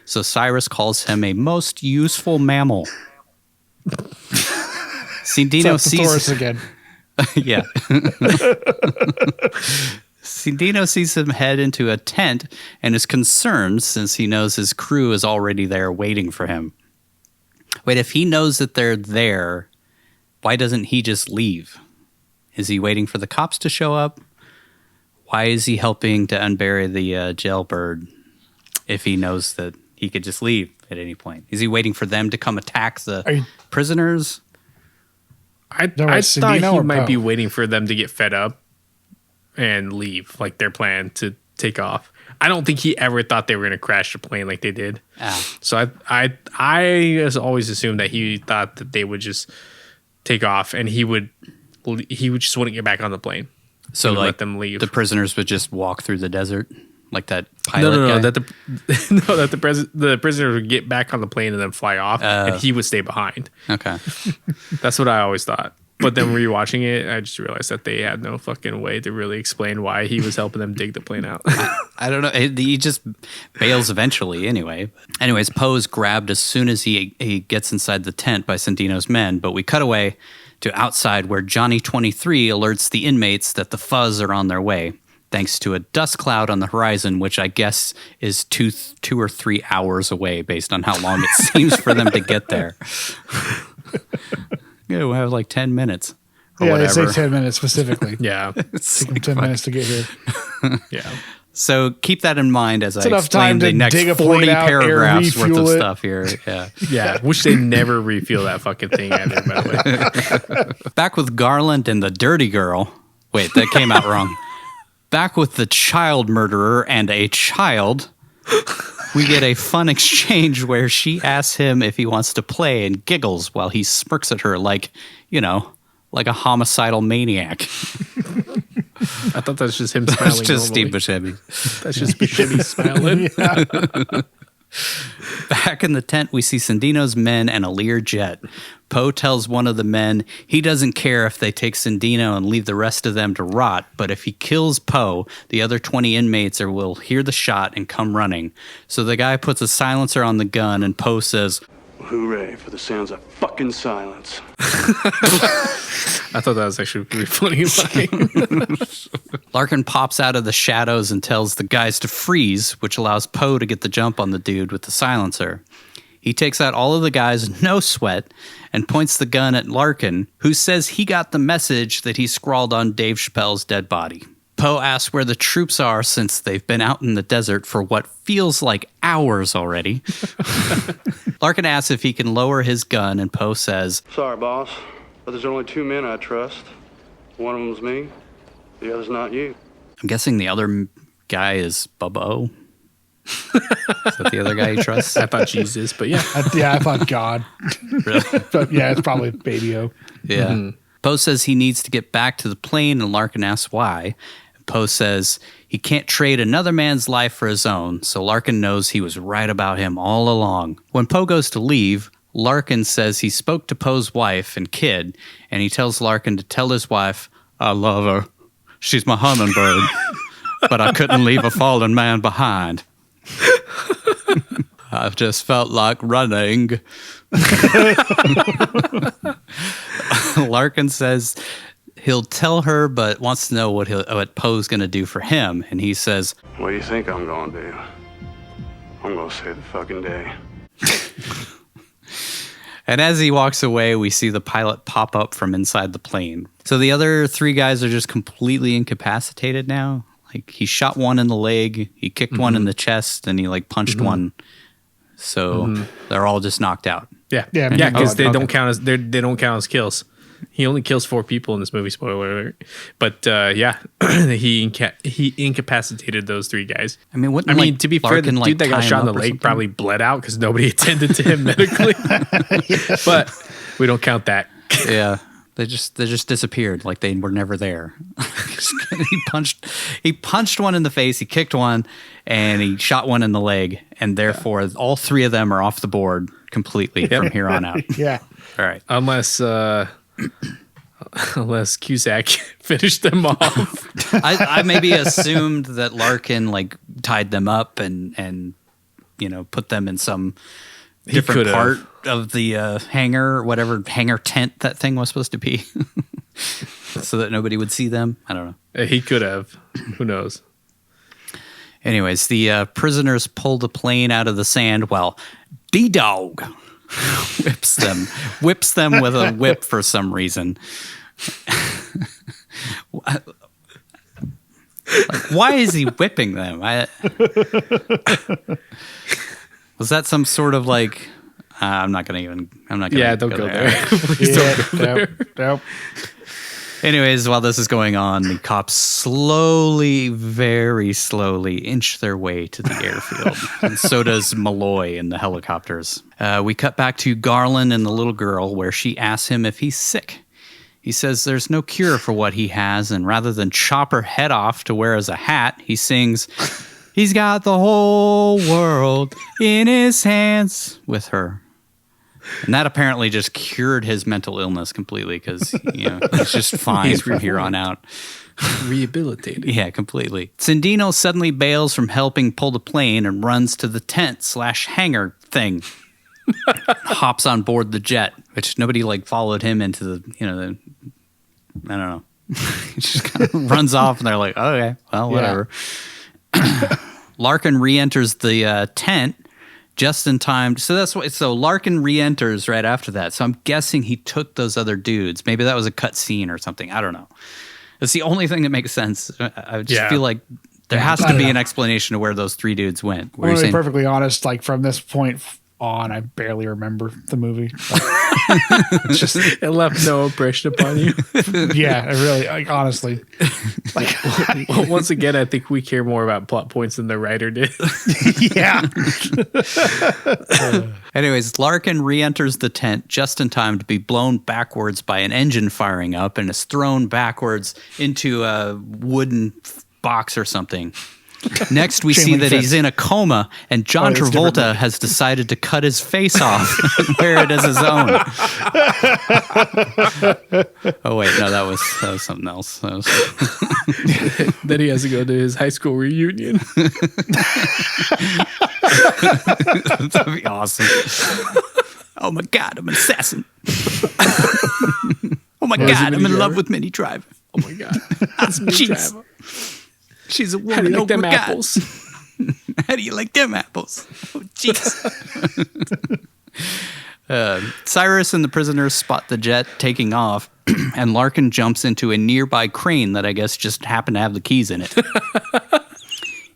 Speaker 8: So Cyrus calls him a most useful mammal. Cindino sees
Speaker 6: again.
Speaker 8: Yeah. Cindino sees him head into a tent and is concerned since he knows his crew is already there waiting for him. Wait, if he knows that they're there, why doesn't he just leave? Is he waiting for the cops to show up? Why is he helping to unbury the jailbird if he knows that he could just leave at any point? Is he waiting for them to come attack the prisoners?
Speaker 5: I thought he might be waiting for them to get fed up and leave, like their plan to take off. I don't think he ever thought they were going to crash the plane like they did. So I always assumed that he thought that they would just take off and he would just want to get back on the plane.
Speaker 8: So like
Speaker 5: let them leave.
Speaker 8: The prisoners would just walk through the desert like that pilot
Speaker 5: No,
Speaker 8: guy?
Speaker 5: that the prisoners would get back on the plane and then fly off, and he would stay behind.
Speaker 8: Okay.
Speaker 5: That's what I always thought. But then rewatching it, I just realized that they had no fucking way to really explain why he was helping them dig the plane out.
Speaker 8: I don't know. He just bails eventually anyway. Anyways, Poe is grabbed as soon as he gets inside the tent by Cindino's men, but we cut away to outside where Johnny 23 alerts the inmates that the Fuzz are on their way, thanks to a dust cloud on the horizon, which I guess is 2 or 3 hours away based on how long it seems for them to get there. Yeah, we'll have like 10 minutes. Or whatever.
Speaker 6: They say 10 minutes specifically.
Speaker 5: Yeah.
Speaker 6: It's like 10 minutes to get here.
Speaker 5: Yeah.
Speaker 8: So keep that in mind as I
Speaker 6: enough
Speaker 8: explain
Speaker 6: time
Speaker 8: the
Speaker 6: to
Speaker 8: next
Speaker 6: dig a
Speaker 8: 40
Speaker 6: plane out,
Speaker 8: paragraphs
Speaker 6: air
Speaker 8: worth of
Speaker 6: refuel it.
Speaker 8: stuff here. Yeah.
Speaker 5: Yeah. Wish they never refuel that fucking thing either, by the way.
Speaker 8: Back with Garland and the dirty girl. Wait, that came out wrong. Back with the child murderer and a child. We get a fun exchange where she asks him if he wants to play and giggles while he smirks at her like a homicidal maniac.
Speaker 5: I thought that's just him smiling.
Speaker 8: That's just
Speaker 5: normally.
Speaker 8: Steve Buscemi.
Speaker 5: That's just Buscemi smiling.
Speaker 8: Back in the tent, we see Cindino's men and a Lear jet. Poe tells one of the men he doesn't care if they take Cindino and leave the rest of them to rot, but if he kills Poe, the other 20 inmates will hear the shot and come running. So the guy puts a silencer on the gun, and Poe says,
Speaker 4: Hooray for the sounds of fucking silence.
Speaker 5: I thought that was actually a pretty funny line.
Speaker 8: Larkin pops out of the shadows and tells the guys to freeze, which allows Poe to get the jump on the dude with the silencer. He takes out all of the guys, no sweat, and points the gun at Larkin, who says he got the message that he scrawled on Dave Chappelle's dead body. Poe asks where the troops are since they've been out in the desert for what feels like hours already. Larkin asks if he can lower his gun, and Poe says,
Speaker 4: Sorry, boss, but there's only 2 men I trust. One of them's me, the other's not you.
Speaker 8: I'm guessing the other guy is Bubba O. Is that the other guy you trust?
Speaker 5: I thought Jesus, but yeah.
Speaker 6: I thought God.
Speaker 8: Really?
Speaker 6: But yeah, it's probably Baby O.
Speaker 8: Yeah. Mm-hmm. Poe says he needs to get back to the plane, and Larkin asks why. Poe says he can't trade another man's life for his own, so Larkin knows he was right about him all along. When Poe goes to leave, Larkin says he spoke to Poe's wife and kid, and he tells Larkin to tell his wife, I love her. She's my hummingbird, but I couldn't leave a fallen man behind. I've just felt like running. Larkin says He'll tell her, but wants to know what Poe's going to do for him. And he says,
Speaker 4: What do you think I'm gonna do? I'm gonna save the fucking day.
Speaker 8: and as he walks away, we see the pilot pop up from inside the plane. So the other 3 guys are just completely incapacitated now. Like, he shot one in the leg, he kicked one in the chest, and he like punched one. So they're all just knocked out.
Speaker 5: Yeah, because they don't count as kills. He only kills 4 people in this movie. Spoiler alert! But he incapacitated those 3 guys.
Speaker 8: I mean,
Speaker 5: to be fair, the dude that got shot in the leg probably bled out because nobody attended to him medically. But we don't count that.
Speaker 8: Yeah, they just disappeared like they were never there. He punched one in the face, he kicked one, and he shot one in the leg, and therefore all 3 of them are off the board completely from here on out.
Speaker 6: Yeah.
Speaker 8: All right.
Speaker 5: Unless Cusack finished them off.
Speaker 8: I maybe assumed that Larkin like tied them up and put them in some different part of the hangar, whatever hangar tent that thing was supposed to be, so that nobody would see them. I don't know.
Speaker 5: He could have. Who knows?
Speaker 8: Anyways, the prisoners pull the plane out of the sand while D-Dog whips them with a whip for some reason. Like, why is he whipping them? Was that some sort of like? I'm not gonna.
Speaker 5: Yeah, don't go there. Please don't go there.
Speaker 6: Nope.
Speaker 8: Anyways, while this is going on, the cops slowly, very slowly inch their way to the airfield. And so does Malloy in the helicopters. We cut back to Garland and the little girl, where she asks him if he's sick. He says there's no cure for what he has, and rather than chop her head off to wear as a hat, he sings, "He's got the whole world in his hands" with her. And that apparently just cured his mental illness completely, because he's just fine from here on out.
Speaker 5: Rehabilitated.
Speaker 8: Yeah, completely. Sandino suddenly bails from helping pull the plane and runs to the tent/hangar thing. Hops on board the jet, which nobody followed him into the, I don't know. He just kind of runs off, and they're like, okay, well, whatever. Yeah. Larkin re-enters the tent just in time. So Larkin re-enters right after that. So I'm guessing he took those other dudes. Maybe that was a cut scene or something. I don't know. It's the only thing that makes sense. I just feel like there has to be an explanation of where those 3 dudes went.
Speaker 6: I'm going to be perfectly honest. From this point on, I barely remember the movie.
Speaker 5: It left no impression upon you.
Speaker 6: Yeah, I really, honestly.
Speaker 5: Once again, I think we care more about plot points than the writer did.
Speaker 6: Yeah.
Speaker 8: Anyways, Larkin re-enters the tent just in time to be blown backwards by an engine firing up and is thrown backwards into a wooden box or something. Next, we see that he's in a coma, and John Travolta has decided to cut his face off and wear it as his own. Oh, wait, no, that was something else.
Speaker 5: Then he has to go to his high school reunion.
Speaker 8: That'd be awesome. Oh, my God, I'm an assassin. Oh, my God, I'm in love with Minnie Driver.
Speaker 5: Oh, my God. That's Minnie Driver.
Speaker 8: She's a woman.
Speaker 5: How do you like them apples?
Speaker 8: How do you like them apples? Oh, jeez. Cyrus and the prisoners spot the jet taking off, and Larkin jumps into a nearby crane that I guess just happened to have the keys in it.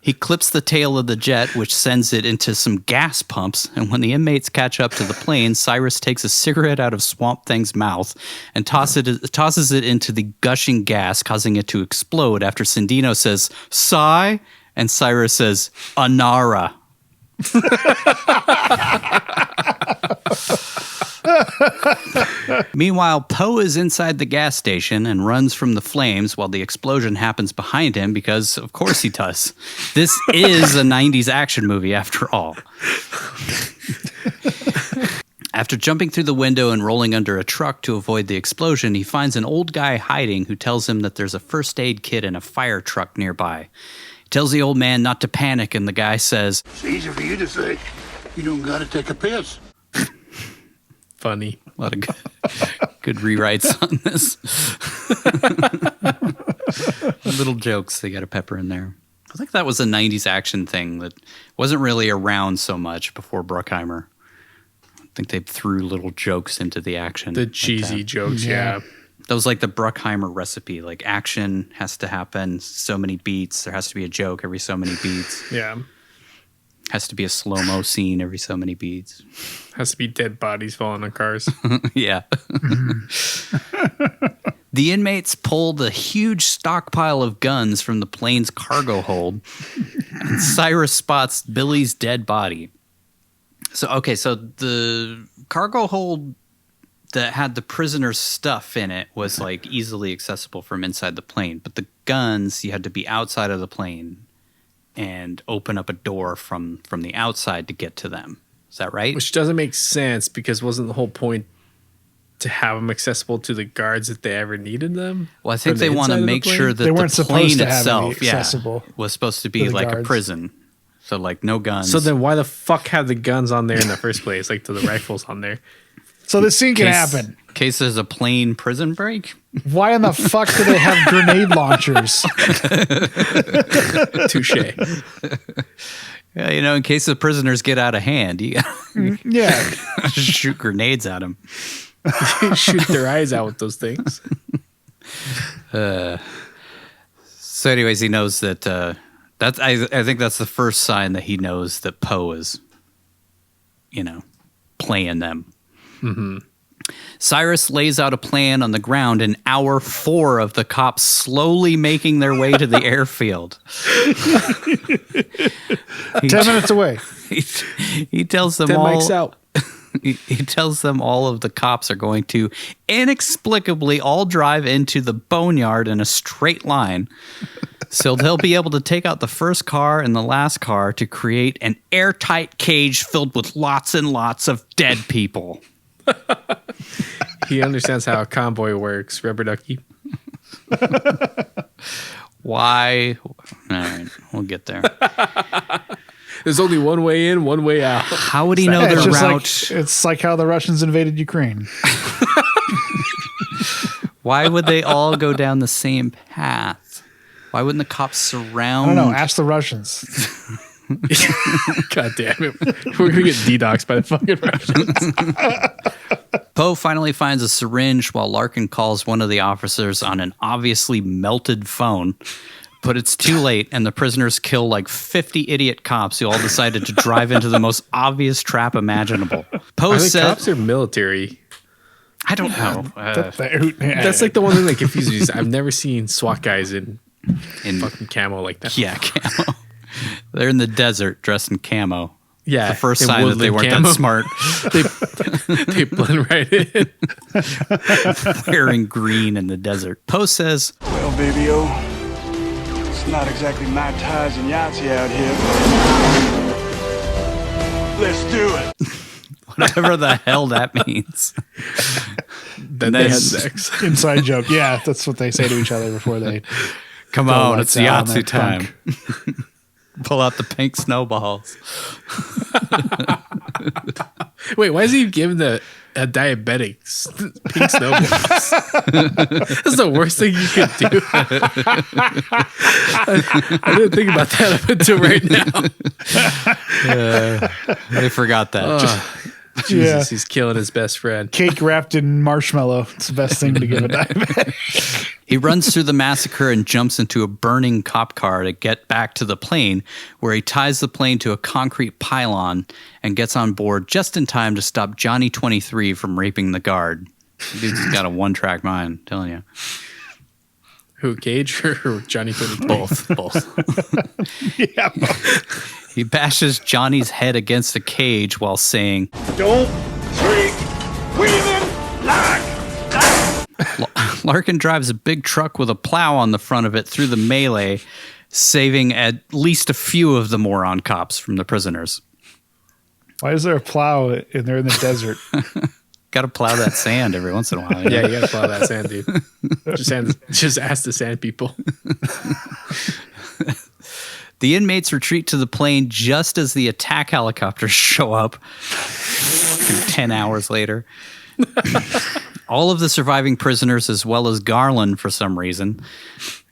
Speaker 8: He clips the tail of the jet, which sends it into some gas pumps, and when the inmates catch up to the plane, Cyrus takes a cigarette out of Swamp Thing's mouth and tosses it into the gushing gas, causing it to explode after Sandino says, "Sigh," and Cyrus says, "Anara." Meanwhile, Poe is inside the gas station and runs from the flames while the explosion happens behind him because, of course, he does. This is a 90s action movie, after all. After jumping through the window and rolling under a truck to avoid the explosion, he finds an old guy hiding who tells him that there's a first aid kit in a fire truck nearby. He tells the old man not to panic, and the guy says,
Speaker 10: "It's easy for you to say. You don't gotta take a piss."
Speaker 5: Funny.
Speaker 8: A lot of good rewrites on this. Little jokes they got to pepper in there. I think that was a 90s action thing that wasn't really around so much before Bruckheimer. I think they threw little jokes into the action.
Speaker 5: The cheesy jokes, yeah.
Speaker 8: That was like the Bruckheimer recipe. Like action has to happen so many beats. There has to be a joke every so many beats.
Speaker 5: Yeah.
Speaker 8: Has to be a slow-mo scene every so many beats.
Speaker 5: Has to be dead bodies falling on cars.
Speaker 8: Yeah. The inmates pull the huge stockpile of guns from the plane's cargo hold, and Cyrus spots Billy's dead body. So the cargo hold that had the prisoner's stuff in it was like easily accessible from inside the plane, but the guns, you had to be outside of the plane and open up a door from the outside to get to them. Is that right?
Speaker 5: Which doesn't make sense because wasn't the whole point to have them accessible to the guards if they ever needed them?
Speaker 8: Well, I think they want to make sure that the plane itself was supposed to be like a prison. So like no guns.
Speaker 5: So then why the fuck have the guns on there in the first place? Like the rifles on there.
Speaker 6: So this scene can happen.
Speaker 8: In case there's a plane prison break?
Speaker 6: Why in the fuck do they have grenade launchers?
Speaker 5: Touche.
Speaker 8: Yeah, in case the prisoners get out of hand, you shoot grenades at them.
Speaker 5: Shoot their eyes out with those things.
Speaker 8: So anyways, he knows that I think that's the first sign that he knows that Poe is, playing them.
Speaker 5: Mm-hmm.
Speaker 8: Cyrus lays out a plan on the ground in hour 4 of the cops slowly making their way to the airfield.
Speaker 6: 10 minutes away.
Speaker 8: He tells them
Speaker 5: 10
Speaker 8: all.
Speaker 5: mics out.
Speaker 8: He tells them all of the cops are going to inexplicably all drive into the boneyard in a straight line. So they'll be able to take out the first car and the last car to create an airtight cage filled with lots and lots of dead people.
Speaker 5: He understands how a convoy works, rubber ducky.
Speaker 8: Why? All right, we'll get there.
Speaker 5: There's only one way in, one way out.
Speaker 8: How would he know their route?
Speaker 6: It's like how the Russians invaded Ukraine.
Speaker 8: Why would they all go down the same path? Why wouldn't the cops surround?
Speaker 6: I don't know. Ask the Russians.
Speaker 5: God damn it. We're going to get DDoXed by the fucking Russians.
Speaker 8: Poe finally finds a syringe while Larkin calls one of the officers on an obviously melted phone. But it's too late, and the prisoners kill like 50 idiot cops who all decided to drive into the most obvious trap imaginable. Poe said,
Speaker 5: cops are military.
Speaker 8: I don't know.
Speaker 5: That's like the one thing that confuses me. I've never seen SWAT guys in fucking camo like that.
Speaker 8: Yeah, camo. They're in the desert dressed in camo.
Speaker 5: Yeah,
Speaker 8: the first sign that they weren't that smart.
Speaker 5: They blend right in.
Speaker 8: Wearing green in the desert. Poe says,
Speaker 4: "Well, baby-o, it's not exactly Mai Tais and Yahtzee out here. Let's do it."
Speaker 8: Whatever the hell that means.
Speaker 5: Then they had sex.
Speaker 6: Inside joke. Yeah, that's what they say to each other before they...
Speaker 8: Come on, it's Yahtzee time. Pull out the pink snowballs.
Speaker 5: Wait, why is he giving a diabetic pink snowballs? That's the worst thing you could do. I didn't think about that up until right now.
Speaker 8: I forgot that.
Speaker 5: Jesus, he's killing his best friend.
Speaker 6: Cake wrapped in marshmallow. It's the best thing to give a diabetic.
Speaker 8: He runs through the massacre and jumps into a burning cop car to get back to the plane, where he ties the plane to a concrete pylon and gets on board just in time to stop Johnny 23 from raping the guard. Dude's got a one-track mind, I'm telling you.
Speaker 5: Who, Cage or Johnny 23?
Speaker 8: Both.
Speaker 6: Yeah, both.
Speaker 8: He bashes Johnny's head against a cage while saying,
Speaker 10: "Don't treat women like that."
Speaker 8: Larkin drives a big truck with a plow on the front of it through the melee, saving at least a few of the moron cops from the prisoners.
Speaker 6: Why is there a plow and they're in the desert?
Speaker 8: Got to plow that sand every once in a while.
Speaker 5: Yeah, you got to plow that sand, dude. Just ask the sand people.
Speaker 8: The inmates retreat to the plane just as the attack helicopters show up 10 hours later. All of the surviving prisoners, as well as Garland for some reason,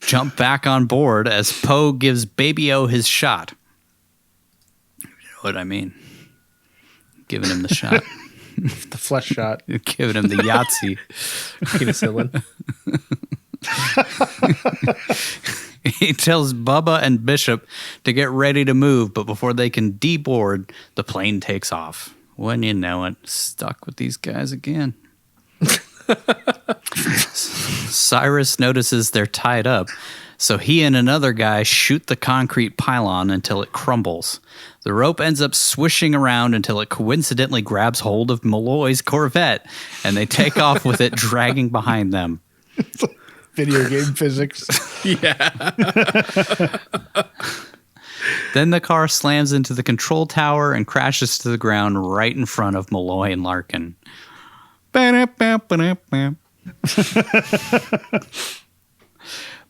Speaker 8: jump back on board as Poe gives Baby-O his shot. You know what I mean? Giving him the shot.
Speaker 6: The flesh shot.
Speaker 8: Giving him the Yahtzee.
Speaker 5: Penicillin.
Speaker 8: He tells Bubba and Bishop to get ready to move, but before they can deboard, the plane takes off. When you know it, stuck with these guys again. Cyrus notices they're tied up, so he and another guy shoot the concrete pylon until it crumbles. The rope ends up swishing around until it coincidentally grabs hold of Malloy's Corvette, and they take off with it dragging behind them.
Speaker 6: Video game physics.
Speaker 5: Yeah.
Speaker 8: Then the car slams into the control tower and crashes to the ground right in front of Malloy and Larkin.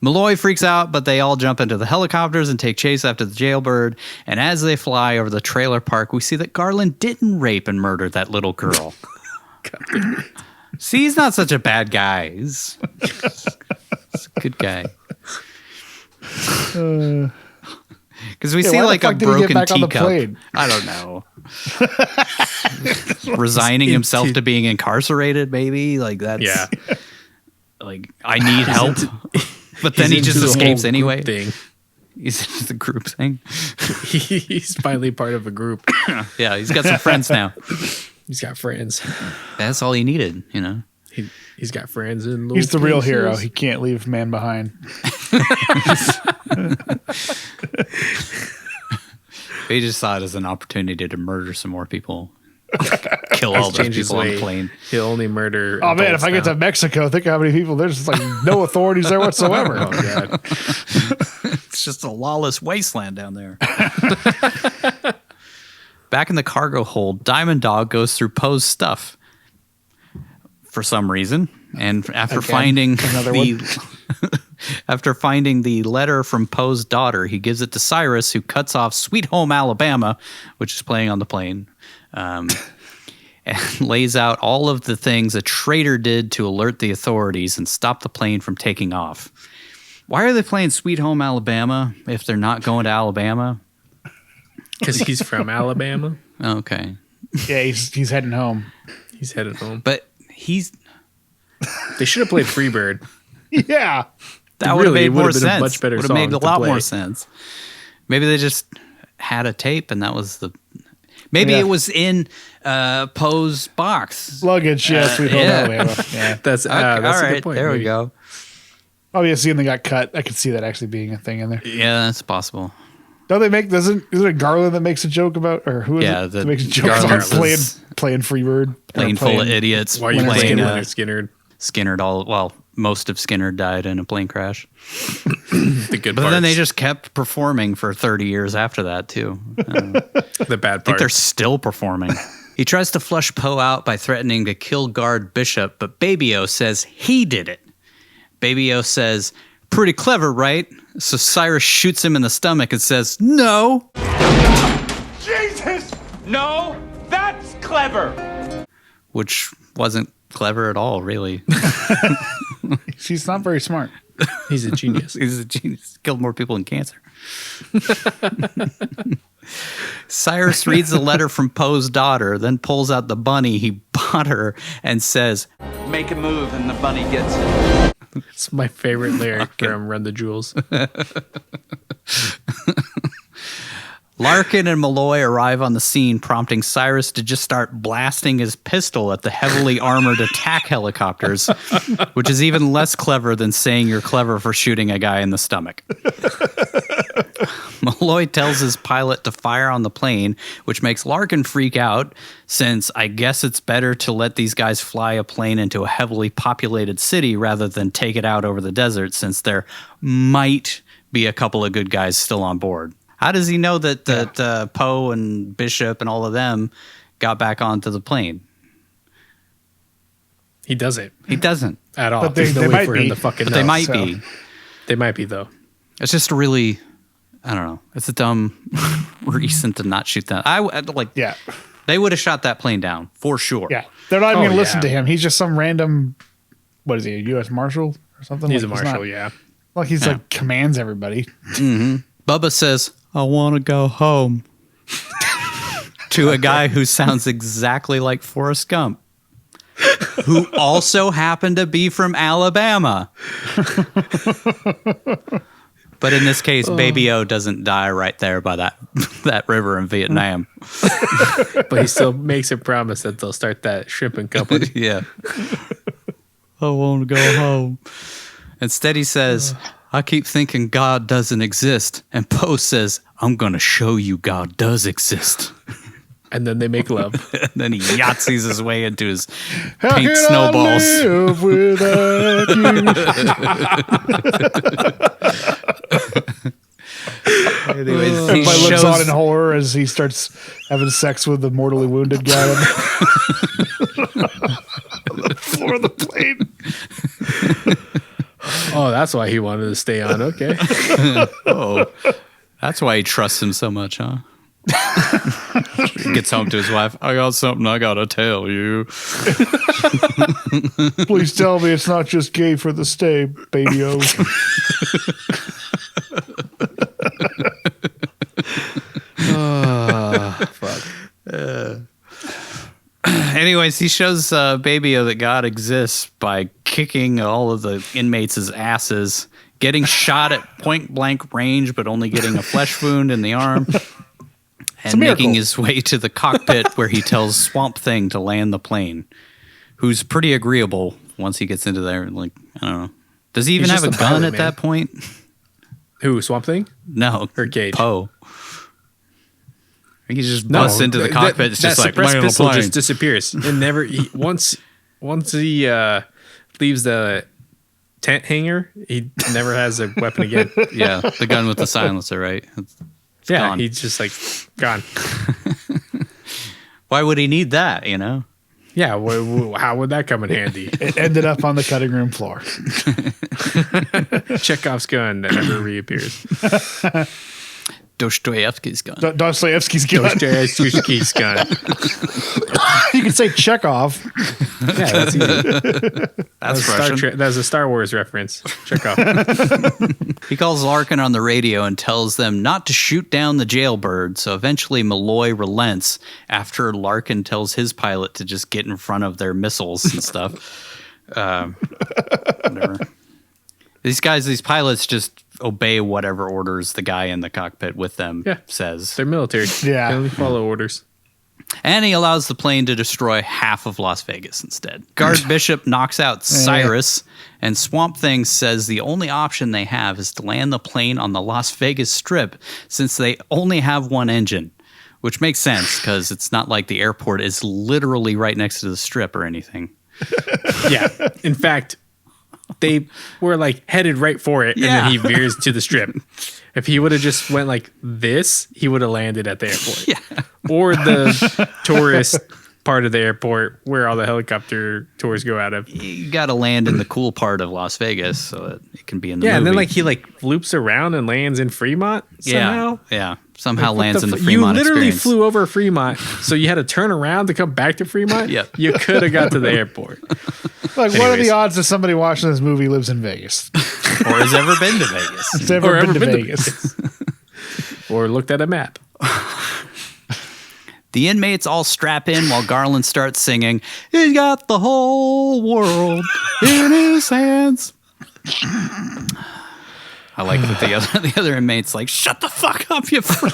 Speaker 8: Malloy freaks out, but they all jump into the helicopters and take chase after the jailbird. And as they fly over the trailer park, we see that Garland didn't rape and murder that little girl. See, he's not such a bad guy. He's a good guy. Because we see like a broken teacup. I don't know. Resigning himself to being incarcerated, maybe. Like that's like I need help. But then he just escapes anyway. He's into the group thing.
Speaker 5: He's finally part of a group.
Speaker 8: Yeah, he's got some friends now.
Speaker 5: He's got friends.
Speaker 8: That's all he needed, you know.
Speaker 5: He's got friends in
Speaker 6: He's the real hero. He can't leave man behind.
Speaker 8: He just saw it as an opportunity to murder some more people. Kill all those people on the plane.
Speaker 5: He'll only murder.
Speaker 6: Oh man, if I get to Mexico, think how many people. There's just like no authorities there whatsoever.
Speaker 5: Oh god,
Speaker 8: it's just a lawless wasteland down there. Back in the cargo hold, Diamond Dog goes through Poe's stuff for some reason, and after finding the letter from Poe's daughter, he gives it to Cyrus, who cuts off "Sweet Home Alabama," which is playing on the plane. And lays out all of the things a traitor did to alert the authorities and stop the plane from taking off. Why are they playing Sweet Home Alabama if they're not going to Alabama?
Speaker 5: Because he's from Alabama.
Speaker 8: Okay.
Speaker 6: Yeah, he's heading home.
Speaker 5: He's headed home.
Speaker 8: But
Speaker 5: they should have played Freebird.
Speaker 6: Yeah.
Speaker 8: That would have made more sense.
Speaker 5: Much better
Speaker 8: would have made a lot more sense. Maybe they just had a tape and that was the... Maybe it was in Poe's box.
Speaker 6: Luggage, yes. Sweet Home Alabama. Yeah.
Speaker 5: That's
Speaker 8: all right.
Speaker 5: A good point.
Speaker 8: There we go.
Speaker 6: Oh, yeah, seeing they got cut. I could see that actually being a thing in there.
Speaker 8: Yeah, that's possible.
Speaker 6: Don't they make, isn't it Garland that makes a joke about, or who is it that makes a joke about playing Freebird?
Speaker 8: Plane full of idiots.
Speaker 5: Why are you playing Skinner?
Speaker 8: Skinner, most of Skinner died in a plane crash.
Speaker 5: The good
Speaker 8: But then they just kept performing for 30 years after that, too.
Speaker 5: The bad part.
Speaker 8: I think they're still performing. He tries to flush Poe out by threatening to kill guard Bishop, but Baby-O says he did it. Baby-O says, "Pretty clever, right?" So Cyrus shoots him in the stomach and says, "No."
Speaker 9: Jesus! No, that's clever.
Speaker 8: Which wasn't clever at all, really.
Speaker 6: She's not very smart.
Speaker 5: He's a genius.
Speaker 8: He's a genius. Killed more people than cancer. Cyrus reads the letter from Poe's daughter, then pulls out the bunny he bought her and says,
Speaker 9: "Make a move and the bunny gets it."
Speaker 5: It's my favorite lyric from Run the Jewels.
Speaker 8: Larkin and Malloy arrive on the scene, prompting Cyrus to just start blasting his pistol at the heavily armored attack helicopters, which is even less clever than saying you're clever for shooting a guy in the stomach. Malloy tells his pilot to fire on the plane, which makes Larkin freak out, since I guess it's better to let these guys fly a plane into a heavily populated city rather than take it out over the desert, since there might be a couple of good guys still on board. How does he know that Poe and Bishop and all of them got back onto the plane?
Speaker 5: He doesn't.
Speaker 8: He doesn't.
Speaker 5: At all.
Speaker 6: But they might be.
Speaker 8: They might be.
Speaker 5: They might be, though.
Speaker 8: It's just really, I don't know. It's a dumb reason to not shoot them. They would have shot that plane down for sure.
Speaker 6: Yeah. They're not even going to listen to him. He's just some random, what is he, a U.S. Marshal or something?
Speaker 5: He's a marshal, yeah.
Speaker 6: Like he's like commands everybody.
Speaker 8: Mm-hmm. Bubba says, I want to go home. To a guy who sounds exactly like Forrest Gump, who also happened to be from Alabama. But in this case, Baby O doesn't die right there by that river in Vietnam.
Speaker 5: But he still makes a promise that they'll start that shrimping company.
Speaker 8: Yeah. I want to go home. Instead, he says, I keep thinking God doesn't exist. And Poe says, I'm going to show you God does exist.
Speaker 5: And then they make love.
Speaker 8: And then he yahtsees his way into his pink snowballs.
Speaker 6: I live without you.
Speaker 8: Anyways, he
Speaker 6: Everybody looks on in horror as he starts having sex with the mortally wounded guy on the floor of the plane.
Speaker 5: Oh, that's why he wanted to stay on. Okay.
Speaker 8: Oh, that's why he trusts him so much, huh? He gets home to his wife. I got something I gotta tell you.
Speaker 6: Please tell me it's not just gay for the stay, Baby O.
Speaker 5: Fuck.
Speaker 8: Anyways, he shows Baby O that God exists by kicking all of the inmates' asses, getting shot at point blank range, but only getting a flesh wound in the arm. And making his way to the cockpit where he tells Swamp Thing to land the plane, who's pretty agreeable once he gets into there. Like, I don't know. Does he even have a gun at that point?
Speaker 5: Who, Swamp Thing?
Speaker 8: No.
Speaker 5: Or Cage?
Speaker 8: Poe. I think he just busts into the cockpit. It's just like,
Speaker 5: suppressed pistol just disappears. And never, once he leaves the tent hangar, he never has a weapon again.
Speaker 8: Yeah, the gun with the silencer, right? It's gone.
Speaker 5: He's just like gone.
Speaker 8: Why would he need that, you know?
Speaker 5: Yeah, how would that come in handy?
Speaker 6: It ended up on the cutting room floor.
Speaker 5: Chekhov's gun that never reappears.
Speaker 8: Dostoevsky's gun.
Speaker 6: Dostoevsky's gun.
Speaker 5: Dostoevsky's gun.
Speaker 6: You can say Chekhov.
Speaker 5: Yeah, that's easy.
Speaker 8: That's Russian.
Speaker 5: That's a Star Wars reference. Chekhov.
Speaker 8: He calls Larkin on the radio and tells them not to shoot down the jailbird, so eventually Malloy relents after Larkin tells his pilot to just get in front of their missiles and stuff. Whatever. These pilots just obey whatever orders the guy in the cockpit with them says.
Speaker 5: They're military.
Speaker 6: Yeah.
Speaker 5: They only follow orders.
Speaker 8: And he allows the plane to destroy half of Las Vegas instead. Guard Bishop knocks out Cyrus, and Swamp Thing says the only option they have is to land the plane on the Las Vegas Strip since they only have one engine, which makes sense because it's not like the airport is literally right next to the Strip or anything.
Speaker 5: Yeah. In fact, they were like headed right for it, and then he veers to the Strip. If he would have just went like this, he would have landed at the airport.
Speaker 8: Yeah.
Speaker 5: Or the tourist part of the airport where all the helicopter tours go out of.
Speaker 8: You got to land in the cool part of Las Vegas so that it can be in the movie.
Speaker 5: And then like he like loops around and lands in Fremont somehow.
Speaker 8: Yeah. Somehow like, lands in the
Speaker 5: You
Speaker 8: Fremont
Speaker 5: literally
Speaker 8: experience.
Speaker 5: flew over Fremont, so you had to turn around to come back to Fremont?
Speaker 8: Yep.
Speaker 5: You could have got to the airport.
Speaker 6: Like, what are the odds that somebody watching this movie lives in Vegas?
Speaker 8: Or has ever been to Vegas.
Speaker 6: Has ever been to Vegas.
Speaker 5: Or looked at a map.
Speaker 8: The inmates all strap in while Garland starts singing, "He's got the whole world in his hands." I like that the other inmates like, "Shut the fuck up, you freak."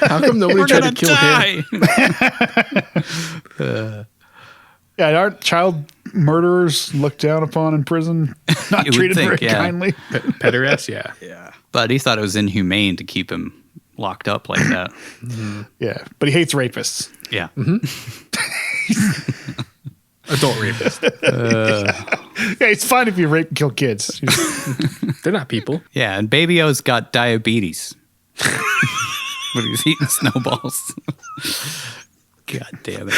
Speaker 5: How come nobody tried to kill him?
Speaker 6: Yeah, aren't child murderers looked down upon in prison? Not treated very kindly.
Speaker 5: Pederast, yeah.
Speaker 8: But he thought it was inhumane to keep him locked up like that.
Speaker 6: Mm-hmm. Yeah, but he hates rapists.
Speaker 8: Yeah.
Speaker 5: Mm-hmm. Adult rapist.
Speaker 6: Yeah, it's fine if you rape and kill kids.
Speaker 5: They're not people.
Speaker 8: Yeah, and Baby O's got diabetes. But he's eating snowballs. God damn it.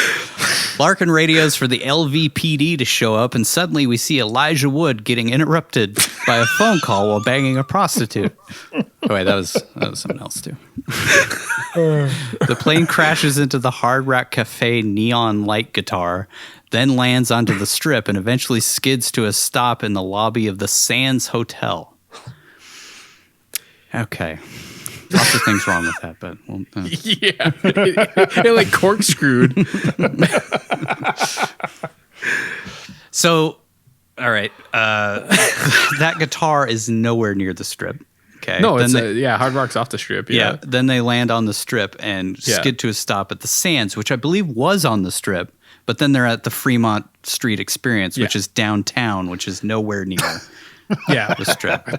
Speaker 8: Larkin radios for the LVPD to show up, and suddenly we see Elijah Wood getting interrupted by a phone call while banging a prostitute. Oh, wait, that was something else, too. The plane crashes into the Hard Rock Cafe neon light guitar, then lands onto the Strip and eventually skids to a stop in the lobby of the Sands Hotel. Okay. Lots of things wrong with that, but... Well,
Speaker 5: Yeah. It like corkscrewed.
Speaker 8: So, all right. That guitar is nowhere near the Strip. Okay.
Speaker 5: No, it's Hard Rock's off the Strip. Yeah.
Speaker 8: Then they land on the Strip and skid to a stop at the Sands, which I believe was on the Strip, but then they're at the Fremont Street Experience, which is downtown, which is nowhere near the Strip.
Speaker 5: I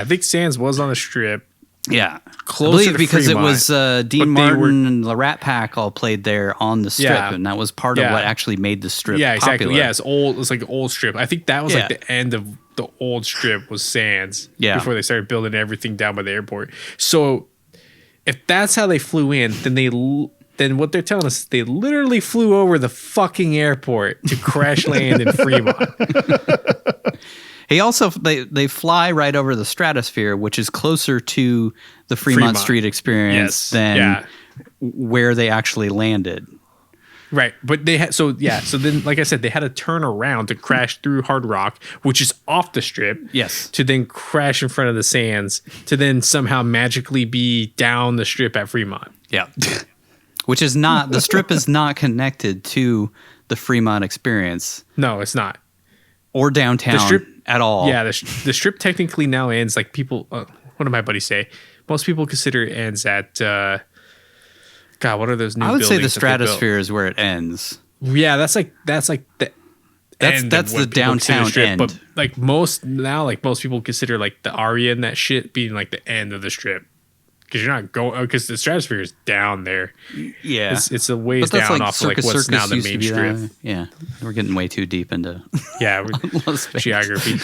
Speaker 5: think Sands was on the Strip.
Speaker 8: Yeah.
Speaker 5: Closer to
Speaker 8: because
Speaker 5: Fremont,
Speaker 8: it was Dean Martin and the Rat Pack all played there on the Strip, and that was part of what actually made the Strip popular.
Speaker 5: Yeah, it's old. It's like an old Strip. I think that was like the end of the old Strip was Sands before they started building everything down by the airport. So if that's how they flew in, then what they're telling us is they literally flew over the fucking airport to crash land in Fremont.
Speaker 8: He also they fly right over the stratosphere, which is closer to the Fremont Street Experience than where they actually landed.
Speaker 5: Right, but they had so then like I said, they had to turn around to crash through Hard Rock, which is off the Strip.
Speaker 8: Yes,
Speaker 5: to then crash in front of the Sands, to then somehow magically be down the Strip at Fremont.
Speaker 8: Yeah, which is not the Strip is not connected to the Fremont Experience.
Speaker 5: No, it's not.
Speaker 8: Or downtown at all.
Speaker 5: Yeah, the Strip technically now ends like people. What did my buddy say? Most people consider it ends at. God, what are those new?
Speaker 8: I would say the
Speaker 5: buildings
Speaker 8: stratosphere is where it ends.
Speaker 5: Yeah, that's like the.
Speaker 8: That's the downtown
Speaker 5: Strip,
Speaker 8: end.
Speaker 5: but like most people consider like the Aria and that shit being like the end of the Strip. Because you're not going, because the stratosphere is down there.
Speaker 8: Yeah,
Speaker 5: it's a ways down off of like what's now the main Strip.
Speaker 8: Yeah, we're getting way too deep into
Speaker 5: geography.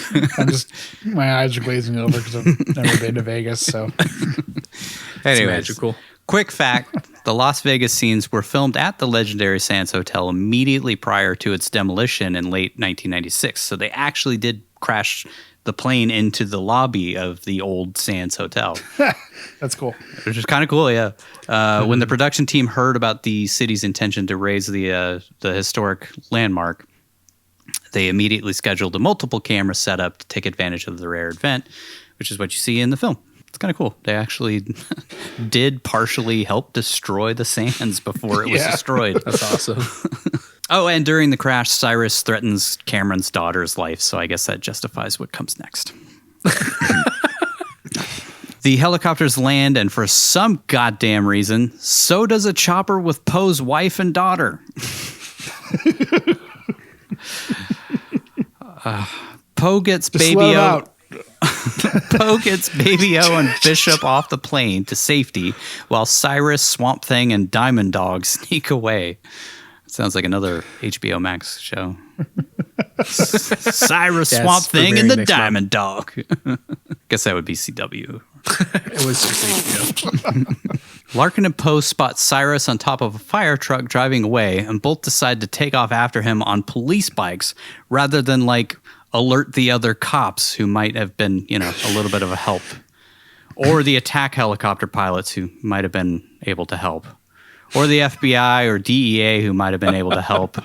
Speaker 6: My eyes are glazing over because I've never been to Vegas. So,
Speaker 8: anyways,
Speaker 5: magical.
Speaker 8: Quick fact: the Las Vegas scenes were filmed at the legendary Sands Hotel immediately prior to its demolition in late 1996. So they actually did crash the plane into the lobby of the old Sands Hotel.
Speaker 6: That's cool.
Speaker 8: Which is kind of cool, yeah. When the production team heard about the city's intention to raise the historic landmark, they immediately scheduled a multiple camera setup to take advantage of the rare event, which is what you see in the film. It's kind of cool. They actually did partially help destroy the Sands before it was destroyed.
Speaker 5: That's awesome.
Speaker 8: Oh, and during the crash, Cyrus threatens Cameron's daughter's life, so I guess that justifies what comes next. The helicopters land, and for some goddamn reason, so does a chopper with Poe's wife and daughter. Poe gets Baby O. Poe gets Baby O and Bishop off the plane to safety, while Cyrus, Swamp Thing, and Diamond Dog sneak away. Sounds like another HBO Max show. Cyrus, Swamp Thing, and the Diamond Dog. Guess that would be CW.
Speaker 5: It was just HBO.
Speaker 8: Larkin and Poe spot Cyrus on top of a fire truck driving away, and both decide to take off after him on police bikes rather than alert the other cops who might have been, a little bit of a help, or the attack helicopter pilots who might have been able to help. Or the FBI or DEA who might have been able to help,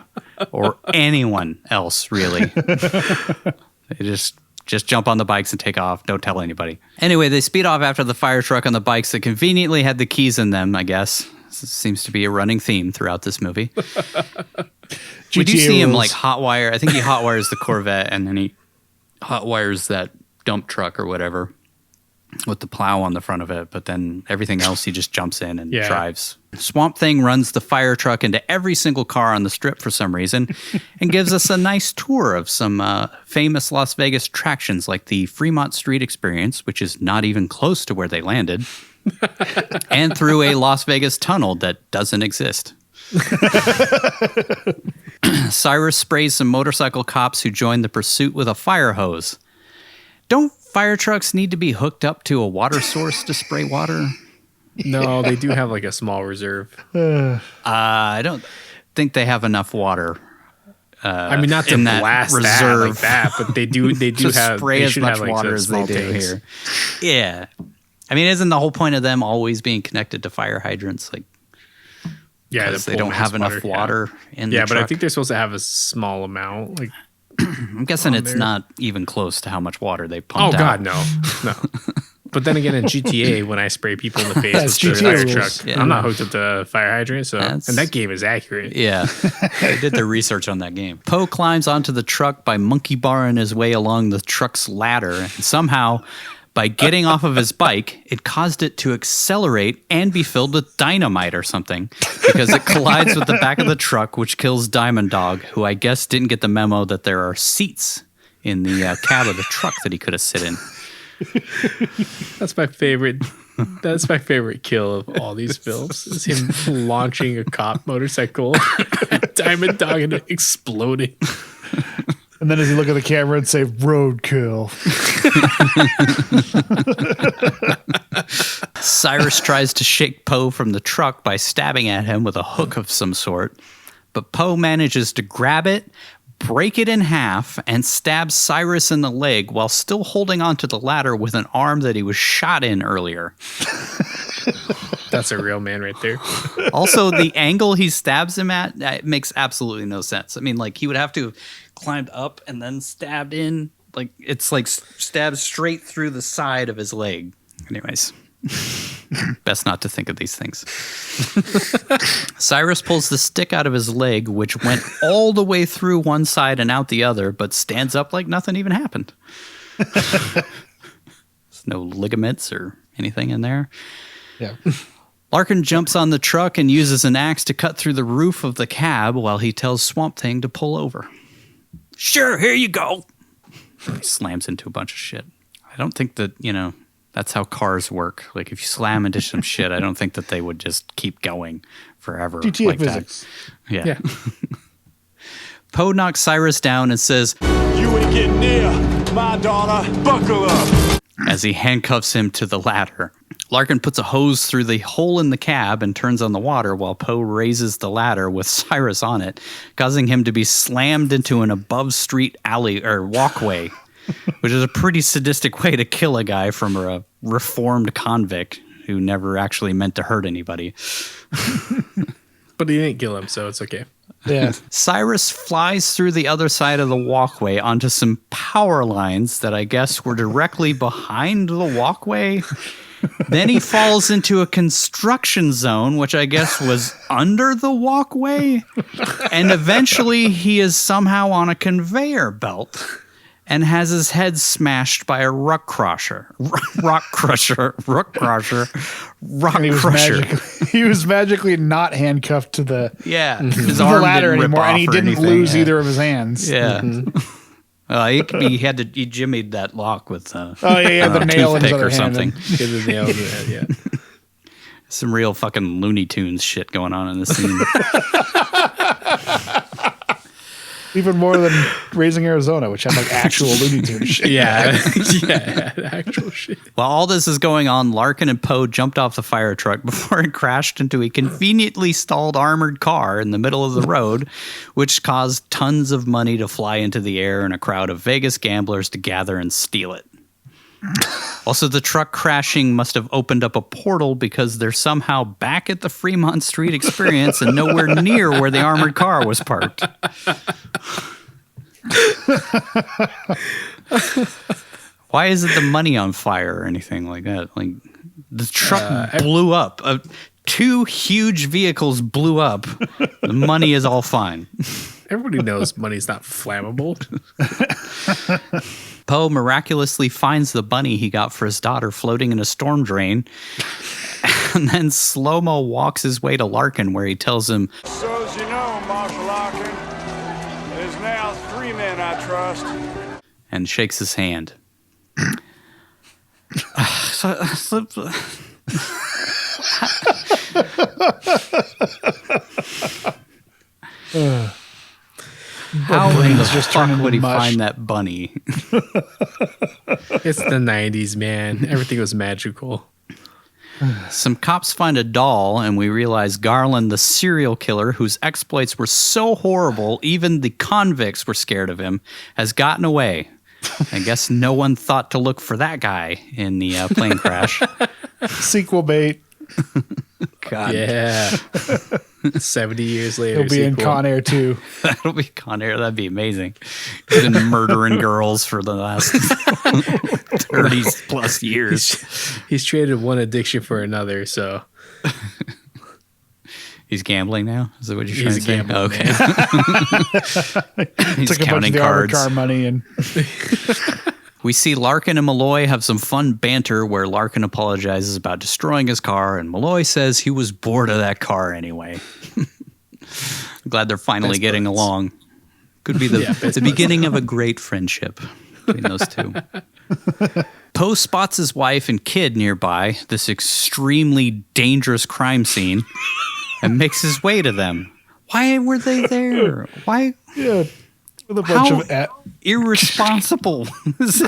Speaker 8: or anyone else, really. They just jump on the bikes and take off. Don't tell anybody. Anyway, they speed off after the fire truck on the bikes that conveniently had the keys in them, I guess. This seems to be a running theme throughout this movie. We do see him hotwire. I think he hotwires the Corvette, and then he hotwires that dump truck or whatever with the plow on the front of it, but then everything else he just jumps in and drives. Swamp Thing runs the fire truck into every single car on the Strip for some reason and gives us a nice tour of some famous Las Vegas attractions like the Fremont Street Experience, which is not even close to where they landed, and through a Las Vegas tunnel that doesn't exist. Cyrus sprays some motorcycle cops who join the pursuit with a fire hose. Don't fire trucks need to be hooked up to a water source to spray water?
Speaker 5: No, they do have a small reserve.
Speaker 8: I don't think they have enough water.
Speaker 5: I mean, not to blast that like that, but they do have
Speaker 8: spray
Speaker 5: they
Speaker 8: as
Speaker 5: should
Speaker 8: much
Speaker 5: have
Speaker 8: water as they do
Speaker 5: tanks.
Speaker 8: here. Yeah. I mean, isn't the whole point of them always being connected to fire hydrants? Like,
Speaker 5: Yeah,
Speaker 8: because they don't have enough water in the
Speaker 5: but
Speaker 8: truck.
Speaker 5: I think they're supposed to have a small amount. Like,
Speaker 8: I'm guessing it's not even close to how much water they pumped
Speaker 5: oh God,
Speaker 8: out.
Speaker 5: no. But then again, in GTA, when I spray people in the face
Speaker 6: That's
Speaker 5: with the
Speaker 6: GTA
Speaker 5: fire
Speaker 6: rules.
Speaker 5: truck,
Speaker 8: Yeah.
Speaker 5: I'm not hooked up to fire hydrant. So,
Speaker 8: That's-
Speaker 5: and that game is accurate.
Speaker 8: Yeah, they did their research on that game. Poe climbs onto the truck by monkey barring his way along the truck's ladder, and somehow, by getting off of his bike, it caused it to accelerate and be filled with dynamite or something, because it collides with the back of the truck, which kills Diamond Dog, who I guess didn't get the memo that there are seats in the cab of the truck that he could have sit in.
Speaker 5: That's my favorite. That's my favorite kill of all these films. Is him launching a cop motorcycle, Diamond Dog, and it exploding.
Speaker 6: And then as you look at the camera and say roadkill.
Speaker 8: Cyrus tries to shake Poe from the truck by stabbing at him with a hook of some sort, but Poe manages to grab it, break it in half, and stab Cyrus in the leg while still holding onto the ladder with an arm that he was shot in earlier.
Speaker 5: That's a real man right there.
Speaker 8: Also, the angle he stabs him at, it makes absolutely no sense. I mean, like, he would have to have climbed up and then stabbed in. Like, it's like stabbed straight through the side of his leg. Anyways, best not to think of these things. Cyrus pulls the stick out of his leg, which went all the way through one side and out the other, but stands up like nothing even happened. There's no ligaments or anything in there.
Speaker 6: Yeah.
Speaker 8: Larkin jumps on the truck and uses an axe to cut through the roof of the cab while he tells Swamp Thing to pull over. Sure, here you go. He slams into a bunch of shit. I don't think that, that's how cars work. Like, if you slam into some shit, I don't think that they would just keep going forever.
Speaker 6: GTA
Speaker 8: like
Speaker 6: physics.
Speaker 8: That. Yeah. Poe knocks Cyrus down and says,
Speaker 9: You ain't getting near my daughter. Buckle up.
Speaker 8: as he handcuffs him to the ladder. Larkin puts a hose through the hole in the cab and turns on the water while Poe raises the ladder with Cyrus on it, causing him to be slammed into an above-street alley or walkway, which is a pretty sadistic way to kill a guy from a reformed convict who never actually meant to hurt anybody.
Speaker 5: But he didn't kill him, so it's okay.
Speaker 6: Yeah.
Speaker 8: Cyrus flies through the other side of the walkway onto some power lines that I guess were directly behind the walkway. Then he falls into a construction zone, which I guess was under the walkway. And eventually he is somehow on a conveyor belt and has his head smashed by a rock crusher.
Speaker 6: He was magically not handcuffed to the
Speaker 8: Yeah.
Speaker 6: to
Speaker 8: His
Speaker 6: the
Speaker 8: arm
Speaker 6: ladder
Speaker 8: didn't rip
Speaker 6: anymore, and he
Speaker 8: off or
Speaker 6: didn't
Speaker 8: anything.
Speaker 6: lose
Speaker 8: Yeah.
Speaker 6: either of his hands.
Speaker 8: Yeah. He jimmied that lock with
Speaker 6: the nail in his
Speaker 8: toothpick
Speaker 6: other
Speaker 8: or
Speaker 6: hand.
Speaker 8: something.
Speaker 5: Get the nail in the head, yeah.
Speaker 8: Some real fucking Looney Tunes shit going on in this scene.
Speaker 6: Even more than Raising Arizona, which had like actual Looney Tunes shit.
Speaker 5: Yeah. Yeah, actual shit.
Speaker 8: While all this is going on, Larkin and Poe jumped off the fire truck before it crashed into a conveniently stalled armored car in the middle of the road, which caused tons of money to fly into the air and a crowd of Vegas gamblers to gather and steal it. Also, the truck crashing must have opened up a portal because they're somehow back at the Fremont Street Experience and nowhere near where the armored car was parked. Why isn't the money on fire or anything like that? Like, the truck blew up. Two huge vehicles blew up. The money is all fine.
Speaker 5: Everybody knows money's not flammable.
Speaker 8: Poe miraculously finds the bunny he got for his daughter floating in a storm drain, and then slow-mo walks his way to Larkin, where he tells him,
Speaker 4: So as you know, Marshal Larkin, there's now 3 men I trust.
Speaker 8: and shakes his hand. How in the fuck would he find that bunny?
Speaker 5: It's the 90s, man. Everything was magical.
Speaker 8: Some cops find a doll, and we realize Garland, the serial killer, whose exploits were so horrible even the convicts were scared of him, has gotten away. I guess no one thought to look for that guy in the plane crash.
Speaker 6: Sequel bait.
Speaker 8: God.
Speaker 5: Yeah. 70 years later.
Speaker 6: He'll be in Con Air 2.
Speaker 8: That'll be Con Air. That'd be amazing. He's been murdering girls for the last 30 plus years.
Speaker 5: He's traded one addiction for another, so.
Speaker 8: He's gambling now? Is that what you're trying to say?
Speaker 5: Gambling,
Speaker 8: okay. He's
Speaker 6: Took a bunch
Speaker 8: counting
Speaker 6: of the
Speaker 8: cards.
Speaker 6: car money and
Speaker 8: We see Larkin and Malloy have some fun banter where Larkin apologizes about destroying his car, and Malloy says he was bored of that car anyway. I'm glad they're finally getting along. Could be the beginning of a great friendship between those two. Poe spots his wife and kid nearby, this extremely dangerous crime scene, and makes his way to them. Why were they there? Why?
Speaker 6: yeah, with a bunch of
Speaker 8: irresponsible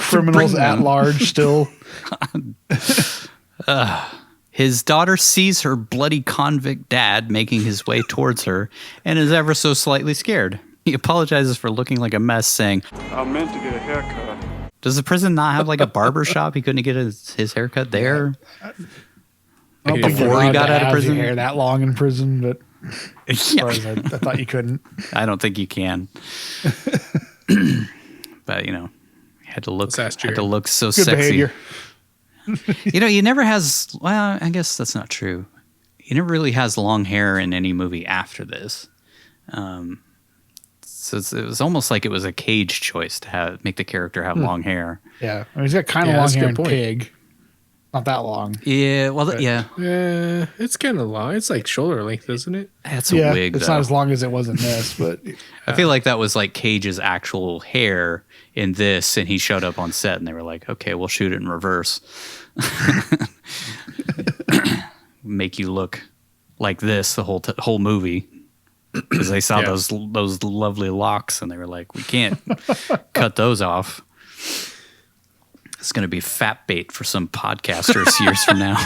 Speaker 6: criminals at large still.
Speaker 8: His daughter sees her bloody convict dad making his way towards her and is ever so slightly scared. He apologizes for looking like a mess, saying,
Speaker 4: I meant to get a haircut.
Speaker 8: does the prison not have like a barber shop? He couldn't get his haircut there?
Speaker 6: I don't think
Speaker 8: Before
Speaker 6: you're
Speaker 8: he
Speaker 6: allowed
Speaker 8: got
Speaker 6: to
Speaker 8: out of
Speaker 6: have
Speaker 8: prison?
Speaker 6: your hair that long in prison, but as
Speaker 8: Yeah.
Speaker 6: far as I thought you couldn't.
Speaker 8: I don't think you can. But, you know, had to look so
Speaker 6: Good
Speaker 8: sexy.
Speaker 6: behavior.
Speaker 8: You know, he never has, well, I guess that's not true. He never really has long hair in any movie after this. So it was almost like it was a Cage choice to make the character have long hair.
Speaker 6: Yeah, I mean, he's got kind of long hair in Pig. Not that long.
Speaker 8: Yeah, well,
Speaker 6: But-
Speaker 8: yeah.
Speaker 5: It's kind of long. It's like shoulder length, isn't it?
Speaker 8: That's a wig,
Speaker 6: It's
Speaker 8: though.
Speaker 6: not as long as it was in this, but
Speaker 8: I feel like that was like Cage's actual hair in this, and he showed up on set, and they were like, okay, we'll shoot it in reverse. Make you look like this the whole movie. Because they saw those lovely locks, and they were like, we can't cut those off. It's going to be fat bait for some podcasters years from now.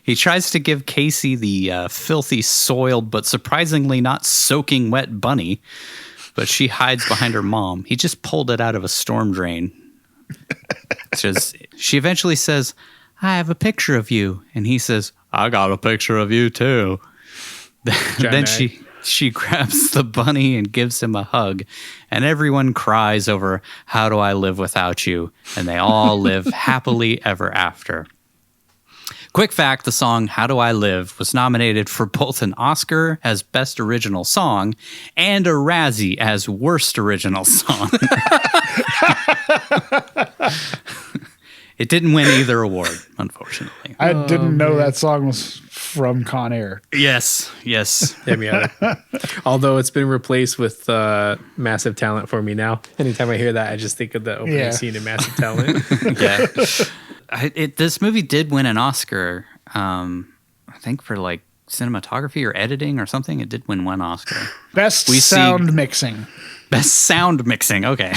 Speaker 8: He tries to give Casey the filthy, soiled, but surprisingly not soaking wet bunny, but she hides behind her mom. He just pulled it out of a storm drain. She eventually says, I have a picture of you. And he says, I got a picture of you too. Then she grabs the bunny and gives him a hug, and everyone cries over How Do I Live Without You, and they all live happily ever after. Quick fact, the song How Do I Live was nominated for both an Oscar as Best Original Song and a Razzie as Worst Original Song. It didn't win either award, unfortunately.
Speaker 6: I didn't know that song was from Con Air.
Speaker 8: Yes.
Speaker 5: Although it's been replaced with Massive Talent for me now. Anytime I hear that, I just think of the opening scene in Massive Talent.
Speaker 8: Yeah. This movie did win an Oscar, I think for like cinematography or editing or something. It did win one Oscar.
Speaker 6: Best sound mixing.
Speaker 8: Best sound mixing. Okay.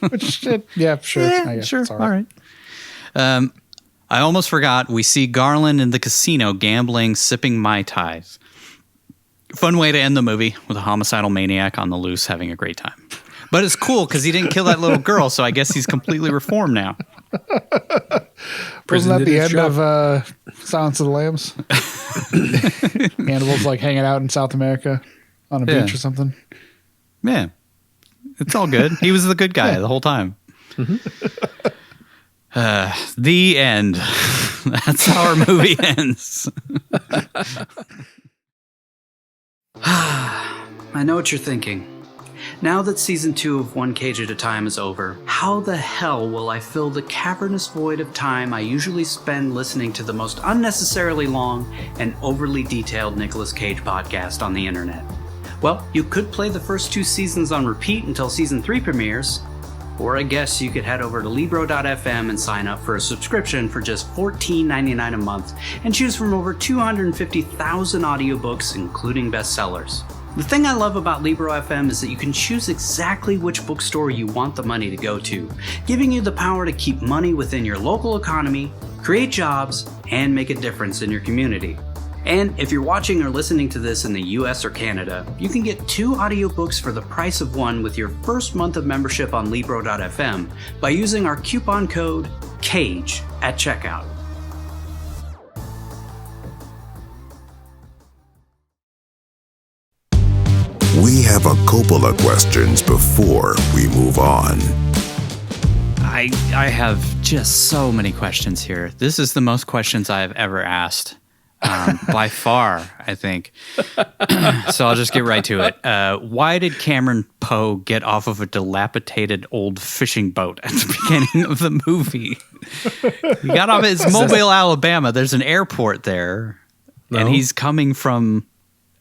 Speaker 6: Which, yeah, sure. I guess
Speaker 8: sure.
Speaker 6: it's
Speaker 8: All right. I almost forgot. We see Garland in the casino gambling, sipping Mai Tais. Fun way to end the movie with a homicidal maniac on the loose having a great time. But it's cool because he didn't kill that little girl, so I guess he's completely reformed now.
Speaker 6: Wasn't that the end of Silence of the Lambs? Hannibal's like hanging out in South America on a beach or something.
Speaker 8: Yeah. It's all good. He was the good guy the whole time. The end. That's how our movie ends.
Speaker 2: I know what you're thinking. Now that season 2 of One Cage at a Time is over, how the hell will I fill the cavernous void of time I usually spend listening to the most unnecessarily long and overly detailed Nicolas Cage podcast on the internet? Well, you could play the first 2 seasons on repeat until season 3 premieres, or I guess you could head over to Libro.fm and sign up for a subscription for just $14.99 a month and choose from over 250,000 audiobooks, including bestsellers. The thing I love about Libro.fm is that you can choose exactly which bookstore you want the money to go to, giving you the power to keep money within your local economy, create jobs, and make a difference in your community. And if you're watching or listening to this in the US or Canada, you can get 2 audiobooks for the price of 1 with your first month of membership on Libro.fm by using our coupon code CAGE at checkout.
Speaker 1: We have a Coppola questions before we move on.
Speaker 8: I have just so many questions here. This is the most questions I have ever asked. By far, I think. So I'll just get right to it. Why did Cameron Poe get off of a dilapidated old fishing boat at the beginning of the movie? He got off. It's Mobile, Alabama. There's an airport there, and he's coming from,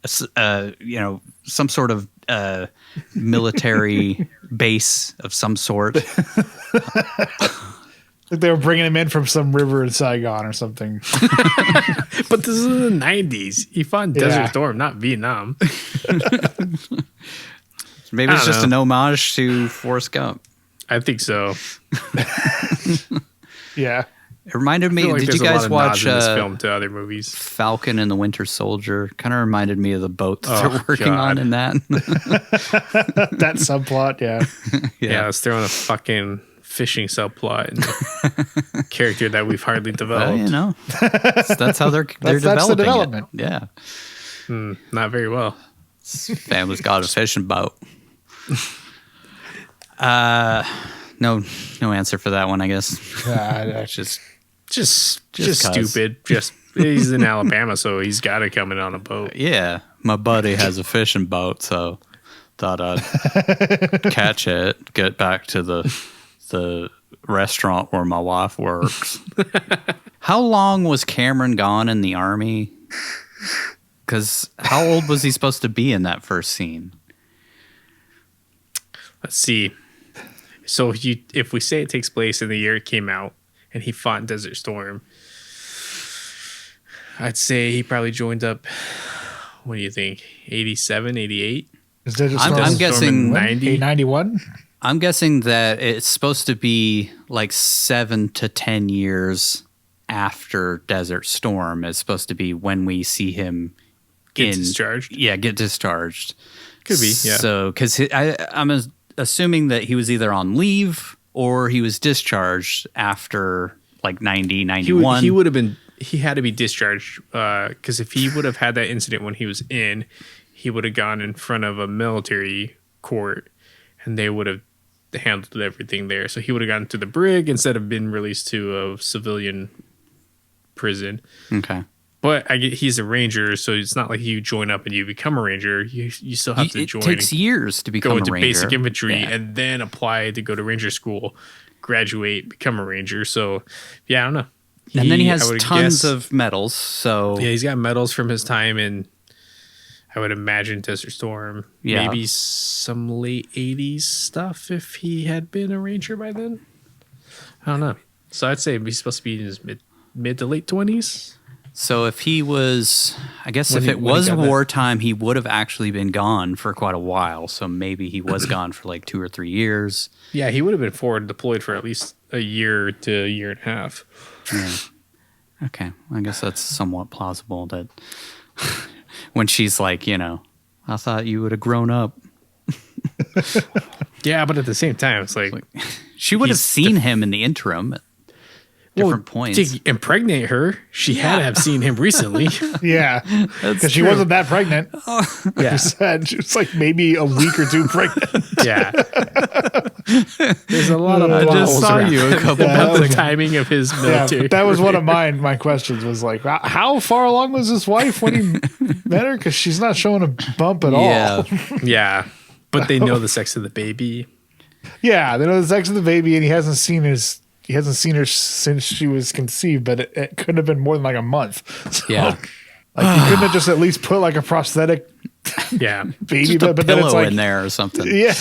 Speaker 8: some sort of military base of some sort.
Speaker 6: Like they were bringing him in from some river in Saigon or something.
Speaker 5: But this is in the 90s. He fought in Desert Storm, not Vietnam.
Speaker 8: Maybe it's just an homage to Forrest Gump.
Speaker 5: I think so.
Speaker 6: Yeah.
Speaker 8: It reminded me.
Speaker 5: Like
Speaker 8: did you guys watch
Speaker 5: this film to other movies?
Speaker 8: Falcon and the Winter Soldier? Kind of reminded me of the boat that they're working on in that.
Speaker 6: That subplot, yeah.
Speaker 5: Yeah, I was throwing a fucking fishing subplot and a character that we've hardly developed.
Speaker 8: That's how they're
Speaker 6: that's
Speaker 8: developing
Speaker 6: the development.
Speaker 8: it. Yeah.
Speaker 5: Not very well.
Speaker 8: Family's got a fishing boat. No answer for that one, I guess. Just stupid. Just he's in Alabama, so he's got to come in on a boat. Yeah, my buddy has a fishing boat, so thought I'd catch it, get back to the restaurant where my wife works. How long was Cameron gone in the army? Because how old was he supposed to be in that first scene?
Speaker 5: Let's see. So if we say it takes place in the year it came out and he fought in Desert Storm, I'd say he probably joined up, what do you think, 87, 88?
Speaker 6: Is Desert Storm
Speaker 8: I'm guessing
Speaker 5: 90?
Speaker 6: 91?
Speaker 8: I'm guessing that it's supposed to be like 7 to 10 years after Desert Storm. It's supposed to be when we see him
Speaker 5: get discharged.
Speaker 8: Yeah, get discharged.
Speaker 5: Could be, yeah.
Speaker 8: So, because I'm assuming that he was either on leave or he was discharged after like 90, 91.
Speaker 5: He would have been. He had to be discharged because if he would have had that incident when he was in, he would have gone in front of a military court and they would have handled everything there. So he would have gone to the brig instead of being released to a civilian prison.
Speaker 8: Okay.
Speaker 5: But he's a ranger, so it's not like you join up and you become a ranger. You still have to join.
Speaker 8: It takes years to become a ranger.
Speaker 5: Go into basic infantry and then apply to go to ranger school, graduate, become a ranger. So, yeah, I don't know.
Speaker 8: And then he has tons of medals. So
Speaker 5: yeah, he's got medals from his time in, I would imagine, Desert Storm.
Speaker 8: Yeah.
Speaker 5: Maybe some late 80s stuff if he had been a ranger by then. I don't know. So I'd say he's supposed to be in his mid to late 20s.
Speaker 8: So if he was, I guess if it was wartime, he would have actually been gone for quite a while. So maybe he was gone for like 2 or 3 years.
Speaker 5: Yeah, he would have been forward deployed for at least a year to a year and a half.
Speaker 8: Yeah. Okay, I guess that's somewhat plausible that when she's like, I thought you would have grown up.
Speaker 5: Yeah, but at the same time, it's like
Speaker 8: she would have seen him in the interim. Different points.
Speaker 5: To impregnate her, she had to have seen him recently.
Speaker 6: Yeah, because she wasn't that pregnant.
Speaker 5: Yeah,
Speaker 6: she said she was like maybe a week or 2 pregnant.
Speaker 5: Yeah, there's a lot of.
Speaker 8: I just saw you a couple
Speaker 5: about the timing of his military.
Speaker 6: Yeah, that was one of mine. My questions was like, how far along was his wife when he met her? Because she's not showing a bump at all.
Speaker 5: Yeah, but they know the sex of the baby.
Speaker 6: Yeah, they know the sex of the baby, and he hasn't seen her since she was conceived, but it couldn't have been more than like a month. So,
Speaker 8: yeah.
Speaker 6: Like you couldn't have just at least put like a prosthetic baby
Speaker 8: just a
Speaker 6: but
Speaker 8: pillow
Speaker 6: then it's like,
Speaker 8: in there or something.
Speaker 6: Yeah.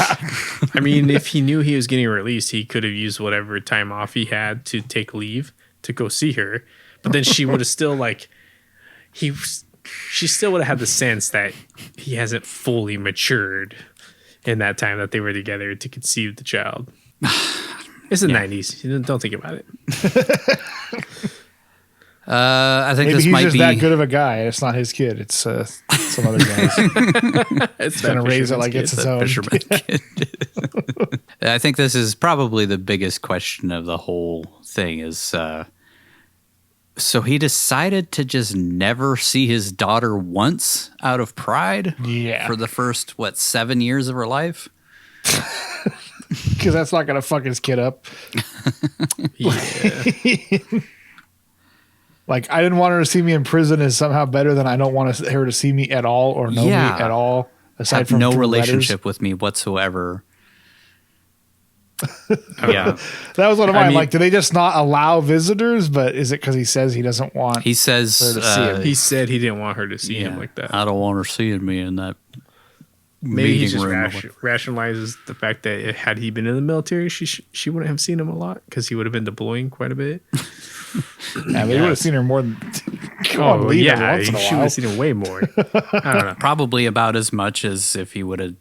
Speaker 5: I mean, if he knew he was getting released, he could have used whatever time off he had to take leave to go see her. But then she would have still she still would have had the sense that he hasn't fully matured in that time that they were together to conceive the child. It's the 90s. Don't think about it.
Speaker 8: I think
Speaker 6: Maybe
Speaker 8: this
Speaker 6: he's
Speaker 8: might
Speaker 6: just
Speaker 8: be
Speaker 6: that good of a guy. It's not his kid. It's some other guy's.
Speaker 5: It's
Speaker 6: going to raise it like it's his own.
Speaker 8: fisherman kid. I think this is probably the biggest question of the whole thing is, so he decided to just never see his daughter once out of pride for the first, 7 years of her life?
Speaker 6: Because that's not going to fuck his kid up. Like, I didn't want her to see me in prison is somehow better than I don't want her to see me at all or know me at all. Aside
Speaker 8: Have
Speaker 6: from
Speaker 8: no
Speaker 6: through
Speaker 8: relationship
Speaker 6: letters.
Speaker 8: with me whatsoever.
Speaker 6: That was one of mine. Like, do they just not allow visitors? But is it because he says he doesn't want
Speaker 8: He says
Speaker 6: her to see him?
Speaker 5: He said he didn't want her to see him like that.
Speaker 8: I don't want her seeing me in that
Speaker 5: Maybe he
Speaker 8: meeting
Speaker 5: just
Speaker 8: room.
Speaker 5: rationalizes the fact that had he been in the military, she wouldn't have seen him a lot because he would have been deploying quite a bit.
Speaker 6: Yeah, they would have seen her more than.
Speaker 5: She
Speaker 6: once
Speaker 5: would
Speaker 6: in a
Speaker 5: have
Speaker 6: while.
Speaker 5: seen him way more. I don't know.
Speaker 8: Probably about as much as if he would have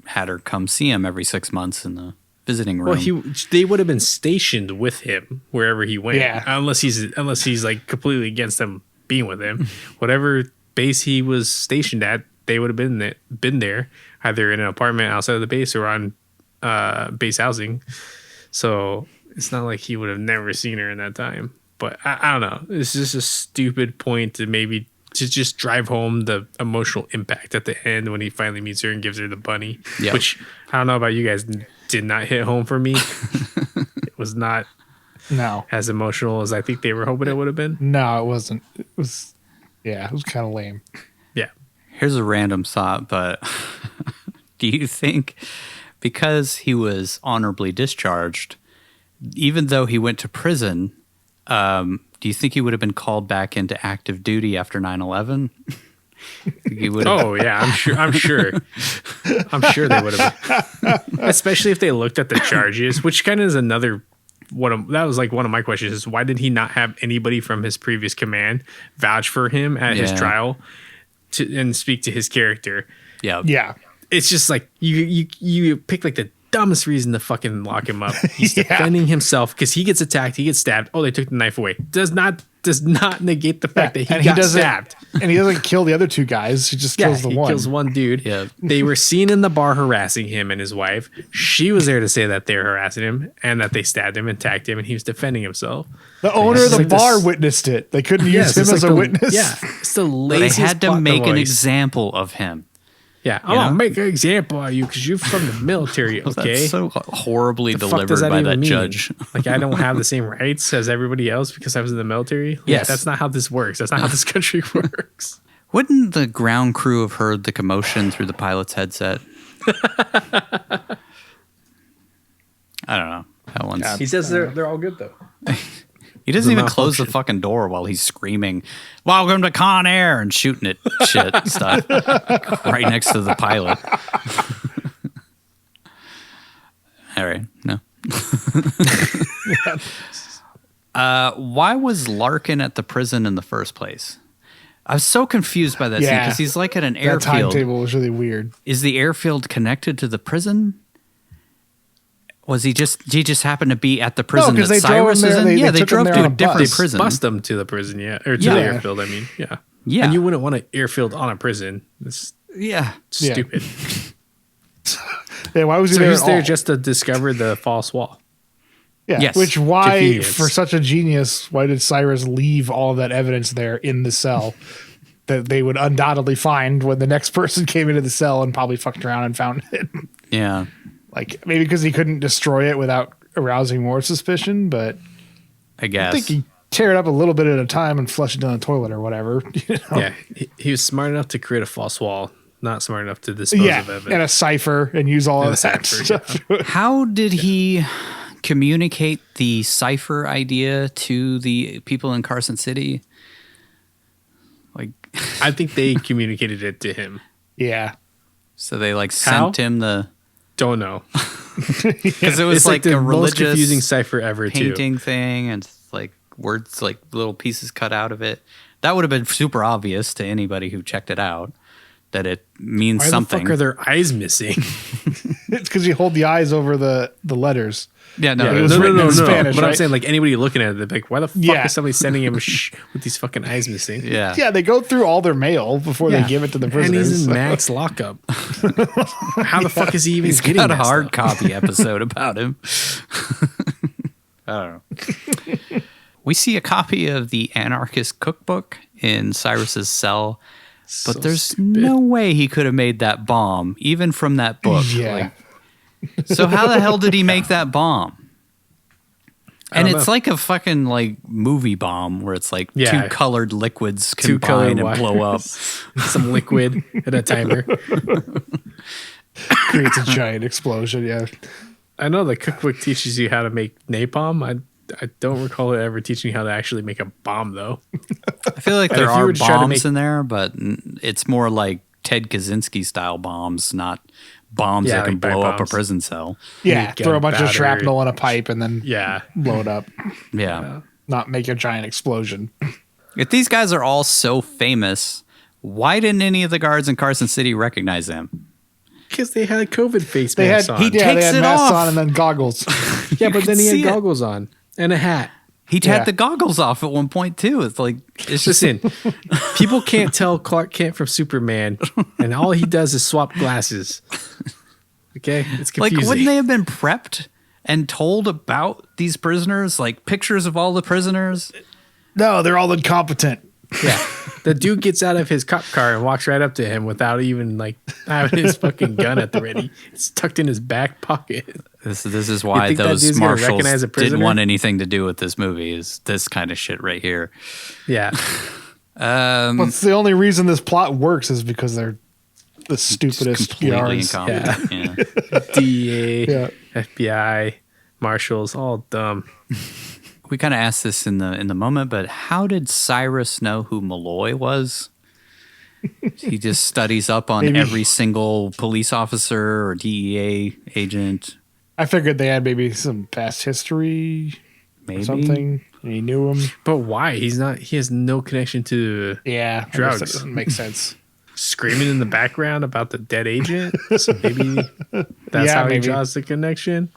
Speaker 8: had her come see him every 6 months in the visiting room.
Speaker 5: Well, they would have been stationed with him wherever he went.
Speaker 6: Yeah.
Speaker 5: Unless he's like completely against them being with him. Whatever base he was stationed at, they would have been there, either in an apartment outside of the base or on base housing. So it's not like he would have never seen her in that time. But I don't know. It's just a stupid point to just drive home the emotional impact at the end when he finally meets her and gives her the bunny.
Speaker 8: Yep.
Speaker 5: Which I don't know about you guys, did not hit home for me. It was not as emotional as I think they were hoping it would have been.
Speaker 6: No, it wasn't. It was kind of lame.
Speaker 5: Yeah.
Speaker 8: Here's a random thought, but do you think because he was honorably discharged, even though he went to prison, do you think he would have been called back into active duty after 9/11?
Speaker 5: Oh yeah, I'm sure they would have. Especially if they looked at the charges, which kind of is another that was like one of my questions is why did he not have anybody from his previous command vouch for him at his trial and speak to his character?
Speaker 6: Yeah.
Speaker 5: It's just like you pick like the dumbest reason to fucking lock him up. He's defending himself because he gets attacked, he gets stabbed. Oh, they took the knife away. Does not negate the fact that he got stabbed.
Speaker 6: And he doesn't kill the other two guys. He just kills the one.
Speaker 5: He kills one dude.
Speaker 8: Yeah.
Speaker 5: They were seen in the bar harassing him and his wife. She was there to say that they were harassing him and that they stabbed him and attacked him and he was defending himself.
Speaker 6: The owner of the bar witnessed it. They couldn't use him as a witness.
Speaker 5: Yeah. It's the
Speaker 8: They
Speaker 5: laziest
Speaker 8: had to
Speaker 5: plot
Speaker 8: make an
Speaker 5: device.
Speaker 8: example of him.
Speaker 5: Yeah, I'm gonna make an example of you because you're from the military. Okay,
Speaker 8: That's so horribly
Speaker 5: The fuck
Speaker 8: delivered
Speaker 5: does
Speaker 8: by
Speaker 5: even
Speaker 8: that
Speaker 5: mean?
Speaker 8: judge.
Speaker 5: Like I don't have the same rights as everybody else because I was in the military. Like,
Speaker 8: Yes.
Speaker 5: that's not how this works. That's not how this country works.
Speaker 8: Wouldn't the ground crew have heard the commotion through the pilot's headset? I don't know. That one's.
Speaker 5: He says they're all good though.
Speaker 8: He doesn't even
Speaker 5: The
Speaker 8: close the
Speaker 5: malfunction.
Speaker 8: fucking door while he's screaming, "Welcome to Con Air," and shooting at shit stuff right next to the pilot. All right, no. Why was Larkin at the prison in the first place? I was so confused by that scene because he's like at an
Speaker 6: That
Speaker 8: airfield.
Speaker 6: timetable was really weird.
Speaker 8: Is the airfield connected to the prison? Was he just happened to be at the prison that
Speaker 6: 'cause they drove
Speaker 8: Cyrus
Speaker 6: him
Speaker 8: is
Speaker 6: there,
Speaker 8: in?
Speaker 6: they
Speaker 8: Yeah, they
Speaker 6: took him
Speaker 8: drove
Speaker 6: there
Speaker 8: to
Speaker 6: on
Speaker 8: a
Speaker 6: a
Speaker 8: different
Speaker 6: bus.
Speaker 8: prison.
Speaker 5: Bust them to the prison, or to
Speaker 8: Yeah.
Speaker 5: the airfield. I mean, yeah. And you wouldn't want an airfield on a prison. It's stupid.
Speaker 6: Yeah, why was he
Speaker 5: So
Speaker 6: there?
Speaker 5: he's
Speaker 6: at
Speaker 5: there
Speaker 6: all?
Speaker 5: just to discover the false wall.
Speaker 6: Yeah.
Speaker 8: Yes.
Speaker 6: Which why,
Speaker 5: Convenience.
Speaker 6: for such a genius, why did Cyrus leave all of that evidence there in the cell that they would undoubtedly find when the next person came into the cell and probably fucked around and found it?
Speaker 8: Yeah.
Speaker 6: Like maybe because he couldn't destroy it without arousing more suspicion, but
Speaker 8: I guess.
Speaker 6: I think he tear it up a little bit at a time and flush it down the toilet or whatever. You know?
Speaker 5: Yeah, he was smart enough to create a false wall, not smart enough to dispose
Speaker 6: Yeah,
Speaker 5: of
Speaker 6: and a
Speaker 5: evidence.
Speaker 6: cipher and use all
Speaker 5: And
Speaker 6: of
Speaker 5: a
Speaker 6: that
Speaker 5: cipher,
Speaker 6: stuff.
Speaker 8: How did he communicate the cipher idea to the people in Carson City? Like,
Speaker 5: I think they communicated it to him.
Speaker 6: Yeah.
Speaker 8: so they like
Speaker 5: How?
Speaker 8: sent him the
Speaker 5: Don't know.
Speaker 8: because it was
Speaker 5: It's
Speaker 8: like
Speaker 5: the
Speaker 8: a
Speaker 5: most
Speaker 8: religious
Speaker 5: confusing cipher ever too.
Speaker 8: painting thing and like words like little pieces cut out of it. That would have been super obvious to anybody who checked it out that it means
Speaker 5: Why
Speaker 8: something.
Speaker 5: the fuck are their eyes missing?
Speaker 6: It's because you hold the eyes over the letters.
Speaker 8: Yeah, no,
Speaker 6: it was written in Spanish,
Speaker 5: But
Speaker 6: right?
Speaker 5: I'm saying, like, anybody looking at it, they're like, why the fuck
Speaker 6: Yeah.
Speaker 5: is somebody sending him with these fucking eyes missing?
Speaker 8: Yeah.
Speaker 6: Yeah, they go through all their mail before they give it to the prisoners.
Speaker 5: And he's in max lockup. How the fuck is he even
Speaker 8: He's
Speaker 5: getting
Speaker 8: got a
Speaker 5: that
Speaker 8: hard
Speaker 5: stuff?
Speaker 8: copy episode about him. I don't know. We see a copy of the Anarchist Cookbook in Cyrus's cell, but
Speaker 5: So
Speaker 8: there's
Speaker 5: stupid.
Speaker 8: no way he could have made that bomb, even from that book.
Speaker 6: Yeah.
Speaker 8: Like, so how the hell did he make that bomb? And
Speaker 5: don't
Speaker 8: it's
Speaker 5: know.
Speaker 8: like a fucking like movie bomb where it's like
Speaker 5: Yeah.
Speaker 8: two colored liquids
Speaker 5: Two
Speaker 8: combine
Speaker 5: colored
Speaker 8: and blow up.
Speaker 5: wires, some liquid and a timer.
Speaker 6: Creates a giant explosion. Yeah.
Speaker 5: I know the cookbook teaches you how to make napalm. I don't recall it ever teaching you how to actually make a bomb, though.
Speaker 8: I feel like
Speaker 5: And
Speaker 8: there
Speaker 5: if you
Speaker 8: are
Speaker 5: were to try to
Speaker 8: bombs
Speaker 5: make-
Speaker 8: in there, but it's more like Ted Kaczynski style bombs, not bombs
Speaker 5: Yeah,
Speaker 8: that can
Speaker 5: like pipe
Speaker 8: blow up a
Speaker 5: bombs.
Speaker 8: prison cell.
Speaker 6: Yeah.
Speaker 5: Get
Speaker 6: Throw a bunch of
Speaker 5: battered.
Speaker 6: shrapnel in a pipe and then
Speaker 5: Yeah.
Speaker 6: blow it up.
Speaker 8: Yeah.
Speaker 6: Not make a giant explosion.
Speaker 8: If these guys are all so famous, why didn't any of the guards in Carson City recognize them?
Speaker 5: Because they had COVID face
Speaker 6: They had,
Speaker 5: masks on.
Speaker 6: they
Speaker 8: takes
Speaker 6: had
Speaker 8: it
Speaker 6: masks
Speaker 8: off.
Speaker 6: on and then goggles.
Speaker 5: Yeah, but then he had
Speaker 8: see it.
Speaker 5: goggles on and a hat.
Speaker 8: He
Speaker 6: Yeah.
Speaker 8: had the goggles off at one point too. It's like it's just
Speaker 5: Listen, people can't tell Clark Kent from Superman, and all he does is swap glasses. Okay, it's
Speaker 8: like
Speaker 5: confusing.
Speaker 8: wouldn't they have been prepped and told about these prisoners, like pictures of all the prisoners?
Speaker 6: No, they're all incompetent.
Speaker 5: Yeah, the dude gets out of his cop car and walks right up to him without even like having his fucking gun at the ready. It's tucked in his back pocket.
Speaker 8: This is why
Speaker 5: think that
Speaker 8: those
Speaker 5: dude's gonna
Speaker 8: marshals
Speaker 5: recognize a
Speaker 8: didn't
Speaker 5: prisoner?
Speaker 8: want anything to do with this movie. Is this kind of shit right here?
Speaker 5: Yeah,
Speaker 6: But it's the only reason this plot works is because they're the stupidest
Speaker 8: Completely
Speaker 6: PRs.
Speaker 8: incompetent. Yeah.
Speaker 5: DEA,
Speaker 6: Yeah.
Speaker 5: FBI, marshals, all dumb.
Speaker 8: We kind of asked this in the moment, but how did Cyrus know who Malloy was? He just studies up on
Speaker 6: Maybe.
Speaker 8: every single police officer or DEA agent.
Speaker 6: I figured they had maybe some past history
Speaker 8: Maybe
Speaker 6: or something. And he knew him.
Speaker 5: But why? He's not. He has no connection to
Speaker 6: Yeah. I guess
Speaker 5: Drugs.
Speaker 6: that doesn't make sense.
Speaker 5: screaming in the background about the dead agent. So maybe that's
Speaker 6: Yeah,
Speaker 5: how he
Speaker 6: maybe.
Speaker 5: draws the connection.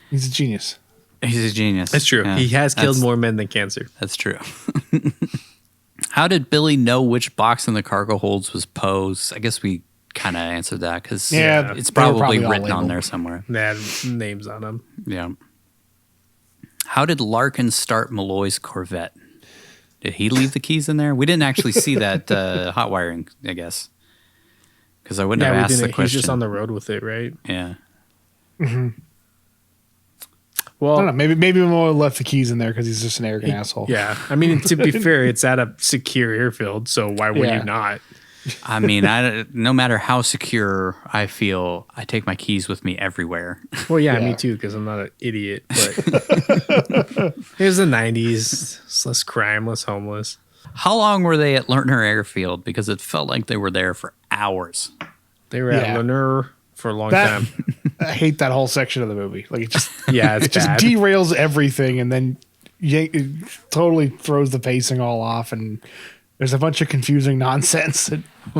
Speaker 6: He's a genius.
Speaker 8: He's a genius.
Speaker 5: That's true.
Speaker 8: Yeah,
Speaker 5: He has killed
Speaker 8: that's-
Speaker 5: more men than cancer.
Speaker 8: That's true. How did Billy know which box in the cargo holds was Poe's? I guess we kind of answered that because
Speaker 6: Yeah,
Speaker 8: it's
Speaker 6: they were
Speaker 8: probably
Speaker 6: probably all
Speaker 8: written on
Speaker 6: labeled.
Speaker 8: there somewhere.
Speaker 5: They had names on them.
Speaker 8: Yeah. How did Larkin start Malloy's Corvette? Did he leave the keys in there? We didn't actually see that hot wiring, I guess, because I wouldn't have asked the
Speaker 5: He's
Speaker 8: question.
Speaker 5: just on the road with it, right?
Speaker 8: Yeah.
Speaker 5: Well,
Speaker 6: I don't know. Maybe Momoa left the keys in there because he's just an arrogant asshole.
Speaker 5: yeah. I mean, to be fair, it's at a secure airfield, so why would
Speaker 6: Yeah.
Speaker 5: you not?
Speaker 8: I mean, no matter how secure I feel, I take my keys with me everywhere.
Speaker 5: Well, yeah,
Speaker 6: Yeah.
Speaker 5: me too, because I'm not an idiot. But it was the 90s. It's less crime, less homeless.
Speaker 8: How long were they at Lerner Airfield? Because it felt like they were there for hours.
Speaker 5: They were
Speaker 6: Yeah.
Speaker 5: at Lenore for a long
Speaker 6: That-
Speaker 5: time.
Speaker 6: I hate that whole section of the movie. Like it just
Speaker 5: Yeah, it's
Speaker 6: it just
Speaker 5: bad.
Speaker 6: derails everything, and then it totally throws the pacing all off. And there's a bunch of confusing nonsense.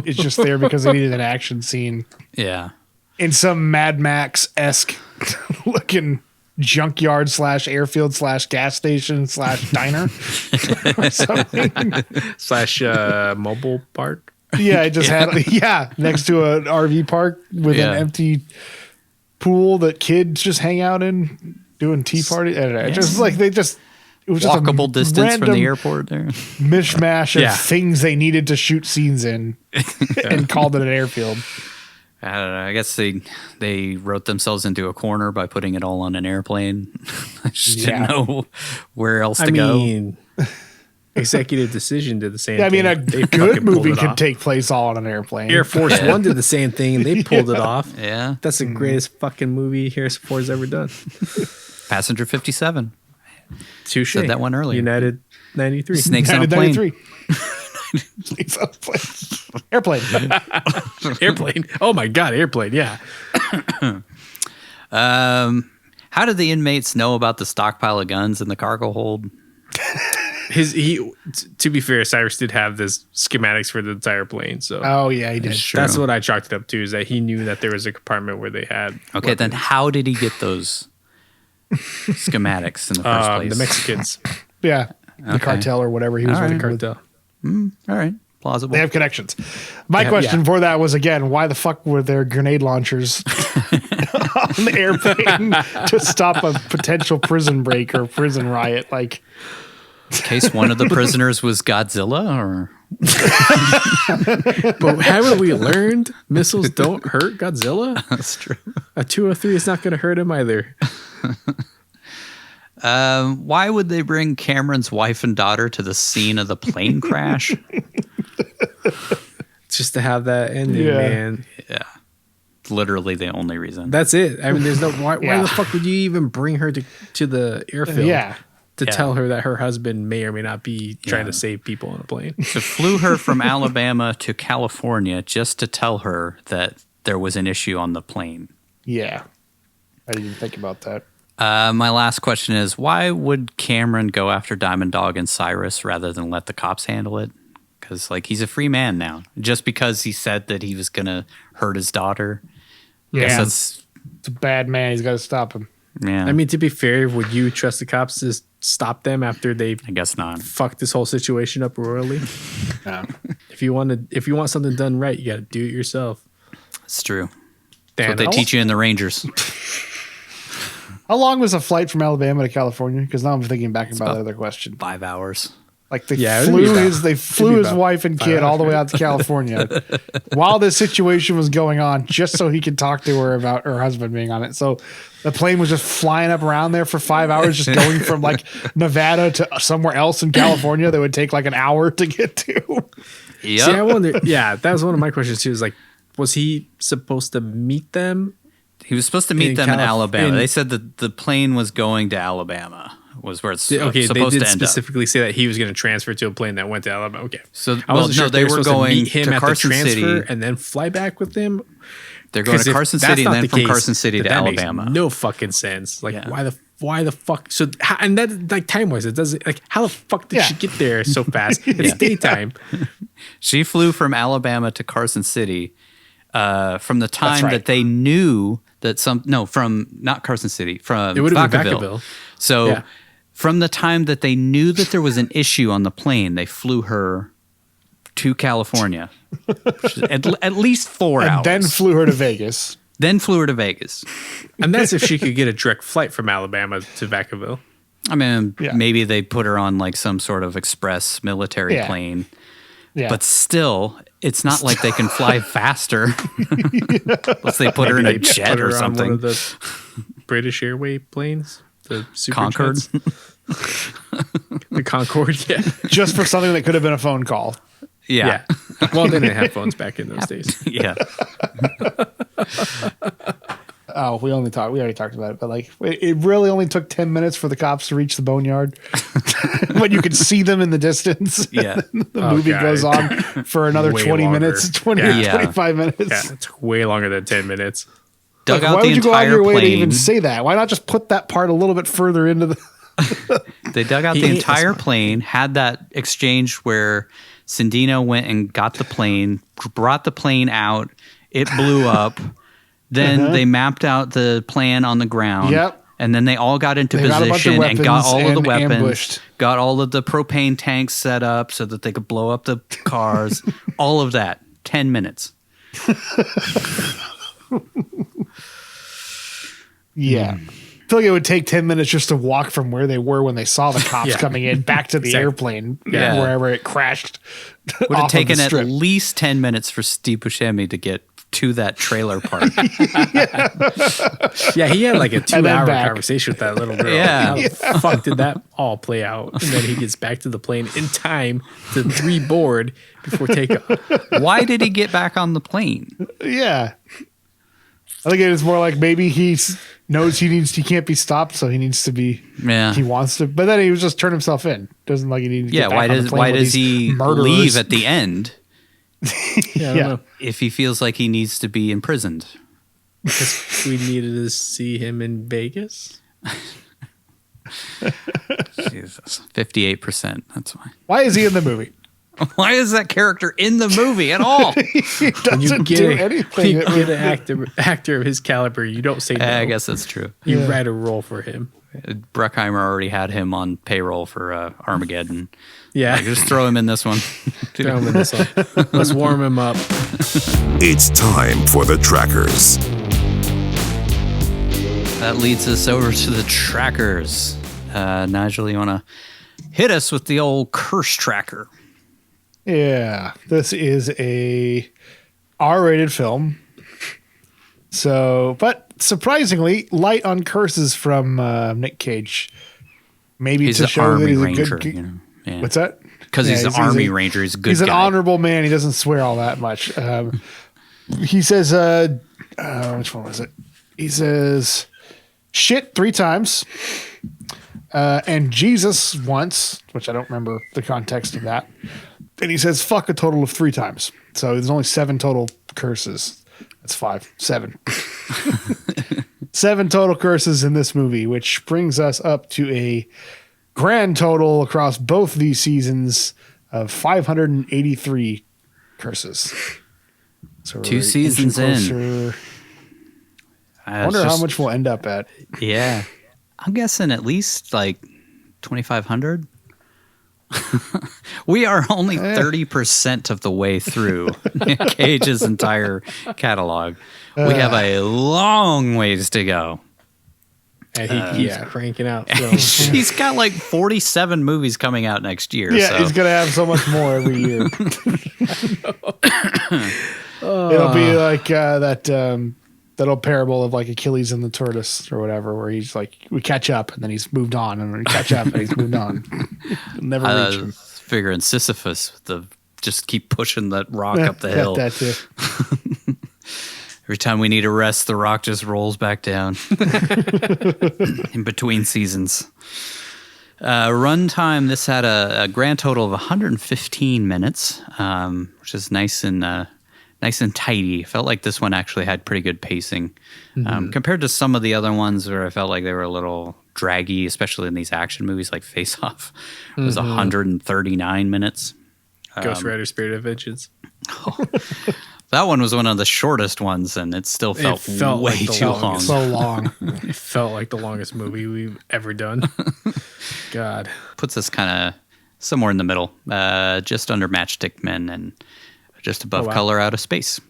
Speaker 6: It's just there because they needed an action scene
Speaker 8: Yeah.
Speaker 6: in some Mad Max esque looking junkyard / airfield / gas station / diner or something.
Speaker 5: / mobile park.
Speaker 6: Yeah, it just had next to an RV park with
Speaker 8: Yeah.
Speaker 6: an empty pool that kids just hang out in doing tea party. I don't know. Just like it was just
Speaker 8: Walkable
Speaker 6: a
Speaker 8: distance from the
Speaker 6: random
Speaker 8: airport there.
Speaker 6: mishmash of
Speaker 5: Yeah.
Speaker 6: things they needed to shoot scenes in and called it an airfield.
Speaker 8: I don't know. I guess they wrote themselves into a corner by putting it all on an airplane. I just
Speaker 6: Yeah.
Speaker 8: didn't know where else to
Speaker 5: I
Speaker 8: go.
Speaker 5: mean, Executive Decision did the same
Speaker 6: Yeah, I
Speaker 5: thing.
Speaker 6: mean, a
Speaker 5: They
Speaker 6: good
Speaker 5: fucking pulled
Speaker 6: movie
Speaker 5: it
Speaker 6: could
Speaker 5: off.
Speaker 6: take place all on an airplane.
Speaker 5: Air Force One did the same thing, and they pulled it off.
Speaker 8: Yeah.
Speaker 5: That's the greatest fucking movie Harrison Ford's ever done.
Speaker 8: Passenger 57.
Speaker 5: Touche.
Speaker 8: Said that one earlier.
Speaker 5: United 93.
Speaker 8: Snakes on a plane.
Speaker 6: 1993. Snakes on a plane. Airplane.
Speaker 5: Airplane. Oh my God, airplane. Yeah.
Speaker 8: How did the inmates know about the stockpile of guns in the cargo hold?
Speaker 5: To be fair, Cyrus did have this schematics for the entire plane. So
Speaker 6: oh yeah, he did.
Speaker 5: That's what I chalked it up to, is that he knew that there was a compartment where they had.
Speaker 8: Okay,
Speaker 5: weapons.
Speaker 8: then how did he get those schematics in the first place?
Speaker 5: The Mexicans.
Speaker 6: Yeah, the cartel or whatever he was with.
Speaker 5: Cartel.
Speaker 8: All right, plausible.
Speaker 6: They have connections. My question for that was, again, why the fuck were there grenade launchers on the airplane to stop a potential prison break or prison riot? Like,
Speaker 8: in case one of the prisoners was Godzilla, or.
Speaker 5: But haven't we learned missiles don't hurt Godzilla?
Speaker 8: That's true.
Speaker 5: A 203 is not going to hurt him either.
Speaker 8: Why would they bring Cameron's wife and daughter to the scene of the plane crash?
Speaker 5: Just to have that ending, man.
Speaker 8: Yeah. Literally the only reason.
Speaker 5: That's it. I mean, there's no why the fuck would you even bring her to the airfield to tell her that her husband may or may not be trying to save people on a plane?
Speaker 8: So flew her from Alabama to California just to tell her that there was an issue on the plane.
Speaker 6: Yeah. I didn't even think about that.
Speaker 8: My last question is, why would Cameron go after Diamond Dog and Cyrus rather than let the cops handle it? Because, like, he's a free man now. Just because he said that he was going to hurt his daughter.
Speaker 6: Yeah. It's a bad man. He's got to stop him.
Speaker 8: Yeah.
Speaker 5: I mean, to be fair, would you trust the cops to stop them after they
Speaker 8: I guess not.
Speaker 5: fucked this whole situation up royally?
Speaker 6: No.
Speaker 5: If you want something done right, you got to do it yourself.
Speaker 8: It's true. That's what they teach you in the Rangers.
Speaker 6: How long was a flight from Alabama to California? Because now I'm thinking back about the other question.
Speaker 8: 5 hours.
Speaker 6: Like they flew his wife and kid all the way out to California while this situation was going on, just so he could talk to her about her husband being on it. So the plane was just flying up around there for 5 hours, just going from like Nevada to somewhere else in California that would take like an hour to get to.
Speaker 8: Yep.
Speaker 5: See, I wonder. Yeah, that was one of my questions too. Is like, was he supposed to meet them?
Speaker 8: He was supposed to meet them in Alabama. They said that the plane was going to Alabama. Was where it's supposed to end up.
Speaker 5: They did specifically say that he was going to transfer to a plane that went to Alabama. Okay,
Speaker 8: so they were going
Speaker 5: to meet him
Speaker 8: to Carson City
Speaker 5: and then fly back with him.
Speaker 8: They're going to Carson City and then from Carson City to Alabama.
Speaker 5: Makes no fucking sense. Like why the fuck? So and that like time wise, it doesn't like how the fuck did she get there so fast? It's daytime.
Speaker 8: She flew from Alabama to Carson City from the time that they knew that from not Carson City, from Vacaville. So from the time that they knew that there was an issue on the plane, they flew her to California. at least 4 hours.
Speaker 6: And then flew her to Vegas.
Speaker 5: And that's if she could get a direct flight from Alabama to Vacaville.
Speaker 8: I mean, maybe they put her on like some sort of express military plane. Yeah. But still, it's not like they can fly faster. Unless they put her in a jet or something.
Speaker 5: On one of the British Airways planes. The Super
Speaker 8: Concorde.
Speaker 5: The Concorde, yeah.
Speaker 6: Just for something that could have been a phone call.
Speaker 8: Yeah.
Speaker 5: Well, they didn't have phones back in those days.
Speaker 8: Yeah.
Speaker 6: We already talked about it, but like it really only took 10 minutes for the cops to reach the boneyard when you could see them in the distance.
Speaker 8: Yeah.
Speaker 6: The movie goes on for another 20 minutes, 25 minutes.
Speaker 5: Yeah, it took way longer than 10 minutes.
Speaker 8: Dug out
Speaker 6: why
Speaker 8: the
Speaker 6: would you go out of
Speaker 8: entire
Speaker 6: your way to
Speaker 8: plane.
Speaker 6: even say that? Why not just put that part a little bit further into the...
Speaker 8: They dug out the entire plane, had that exchange where Sandino went and got the plane, brought the plane out, it blew up. Then they mapped out the plan on the ground.
Speaker 6: Yep.
Speaker 8: And then they all got into position and got all of the weapons, got all of the propane tanks set up so that they could blow up the cars. All of that. 10 minutes.
Speaker 6: Yeah. I feel like it would take 10 minutes just to walk from where they were when they saw the cops coming in back to the airplane, wherever it crashed.
Speaker 8: Would have taken at least 10 minutes for Steve Buscemi to get to that trailer park.
Speaker 5: Yeah, he had like a 2-hour conversation with that little girl.
Speaker 8: Yeah.
Speaker 5: How the fuck did that all play out? And then he gets back to the plane in time to reboard before takeoff.
Speaker 8: Why did he get back on the plane?
Speaker 6: Yeah. I think it was more like maybe he knows he can't be stopped, so he needs to be. Yeah. He wants to, but then he was just turn himself in. Doesn't like he needs to get back on the plane.
Speaker 8: Why does he leave at the end?
Speaker 5: I don't know.
Speaker 8: If he feels like he needs to be imprisoned.
Speaker 5: Because we needed to see him in Vegas.
Speaker 8: Jesus. 58%. That's why.
Speaker 6: Why is he in the movie?
Speaker 8: Why is that character in the movie at all?
Speaker 6: He doesn't do anything.
Speaker 5: You get an actor of his caliber, you don't say no.
Speaker 8: I guess that's true.
Speaker 5: You write a role for him.
Speaker 8: Bruckheimer already had him on payroll for Armageddon.
Speaker 5: Yeah.
Speaker 8: Like, just throw him in this one.
Speaker 5: Throw him in this one. Let's warm him up.
Speaker 1: It's time for the trackers.
Speaker 8: That leads us over to the trackers. Nigel, you want to hit us with the old curse tracker?
Speaker 6: Yeah, this is a R-rated film. So, but surprisingly, light on curses from Nic Cage. Maybe
Speaker 8: he's
Speaker 6: to
Speaker 8: an
Speaker 6: show
Speaker 8: Army
Speaker 6: that he's
Speaker 8: Ranger,
Speaker 6: a good.
Speaker 8: you know? Yeah.
Speaker 6: What's that?
Speaker 8: Because he's an Army Ranger. He's a good guy.
Speaker 6: He's an honorable man. He doesn't swear all that much. He says, which one was it? He says, shit 3 times. And Jesus once, which I don't remember the context of that. And he says, fuck a total of 3 times. So there's only 7 total curses. That's 5. 7. 7 total curses in this movie, which brings us up to a grand total across both these seasons of 583 curses. So
Speaker 8: 2 seasons in.
Speaker 6: I wonder how much we'll end up at.
Speaker 8: Yeah. I'm guessing at least like 2,500. We are only 30% of the way through Nic Cage's entire catalog. We have a long ways to go.
Speaker 5: And he keeps cranking out films.
Speaker 8: He's got like 47 movies coming out next year.
Speaker 6: Yeah,
Speaker 8: so.
Speaker 6: he's going to have so much more every year. It'll be like that old parable of like Achilles and the tortoise or whatever, where he's like, we catch up and then he's moved on, and we catch up and he's moved on. Never reach him.
Speaker 8: Figuring Sisyphus, just keep pushing that rock up the hill.
Speaker 6: That too.
Speaker 8: Every time we need a rest, the rock just rolls back down in between seasons. Runtime, this had a grand total of 115 minutes, which is nice and tidy. Felt like this one actually had pretty good pacing compared to some of the other ones where I felt like they were a little draggy, especially in these action movies like Face Off. It was 139 minutes.
Speaker 5: Ghost Rider Spirit of Vengeance.
Speaker 8: That one was one of the shortest ones, and it still felt way
Speaker 5: like
Speaker 8: too long.
Speaker 6: So long.
Speaker 5: It felt like the longest movie we've ever done. God.
Speaker 8: Puts us kind of somewhere in the middle, just under Matchstick Men and just above Color Out of Space.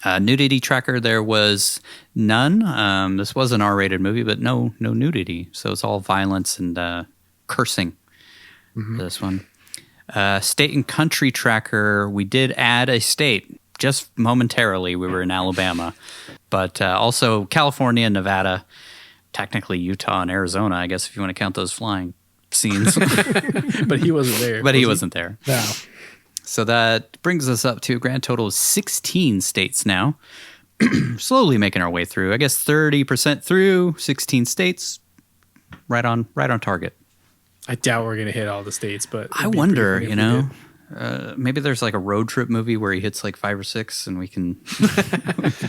Speaker 8: Nudity tracker, there was none. This was an R-rated movie, but no nudity. So it's all violence and cursing for this one. State and country tracker, we did add a state just momentarily. We were in Alabama, but also California, Nevada, technically Utah and Arizona, I guess if you want to count those flying scenes.
Speaker 5: But he wasn't there.
Speaker 8: But he wasn't there.
Speaker 6: No.
Speaker 8: So that brings us up to a grand total of 16 states now. Slowly making our way through. I guess 30% through, 16 states. Right on target.
Speaker 5: I doubt we're going to hit all the states, but
Speaker 8: I wonder, maybe there's like a road trip movie where he hits like 5 or 6 and we can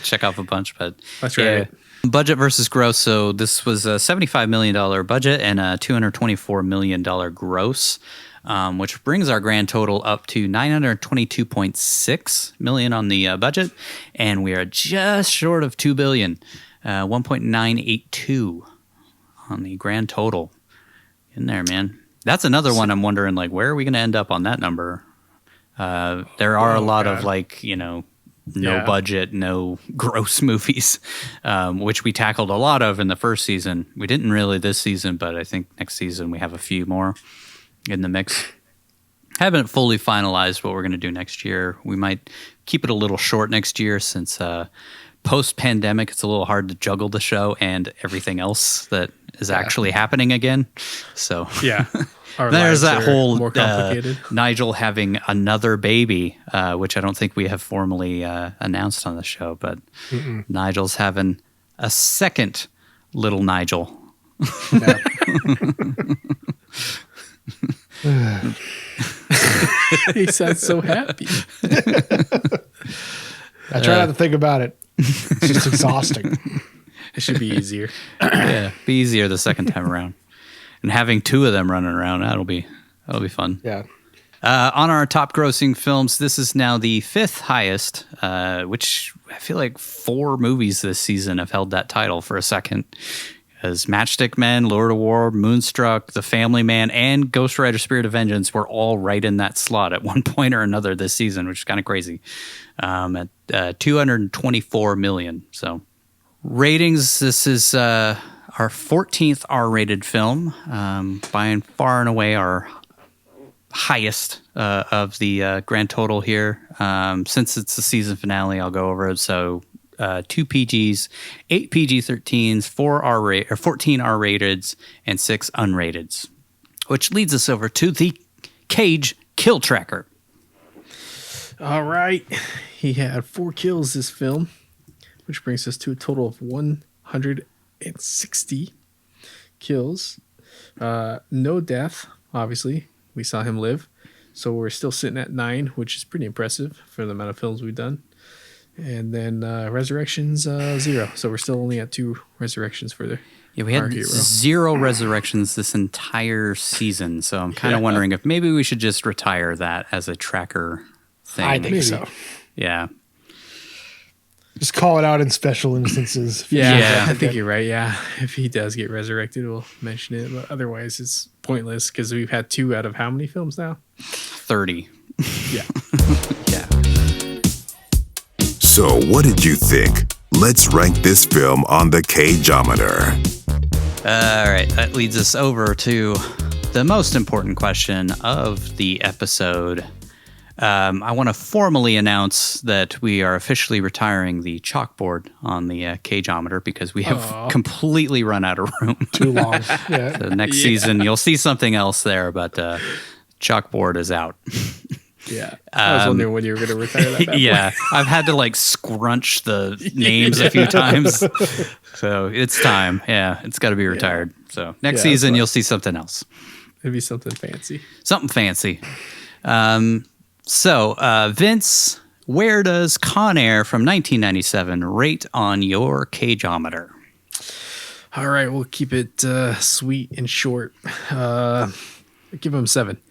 Speaker 8: check off a bunch. But
Speaker 5: that's right.
Speaker 8: Budget versus gross. So this was a $75 million budget and a $224 million gross. Which brings our grand total up to $922.6 million on the budget, and we are just short of $2 billion, 1.982 on the grand total. In there, man. That's another one I'm wondering, like, where are we going to end up on that number? There are a lot of no budget, no gross movies, which we tackled a lot of in the first season. We didn't really this season, but I think next season we have a few more in the mix. Haven't fully finalized what we're going to do next year. We might keep it a little short next year since post-pandemic it's a little hard to juggle the show and everything else that is actually happening again. So
Speaker 5: yeah,
Speaker 8: there's that whole
Speaker 5: more complicated.
Speaker 8: Nigel having another baby, which I don't think we have formally announced on the show, but Nigel's having a second little Nigel.
Speaker 6: Yeah.
Speaker 5: He sounds so happy.
Speaker 6: I try not to think about it. It's just exhausting.
Speaker 5: It should be easier.
Speaker 8: Yeah, be easier the second time around. And having two of them running around, that'll be fun.
Speaker 6: Yeah.
Speaker 8: On our top grossing films, this is now the fifth highest, which I feel like 4 movies this season have held that title for a second. As Matchstick Men, Lord of War, Moonstruck, The Family Man, and Ghost Rider Spirit of Vengeance were all right in that slot at one point or another this season, which is kind of crazy. At 224 million. So ratings, this is our 14th R-rated film, by and far and away our highest of the grand total here. Since it's the season finale, I'll go over it. So 2 PGs, 8 PG-13s, 14 R-rateds, and 6 unrateds. Which leads us over to the Cage Kill Tracker.
Speaker 5: All right. He had 4 kills this film, which brings us to a total of 160 kills. No death, obviously. We saw him live. So we're still sitting at 9, which is pretty impressive for the amount of films we've done. And then resurrections, 0. So we're still only at 2 resurrections for the
Speaker 8: we had 0 resurrections this entire season. So I'm kind of wondering if maybe we should just retire that as a tracker thing.
Speaker 6: I think so.
Speaker 8: Yeah.
Speaker 6: Just call it out in special instances.
Speaker 5: Yeah, I think you're right. Yeah. If he does get resurrected, we'll mention it. But otherwise, it's pointless because we've had 2 out of how many films now?
Speaker 8: 30.
Speaker 5: Yeah.
Speaker 8: Yeah.
Speaker 1: So, what did you think? Let's rank this film on the Cageometer.
Speaker 8: All right, that leads us over to the most important question of the episode. I want to formally announce that we are officially retiring the chalkboard on the Cageometer because we have completely run out of room.
Speaker 6: Too long. Yeah.
Speaker 8: So next season, you'll see something else there, but chalkboard is out.
Speaker 5: Yeah. I was wondering when you were going to retire that.
Speaker 8: Yeah. I've had to scrunch the names a few times. So it's time. Yeah. It's got to be retired. So next season, you'll see something else.
Speaker 5: It'd be something fancy.
Speaker 8: Something fancy. So Vince, where does Con Air from 1997 rate on your Cageometer?
Speaker 5: All right. We'll keep it sweet and short. Give him 7.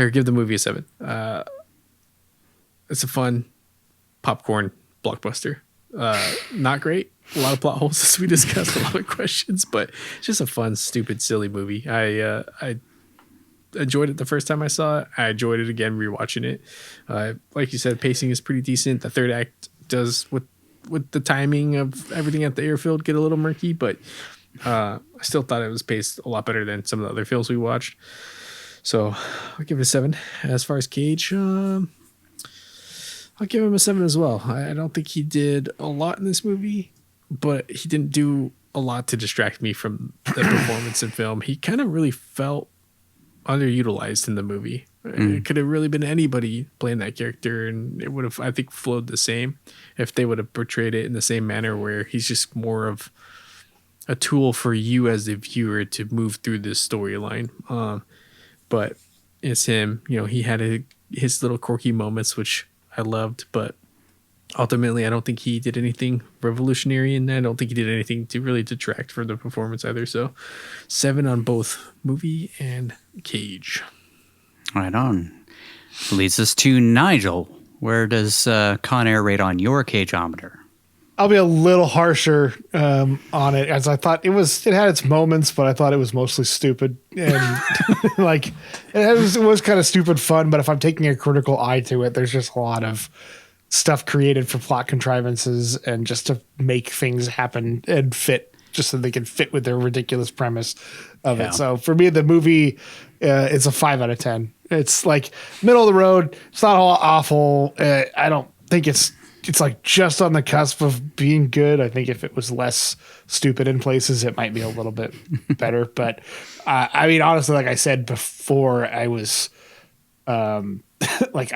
Speaker 5: Or give the movie a 7. It's a fun popcorn blockbuster. Not great. A lot of plot holes as we discussed, a lot of questions, but it's just a fun, stupid, silly movie. I enjoyed it the first time I saw it. I enjoyed it again rewatching it. Like you said, pacing is pretty decent. The third act does, with the timing of everything at the airfield, get a little murky, but I still thought it was paced a lot better than some of the other films we watched. So I'll give it a 7. As far as Cage, I'll give him a 7 as well. I don't think he did a lot in this movie, but he didn't do a lot to distract me from the performance in film. He kind of really felt underutilized in the movie. It could have really been anybody playing that character, and it would have, I think, flowed the same if they would have portrayed it in the same manner where he's just more of a tool for you as the viewer to move through this storyline. But it's him, he had his little quirky moments, which I loved, but ultimately I don't think he did anything revolutionary, and I don't think he did anything to really detract from the performance either. So 7 on both movie and Cage.
Speaker 8: Right on. Leads us to Nigel. Where does Con Air rate on your Cageometer?
Speaker 6: I'll be a little harsher on it, as I thought it had its moments, but I thought it was mostly stupid and it was kind of stupid fun. But if I'm taking a critical eye to it, there's just a lot of stuff created for plot contrivances and just to make things happen and fit, just so they can fit with their ridiculous premise of it. So for me, the movie, it's a 5 out of 10. It's middle of the road. It's not all awful. I don't think it's just on the cusp of being good. I think if it was less stupid in places, it might be a little bit better. But honestly, like I said before, I was I'm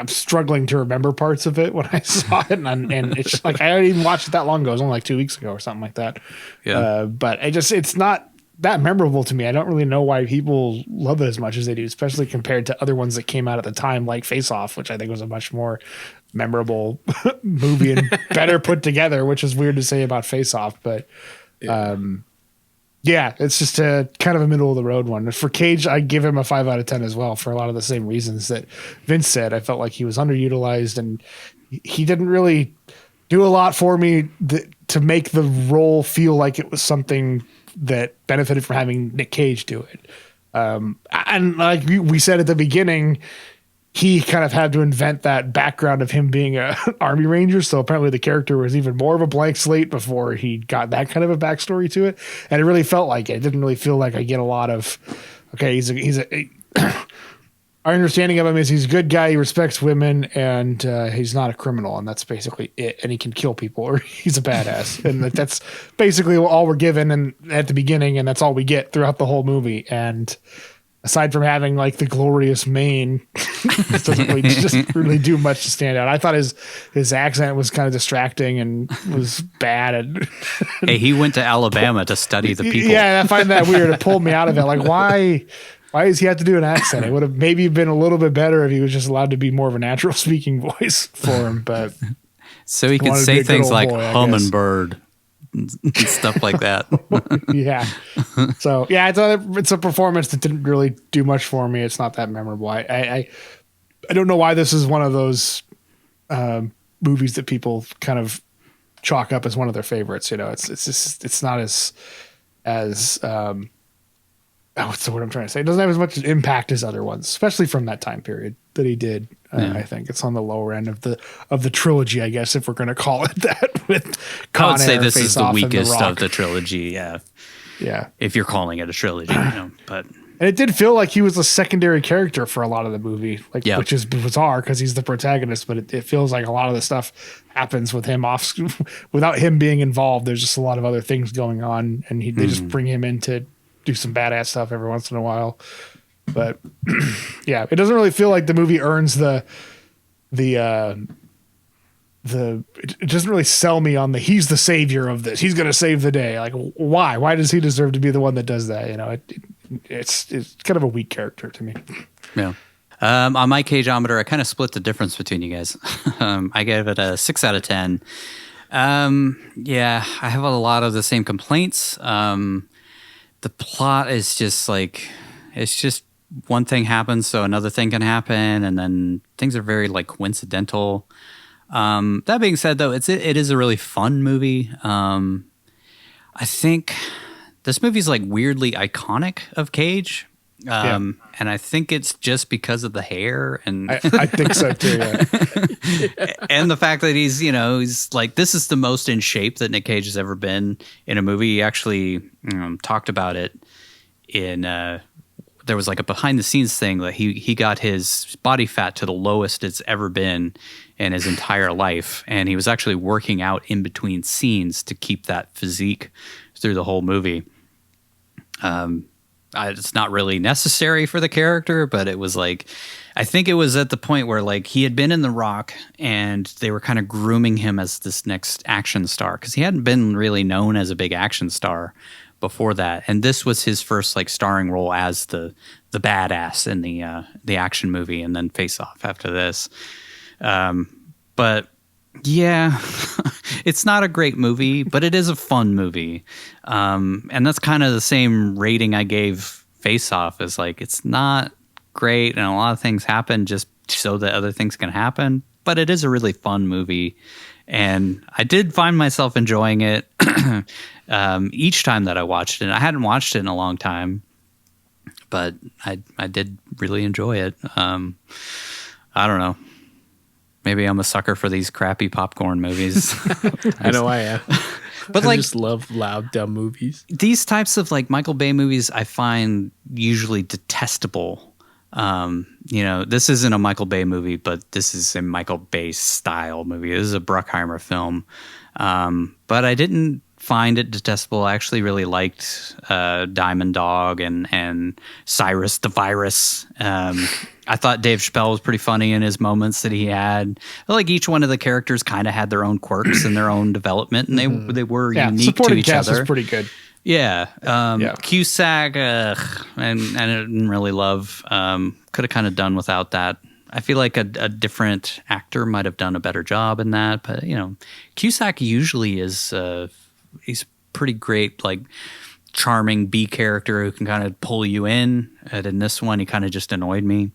Speaker 6: struggling to remember parts of it when I saw it, and it's I didn't even watch it that long ago. It was only 2 weeks ago or something like that. Yeah. But it's not that memorable to me. I don't really know why people love it as much as they do, especially compared to other ones that came out at the time, like Face Off, which I think was a much more memorable movie and better put together, which is weird to say about Face Off, but Yeah, it's just a kind of a middle of the road one. For Cage, I give him a 5 out of 10 as well for a lot of the same reasons that Vince said. I felt like he was underutilized and he didn't really do a lot for me to make the role feel like it was something that benefited from having Nic Cage do it. And like we said at the beginning, he kind of had to invent that background of him being an Army Ranger. So apparently the character was even more of a blank slate before he got that kind of a backstory to it. And it really felt like it. It didn't really feel like I get a lot of, okay, our understanding of him is he's a good guy. He respects women and he's not a criminal. And that's basically it. And he can kill people or he's a badass. And that's basically all we're given at the beginning. And that's all we get throughout the whole movie. And aside from having like the glorious mane, it doesn't really just really do much to stand out. I thought his accent was kind of distracting and was bad. And
Speaker 8: hey, he went to Alabama to study the people.
Speaker 6: Yeah, I find that weird. It pulled me out of it. Like, why does he have to do an accent? It would have maybe been a little bit better if he was just allowed to be more of a natural speaking voice for him. But
Speaker 8: so he could say things like hummingbird. And stuff like that.
Speaker 6: Yeah. So yeah, it's a performance that didn't really do much for me. It's not that memorable. I don't know why this is one of those movies that people kind of chalk up as one of their favorites. You know, it's not as what's the word I'm trying to say? It doesn't have as much impact as other ones, especially from that time period that he did. I think it's on the lower end of the trilogy, I guess, if we're going to call it that. With Con
Speaker 8: I would say
Speaker 6: Air,
Speaker 8: this is the
Speaker 6: Face-Off,
Speaker 8: weakest
Speaker 6: and
Speaker 8: of the trilogy. Yeah.
Speaker 6: Yeah.
Speaker 8: If you're calling it a trilogy, but.
Speaker 6: And it did feel like he was a secondary character for a lot of the movie, which is bizarre because he's the protagonist, but it feels like a lot of the stuff happens with him off without him being involved. There's just a lot of other things going on and they just bring him in to do some badass stuff every once in a while. But yeah, it doesn't really feel like the movie earns it doesn't really sell me on he's the savior of this. He's going to save the day. Like, why does he deserve to be the one that does that? You know, it's kind of a weak character to me.
Speaker 8: Yeah. On my Cageometer, I kind of split the difference between you guys. I gave it a 6 out of 10. Yeah, I have a lot of the same complaints. The plot is just like, it's just one thing happens, so another thing can happen, and then things are very like coincidental. That being said, though, it is a really fun movie. I think this movie's like weirdly iconic of Cage. And I think it's just because of the hair, and
Speaker 6: I think so too. Yeah.
Speaker 8: And the fact that he's like, this is the most in shape that Nic Cage has ever been in a movie. He actually talked about it in there was like a behind the scenes thing that he got his body fat to the lowest it's ever been in his entire life, and he was actually working out in between scenes to keep that physique through the whole movie. It's not really necessary for the character, but it was like, I think it was at the point where like he had been in The Rock and they were kind of grooming him as this next action star, because he hadn't been really known as a big action star before that. And this was his first like starring role as the badass in the action movie, and then Face Off after this. But yeah, it's not a great movie, but it is a fun movie. And that's kind of the same rating I gave Face Off, is like, it's not great and a lot of things happen just so that other things can happen, but it is a really fun movie. And I did find myself enjoying it each time that I watched it. I hadn't watched it in a long time, but I did really enjoy it. I don't know. Maybe I'm a sucker for these crappy popcorn movies.
Speaker 5: I know I am.
Speaker 8: But
Speaker 5: I just love loud, dumb movies.
Speaker 8: These types of like Michael Bay movies I find usually detestable. This isn't a Michael Bay movie, but this is a Michael Bay style movie. This is a Bruckheimer film. But I didn't find it detestable. I actually really liked Diamond Dog and Cyrus the Virus. I thought Dave Chappelle was pretty funny in his moments that he had. Like each one of the characters kind of had their own quirks and their own development, and they were unique to each
Speaker 6: cast
Speaker 8: other.
Speaker 6: Was pretty good.
Speaker 8: Yeah. Cusack, and I didn't really love. Could have kind of done without that. I feel like a different actor might have done a better job in that. But Cusack usually is he's pretty great, like charming B character who can kind of pull you in. And in this one, he kind of just annoyed me.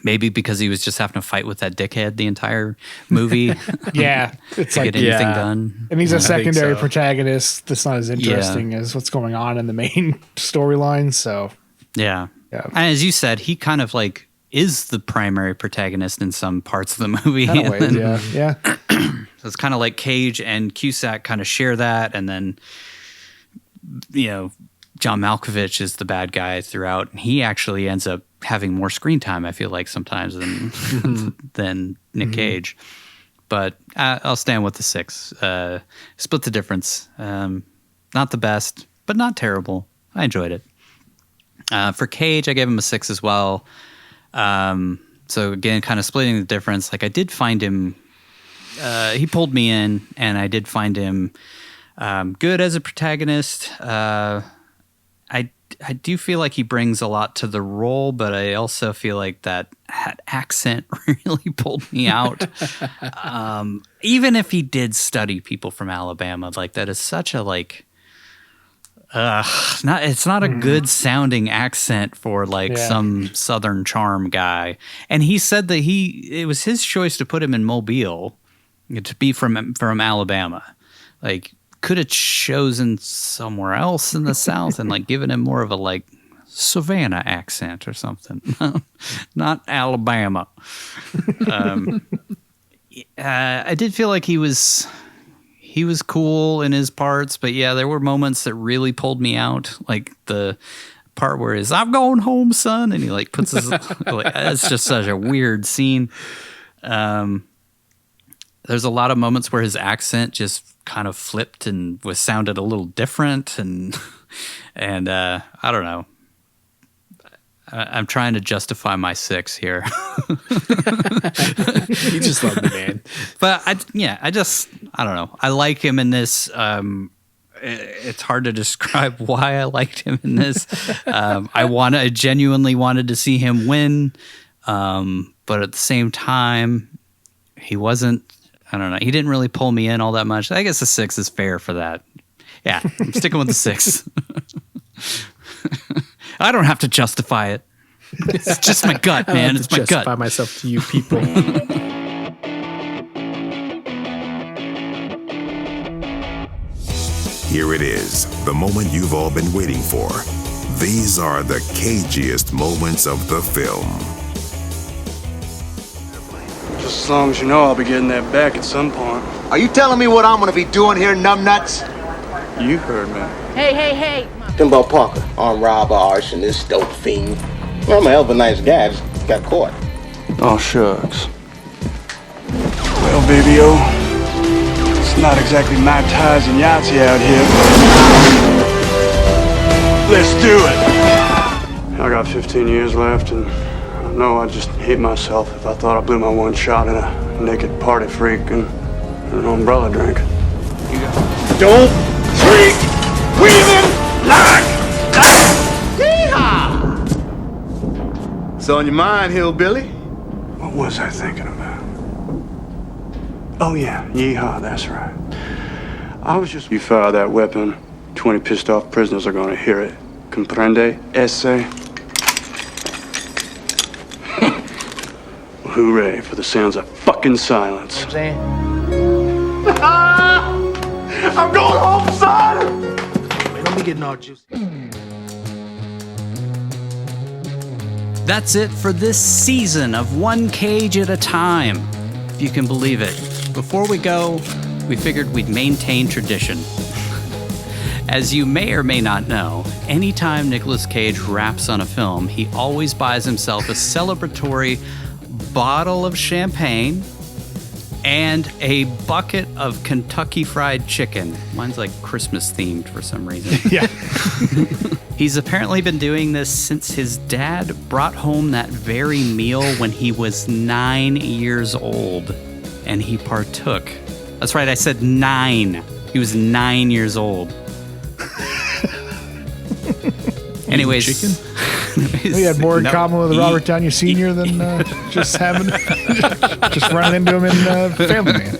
Speaker 8: Maybe because he was just having to fight with that dickhead the entire movie.
Speaker 6: Yeah, it's like
Speaker 8: get anything done.
Speaker 6: And he's a secondary protagonist that's not as interesting as what's going on in the main storyline. So
Speaker 8: yeah. And as you said, he kind of like is the primary protagonist in some parts of the movie.
Speaker 6: Kind of ways, yeah.
Speaker 8: So it's kind of like Cage and Cusack kind of share that, and then John Malkovich is the bad guy throughout, and he actually ends up having more screen time, I feel like, sometimes than Nic Cage. But I'll stand with the 6. Split the difference. Not the best, but not terrible. I enjoyed it. For Cage, I gave him a 6 as well. So again, kind of splitting the difference. Like I did find him, he pulled me in, and I did find him good as a protagonist. I do feel like he brings a lot to the role, but I also feel like that accent really pulled me out. Even if he did study people from Alabama, like that is such a it's not a good sounding accent for some Southern charm guy. And he said that it was his choice to put him in Mobile, to be from Alabama. Like, could have chosen somewhere else in the South and given him more of a Savannah accent or something. Not Alabama. I did feel like he was cool in his parts, but yeah, there were moments that really pulled me out. Like the part where I'm going home, son, and he puts his that's just such a weird scene. There's a lot of moments where his accent just kind of flipped and sounded a little different, and I don't know. I'm trying to justify my 6 here.
Speaker 5: You just love the man.
Speaker 8: But I don't know. I like him in this. It's hard to describe why I liked him in this. I genuinely wanted to see him win, but at the same time, he wasn't. I don't know. He didn't really pull me in all that much. I guess a 6 is fair for that. Yeah, I'm sticking with the 6. I don't have to justify it. It's just my gut, man. It's my gut.
Speaker 5: Justify myself to you people.
Speaker 1: Here it is, the moment you've all been waiting for. These are the cagiest moments of the film.
Speaker 4: Just as long as you know I'll be getting that back at some point.
Speaker 11: Are you telling me what I'm gonna be doing here, numbnuts?
Speaker 4: You heard me.
Speaker 12: Hey.
Speaker 11: Timbo Parker, armed robber, arsonist, dope fiend. Well, I'm a hell of a nice guy, just got caught.
Speaker 4: Oh, shucks. Well, baby-o, it's not exactly my ties and Yahtzee out here, but let's do it. I got 15 years left, and I know I'd just hate myself if I thought I blew my one shot at a naked party freak and an umbrella drink.
Speaker 11: Don't freak women like that! Yeehaw! What's on your mind, hillbilly?
Speaker 4: What was I thinking about? Oh, yeah, yeehaw, that's right. You fire that weapon, 20 pissed off prisoners are gonna hear it. Comprende, ese? Hooray for the sounds of fucking silence.
Speaker 11: You know what I'm saying? I'm going home, son! Wait, let me get all juicy.
Speaker 8: That's it for this season of One Cage at a Time, if you can believe it. Before we go, we figured we'd maintain tradition. As you may or may not know, anytime Nicolas Cage raps on a film, he always buys himself a celebratory bottle of champagne and a bucket of Kentucky Fried Chicken. Mine's like Christmas themed for some reason.
Speaker 6: Yeah.
Speaker 8: He's apparently been doing this since his dad brought home that very meal when he was 9 years old, and he partook. That's right, I said 9. He was 9 years old. Anyways,
Speaker 5: chicken?
Speaker 6: We had more in common with Robert Downey Sr. than just having just running into him in Family Man.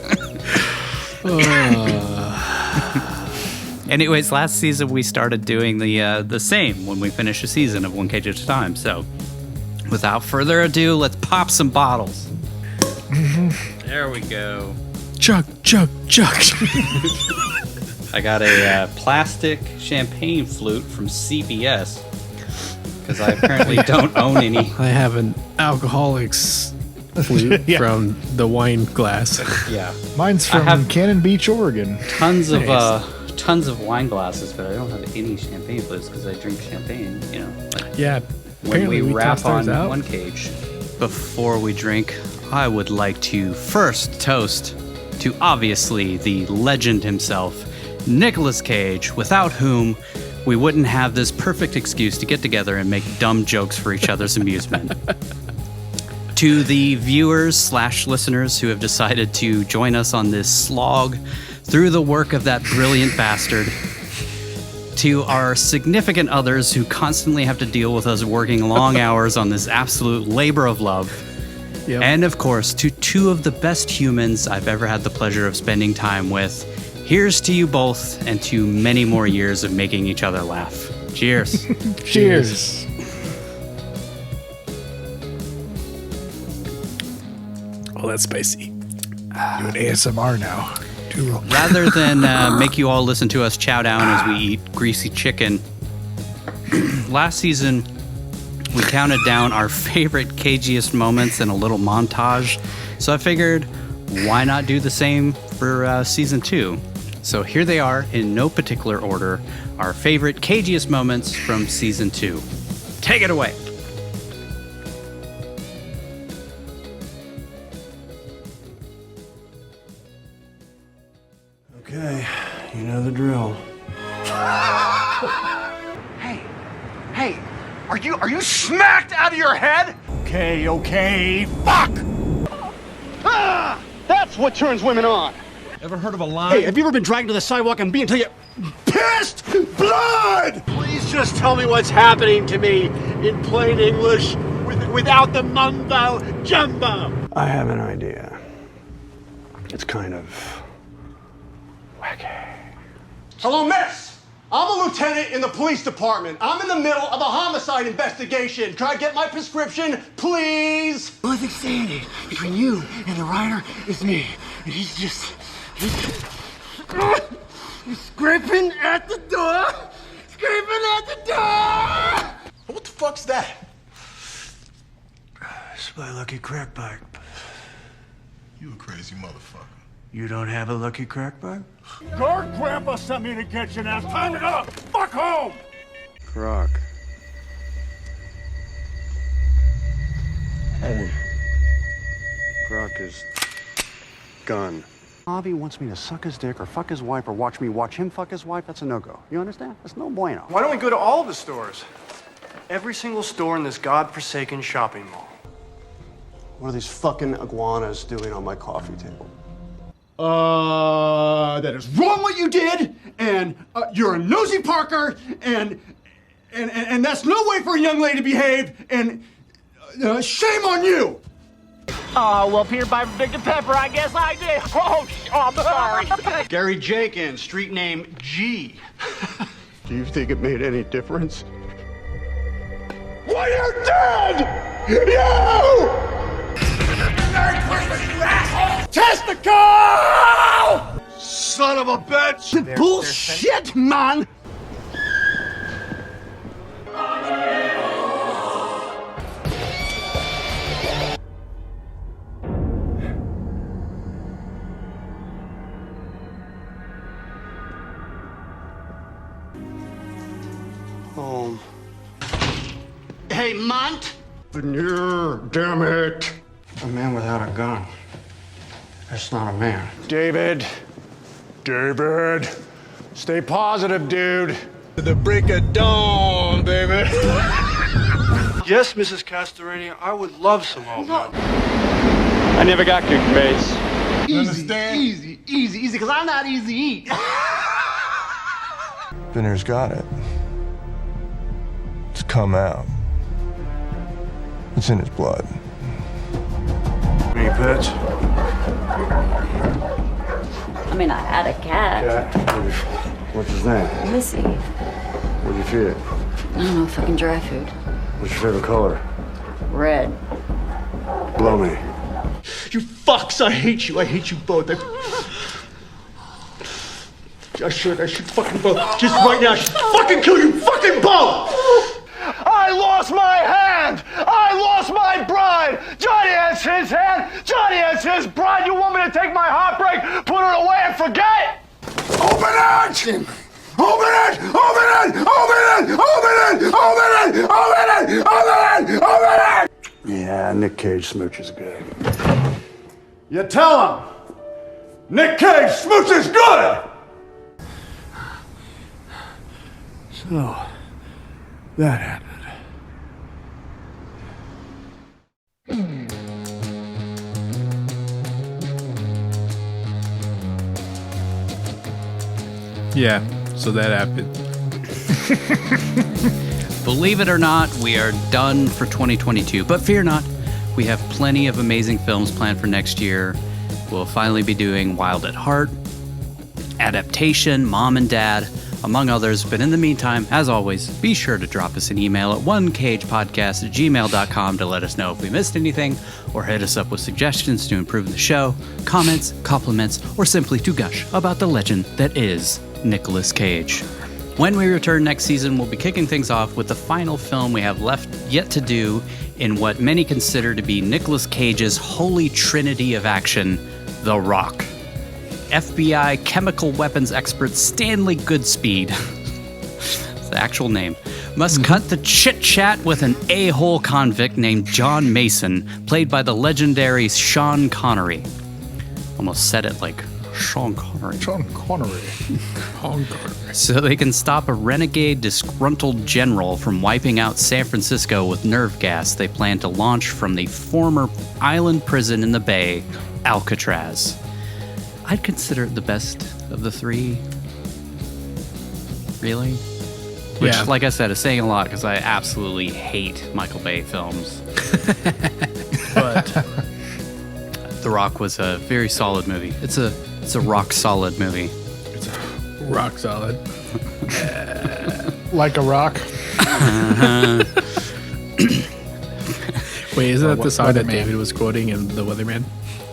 Speaker 8: Anyways, last season we started doing the same when we finish a season of One Cage at a time. So, without further ado, let's pop some bottles. There we go.
Speaker 5: Chug.
Speaker 8: I got a plastic champagne flute from CVS because I apparently don't own any.
Speaker 5: I have an alcoholics flute from the wine glass.
Speaker 8: Yeah,
Speaker 6: Mine's from Cannon Beach, Oregon.
Speaker 8: Tons of wine glasses, but I don't have any champagne flutes because I drink champagne. You know.
Speaker 5: Yeah.
Speaker 8: When we wrap on One Cage. Before we drink, I would like to first toast to obviously the legend himself, Nicolas Cage, without whom we wouldn't have this perfect excuse to get together and make dumb jokes for each other's amusement. To the viewers/listeners who have decided to join us on this slog through the work of that brilliant bastard. To our significant others who constantly have to deal with us working long hours on this absolute labor of love. Yep. And of course, to two of the best humans I've ever had the pleasure of spending time with. Here's to you both and to many more years of making each other laugh. Cheers.
Speaker 6: Cheers.
Speaker 5: Oh, that's spicy.
Speaker 6: Doing ASMR now.
Speaker 8: Rather than make you all listen to us chow down as we eat greasy chicken, last season we counted down our favorite Cagiest moments in a little montage. So I figured, why not do the same for season 2? So here they are, in no particular order, our favorite Cagiest moments from season 2. Take it away.
Speaker 4: Okay, you know the drill.
Speaker 3: Hey, are you smacked out of your head? Okay, fuck! That's what turns women on.
Speaker 10: Ever heard of a line?
Speaker 3: Hey, have you ever been dragged to the sidewalk and beat until you pissed blood? Please just tell me what's happening to me in plain English without the mumbo jumbo.
Speaker 4: I have an idea. It's kind of wacky.
Speaker 3: Hello, miss. I'm a lieutenant in the police department. I'm in the middle of a homicide investigation. Can I get my prescription, please? The only thing standing between you and the rider is me. And he's scraping at the door. What the fuck's that?
Speaker 4: It's my lucky crack pipe.
Speaker 10: You a crazy motherfucker.
Speaker 4: You don't have a lucky crack pipe?
Speaker 3: Your grandpa sent me to get you now. Time to go. Fuck home.
Speaker 4: Croc. Croc is gun.
Speaker 3: Avi wants me to suck his dick or fuck his wife or watch me watch him fuck his wife. That's a no-go. You understand? That's no bueno.
Speaker 4: Why don't we go to all of the stores? Every single store in this godforsaken shopping mall.
Speaker 3: What are these fucking iguanas doing on my coffee table? That is wrong what you did, and you're a nosy Parker, and that's no way for a young lady to behave, and shame on you!
Speaker 12: Oh, well, Peter Piper picked a pepper, I guess I did. Oh, I'm sorry.
Speaker 3: Gary Jenkins, street name G.
Speaker 4: Do you think it made any difference?
Speaker 3: Well, you're dead! You!
Speaker 12: Merry Christmas, you asshole!
Speaker 3: Testicle! Son of a bitch! Bullshit, man!
Speaker 4: Home.
Speaker 3: Hey, Mont!
Speaker 4: Veneer, damn it! A man without a gun. That's not a man. David! Stay positive, dude.
Speaker 10: To the break of dawn, baby.
Speaker 4: Yes, Mrs. Castorini, I would love some oatmeal.
Speaker 7: I never got kicked base.
Speaker 3: Easy, because I'm not easy to eat.
Speaker 10: Veneer's got it. It's come out. It's in his blood.
Speaker 4: Any pets?
Speaker 13: I mean, I had a cat.
Speaker 4: What's his name?
Speaker 13: Missy.
Speaker 4: Where'd you feed it?
Speaker 13: I don't know, fucking dry food.
Speaker 4: What's your favorite color?
Speaker 13: Red.
Speaker 4: Blow me.
Speaker 3: You fucks, I hate you. I hate you both. I should fucking both. Just right now, I should fucking kill you fucking both!
Speaker 12: I lost my hand! I lost my bride! Johnny has his hand! Johnny has his bride! You want me to take my heartbreak, put it away and forget?
Speaker 10: Open it! Open it! Open it! Open it! Open it! Open it! Open it! Open it! Open it!
Speaker 4: Yeah, Nic Cage smooches good.
Speaker 3: You tell him! Nic Cage smooches good!
Speaker 4: So, that happened.
Speaker 5: Yeah, so that happened.
Speaker 8: Believe it or not, we are done for 2022. But fear not, we have plenty of amazing films planned for next year. We'll finally be doing Wild at Heart, Adaptation, Mom and Dad, among others. But in the meantime, as always, be sure to drop us an email at onecagepodcast@gmail.com to let us know if we missed anything, or hit us up with suggestions to improve the show, comments, compliments, or simply to gush about the legend that is Nicolas Cage. When we return next season, we'll be kicking things off with the final film we have left yet to do in what many consider to be Nicolas Cage's holy trinity of action, The Rock. FBI chemical weapons expert Stanley Goodspeed, that's the actual name, must cut the chit-chat with an a-hole convict named John Mason, played by the legendary Sean Connery. Almost said it like Sean Connery.
Speaker 6: Sean Connery.
Speaker 8: So they can stop a renegade disgruntled general from wiping out San Francisco with nerve gas they plan to launch from the former island prison in the Bay, Alcatraz. I'd consider it the best of the three. Really? Which,
Speaker 5: Yeah.
Speaker 8: like I said, is saying a lot because I absolutely hate Michael Bay films. But The Rock was a very solid movie. It's a rock solid movie.
Speaker 5: Rock solid.
Speaker 6: Like a rock.
Speaker 5: Wait, isn't that the song that
Speaker 6: Weatherman.
Speaker 5: David was quoting in The Weatherman?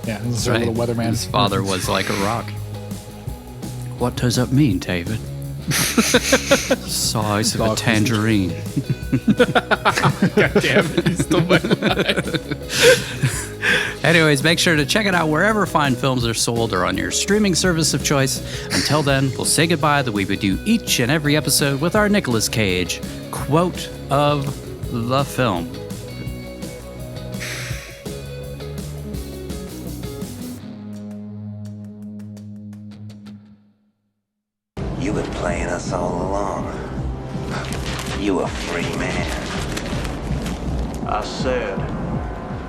Speaker 6: Yeah, this is a little weatherman.
Speaker 8: His father was like a rock. What does that mean, David? Size of a tangerine.
Speaker 5: God damn it, he stole my line.
Speaker 8: Anyways, make sure to check it out wherever fine films are sold or on your streaming service of choice. Until then, we'll say goodbye that we would do each and every episode with our Nicolas Cage quote of the film.
Speaker 11: You've been playing us all along. You a free man.
Speaker 4: I said,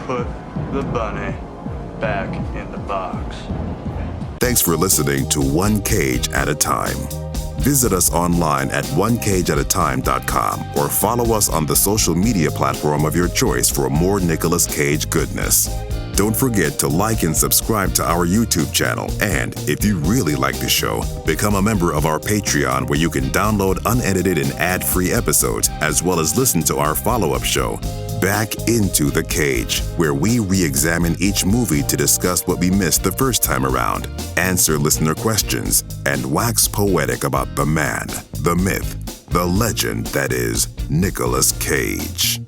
Speaker 4: put the bunny back in the box.
Speaker 1: Thanks for listening to One Cage at a Time. Visit us online at onecageatatime.com or follow us on the social media platform of your choice for more Nicolas Cage goodness. Don't forget to like and subscribe to our YouTube channel, and if you really like the show, become a member of our Patreon where you can download unedited and ad-free episodes as well as listen to our follow-up show, Back into the Cage, where we re-examine each movie to discuss what we missed the first time around, answer listener questions, and wax poetic about the man, the myth, the legend that is Nicolas Cage.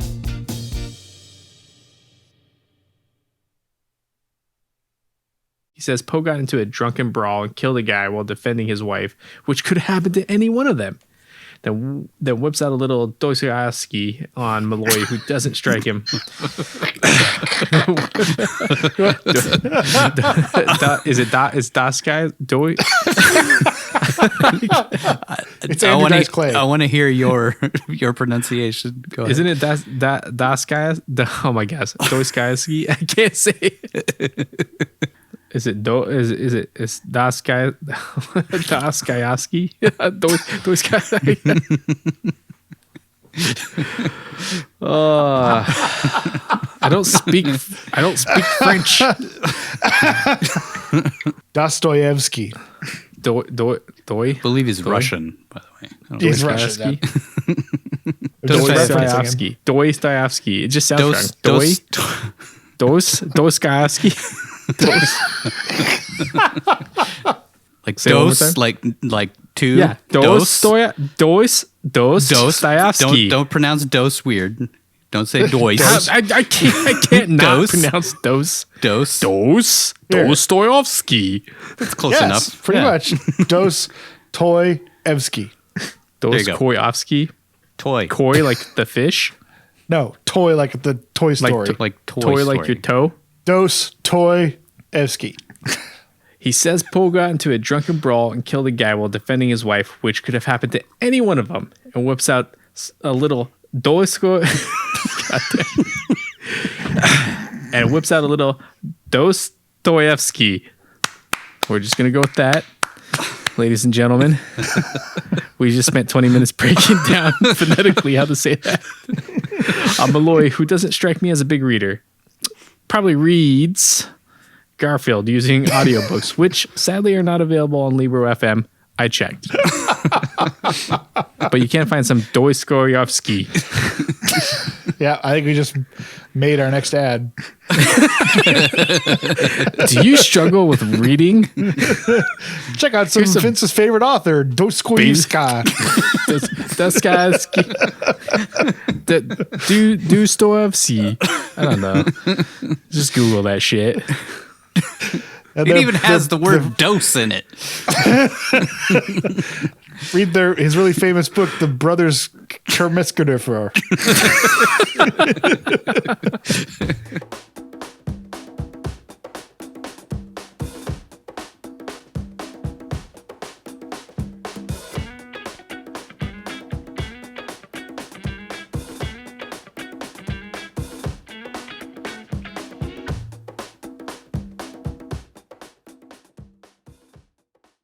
Speaker 5: He says Poe got into a drunken brawl and killed a guy while defending his wife, which could happen to any one of them. Then whips out a little Dostoevsky on Malloy, who doesn't strike him. Is Das guy?
Speaker 6: It's Andrew Dice Clay.
Speaker 8: I want to hear your pronunciation. Go ahead.
Speaker 5: Isn't it Das guy? Oh my gosh, Dostoevsky. I can't say it. Is it is Das guy Das Guyowski? Those guys. I don't speak French.
Speaker 6: Dostoevsky.
Speaker 8: I believe he's Russian, by the way. I don't know.
Speaker 6: He's Russian.
Speaker 5: Dostoevsky. Dostoevsky. It just sounds wrong. Dostoevsky.
Speaker 8: Like dose, like two.
Speaker 5: Yeah, Dostoevsky.
Speaker 8: Don't pronounce dose weird. Don't say dose.
Speaker 5: I can't not pronounce dose. Dostoevsky.
Speaker 8: That's close enough.
Speaker 6: Pretty much. Dostoevsky.
Speaker 5: Dostoevsky.
Speaker 8: Toy.
Speaker 5: Koi like the fish.
Speaker 6: No, toy like the Toy Story.
Speaker 8: Like Toy
Speaker 5: Toy
Speaker 8: Story.
Speaker 5: like your toe.
Speaker 6: Dostoevsky.
Speaker 5: He says Poe got into a drunken brawl and killed a guy while defending his wife, which could have happened to any one of them, and whips out a little Dostoevsky. We're just going to go with that. Ladies and gentlemen, we just spent 20 minutes breaking down phonetically how to say that. Malloy, who doesn't strike me as a big reader, probably reads Garfield using audiobooks, which sadly are not available on Libro FM. I checked. But you can find some Dostoevsky.
Speaker 6: Yeah, I think we just made our next ad.
Speaker 5: Do you struggle with reading?
Speaker 6: Check out some of Vince's favorite author, Dostoevsky.
Speaker 5: Dostoevsky. I don't know. Just Google that shit.
Speaker 8: It even has the word dose in it.
Speaker 6: Read his really famous book, The Brothers Karamazov.